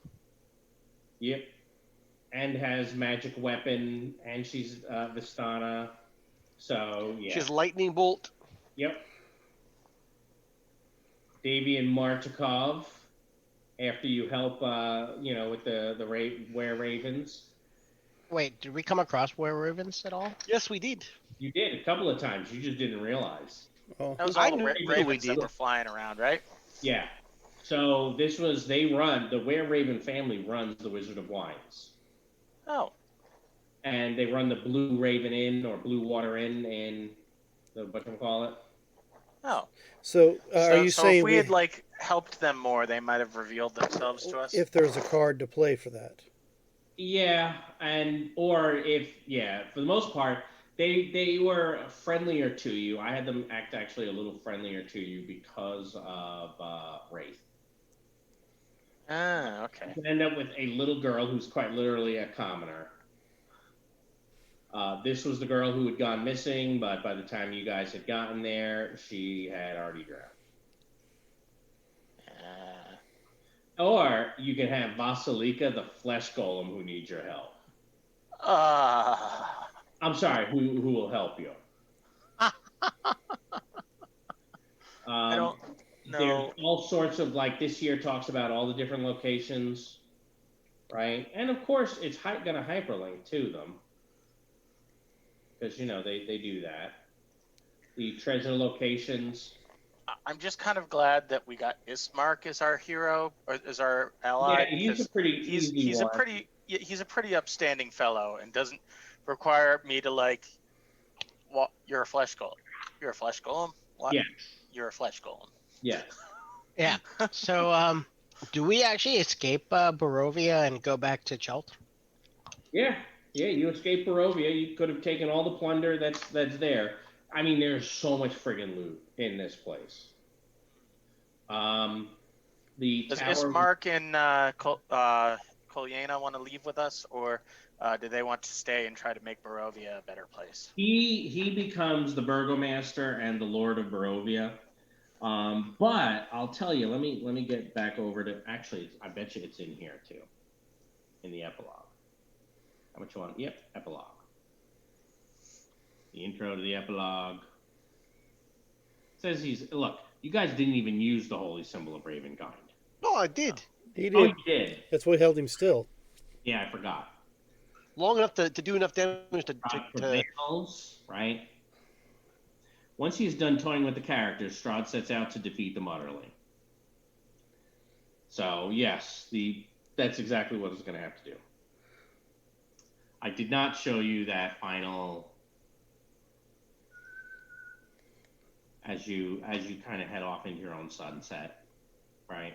Yep. And has magic weapon, and she's Vistana. So yeah. She's lightning bolt. Yep. Davian Martikov. After you help, with the were ravens. Wait, did we come across were ravens at all? Yes, we did. You did a couple of times. You just didn't realize. Oh, That was I all the knew we ravens did. that were flying around, right? Yeah. So the Were Raven family runs the Wizard of Wines. Oh. And they run the Blue Raven Inn or Blue Water Inn in the whatchamacallit. Oh. so are you so saying if we had like helped them more, they might have revealed themselves to us? if there's a card to play for that? Yeah, for the most part, they were friendlier to you. I had them act actually a little friendlier to you because of Wraith. Ah, okay. You end up with a little girl who's quite literally a commoner. This was the girl who had gone missing, but by the time you guys had gotten there, she had already drowned. Or you can have Vasilika, the flesh golem, who needs your help. I'm sorry, who will help you? I don't There's know. all sorts of, this year talks about all the different locations, right? And of course, it's going to hyperlink to them. Because, they do that. The treasure locations. I'm just kind of glad that we got Ismark as our hero, or as our ally. Yeah, he's a pretty easy one. He's a pretty upstanding fellow and doesn't require me to well, you're a flesh golem. You're a flesh golem? What? Yeah. You're a flesh golem. Yeah. Yeah. So, do we actually escape Morovia and go back to Chult? Yeah. Yeah, you escaped Morovia. You could have taken all the plunder that's there. I mean, there's so much friggin' loot in this place. The Does tower... Ismark and Kolyena want to leave with us, or do they want to stay and try to make Morovia a better place? He becomes the Burgomaster and the Lord of Morovia. But I'll tell you, let me get back over to... Actually, I bet you it's in here, too. In the epilogue. How much you want? Yep, epilogue. The intro to the epilogue. It says look, you guys didn't even use the holy symbol of Ravenkind. No, I did. He did. Oh, you did? That's what held him still. Yeah, I forgot. Long enough to do enough damage to Prevails, right? Once he's done toying with the characters, Strahd sets out to defeat them utterly. So, yes, that's exactly what it's going to have to do. I did not show you that final... As you kind of head off into your own sunset, right?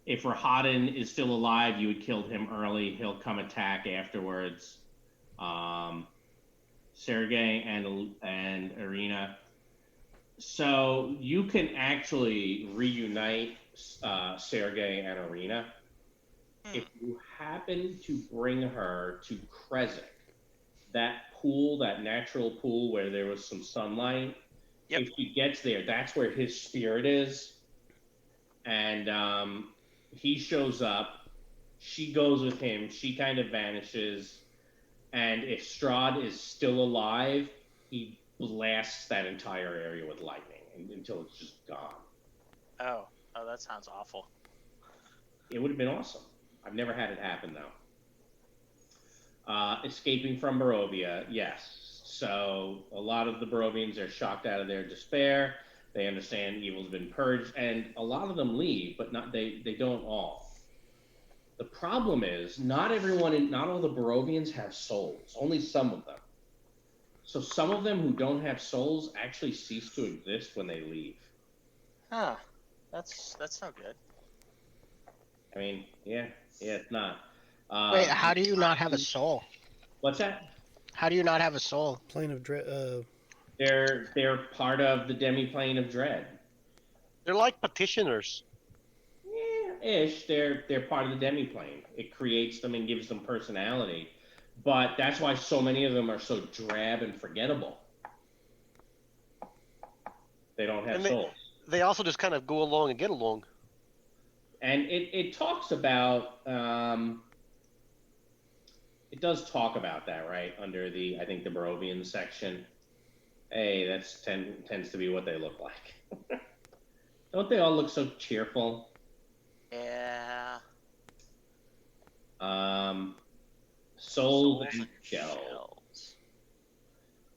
If Rahadin is still alive, you would kill him early. He'll come attack afterwards. Sergei and Irina. So you can actually reunite Sergei and Irina. If you happen to bring her to Krezk, that pool, that natural pool where there was some sunlight, Yep. If he gets there, that's where his spirit is. And he shows up. She goes with him. She kind of vanishes. And if Strahd is still alive, he blasts that entire area with lightning until it's just gone. Oh, that sounds awful. It would have been awesome. I've never had it happen, though. Escaping from Morovia, yes. So a lot of the Barovians are shocked out of their despair. They understand evil's been purged, and a lot of them leave, but they don't all. The problem is not all the Barovians have souls. Only some of them. So some of them who don't have souls actually cease to exist when they leave. Huh. That's no good. I mean, yeah, it's not. Wait, how do you not have a soul? What's that? How do you not have a soul? Plane of dread. They're part of the demi-plane of dread. They're like petitioners. Yeah, ish. They're part of the demi-plane. It creates them and gives them personality. But that's why so many of them are so drab and forgettable. They don't have And souls. they also just kind of go along and get along. And it talks about, it does talk about that, right? Under the, I think, the Morovian section. Hey, that's tends to be what they look like. Don't they all look so cheerful? Yeah. Souls and shells.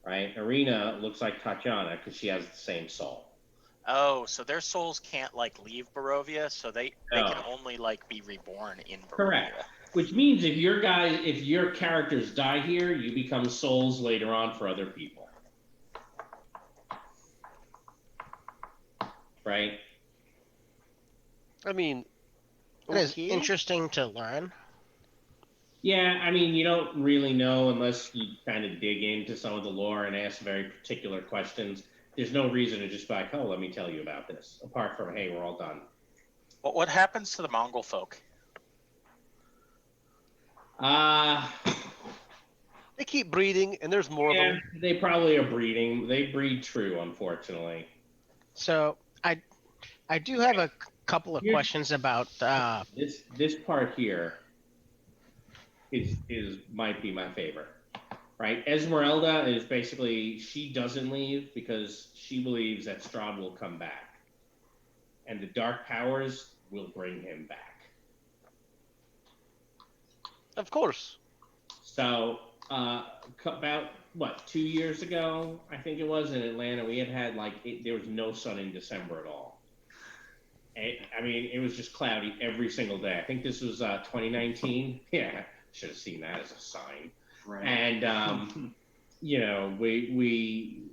Right? Arena looks like Tatiana because she has the same soul. Oh, so their souls can't like leave Barovia, so they can only like be reborn in Barovia. Correct. Which means if your characters die here, you become souls later on for other people. Right? I mean, It is okay. interesting to learn. Yeah, I mean, you don't really know unless you kind of dig into some of the lore and ask very particular questions. There's no reason to just be like, oh, let me tell you about this. Apart from, hey, we're all done. What happens to the Mongol folk? They keep breeding, and there's more of them. They probably are breeding. They breed true, unfortunately. So I do have a couple of questions about this part here is might be my favorite. Right? Esmeralda is basically, she doesn't leave because she believes that Strahd will come back. And the Dark Powers will bring him back. Of course. So, about, 2 years ago, I think it was, in Atlanta, we had there was no sun in December at all. I mean, it was just cloudy every single day. I think this was 2019. Yeah, should have seen that as a sign. Right. And, we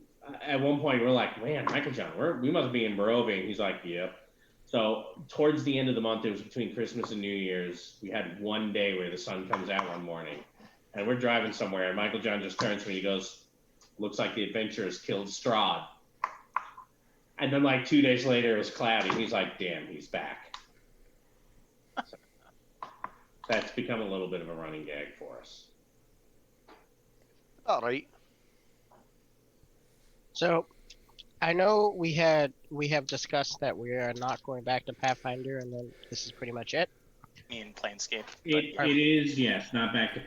at one point we're like, man, Michael John, we must be in Morovia. And he's like, yep. So towards the end of the month, it was between Christmas and New Year's. We had one day where the sun comes out one morning. And we're driving somewhere, and Michael John just turns to me and he goes, looks like the adventurers killed Strahd. And then 2 days later, it was cloudy. He's like, damn, he's back. So, that's become a little bit of a running gag for us. All right. So I know we have discussed that we are not going back to Pathfinder, and then this is pretty much it. Me and Planescape. It is, yes, not back to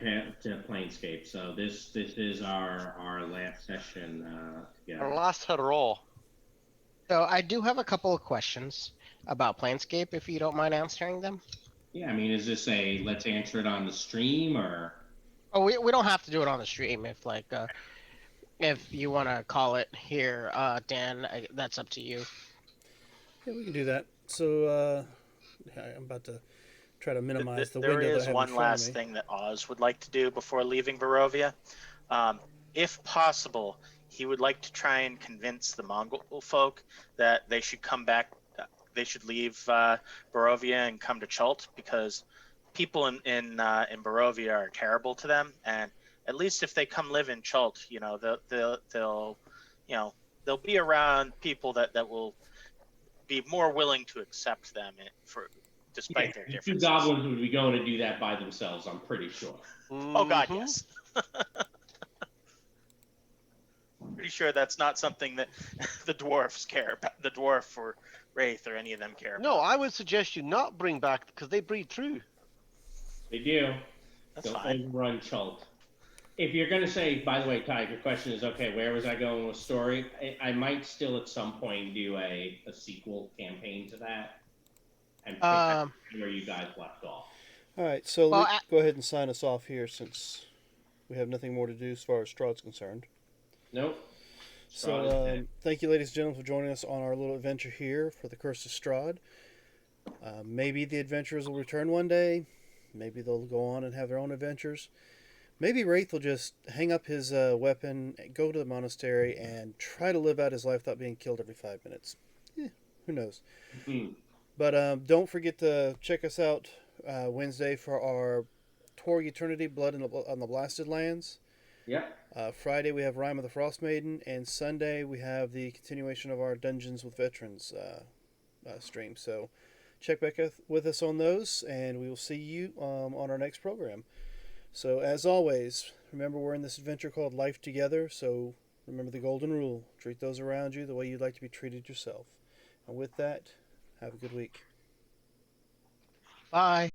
Planescape. So this is our last session together. Our last hurrah. So I do have a couple of questions about Planescape, if you don't mind answering them. Yeah, I mean, is this a let's answer it on the stream, or? Oh, we don't have to do it on the stream if you want to call it here, Dan. That's up to you. Yeah, we can do that. So I'm about to try to minimize the window that I have in There is one front of last me. thing that Oz would like to do before leaving Barovia. If possible, he would like to try and convince the Mongol folk that they should come back. They should leave Barovia and come to Chult, because people in Barovia are terrible to them. And at least if they come live in Chult, they'll be around people that will be more willing to accept them despite their differences. 2 goblins would be going to do that by themselves, I'm pretty sure. Oh God, yes. Pretty sure that's not something that the dwarfs care about. The dwarf or Wraith or any of them care about. No, I would suggest you not bring back, because they breed true. They do. That's They'll fine. overrun Chult. If you're going to say, by the way, Ty, your question is, okay, where was I going with story? I might still at some point do a sequel campaign to that. And pick up where you guys left off. All right, so go ahead and sign us off here, since we have nothing more to do as far as Strahd's concerned. Nope. So thank you, ladies and gentlemen, for joining us on our little adventure here for the Curse of Strahd. Maybe the adventurers will return one day. Maybe they'll go on and have their own adventures. Maybe Wraith will just hang up his weapon, go to the monastery, and try to live out his life without being killed every 5 minutes. Who knows? Mm-hmm. But don't forget to check us out Wednesday for our Tour of Eternity, Blood on the Blasted Lands. Yeah. Friday we have Rime of the Frost Maiden, and Sunday we have the continuation of our Dungeons with Veterans stream. So check back with us on those, and we will see you on our next program. So, as always, remember we're in this adventure called Life Together, so remember the golden rule. Treat those around you the way you'd like to be treated yourself. And with that, have a good week. Bye.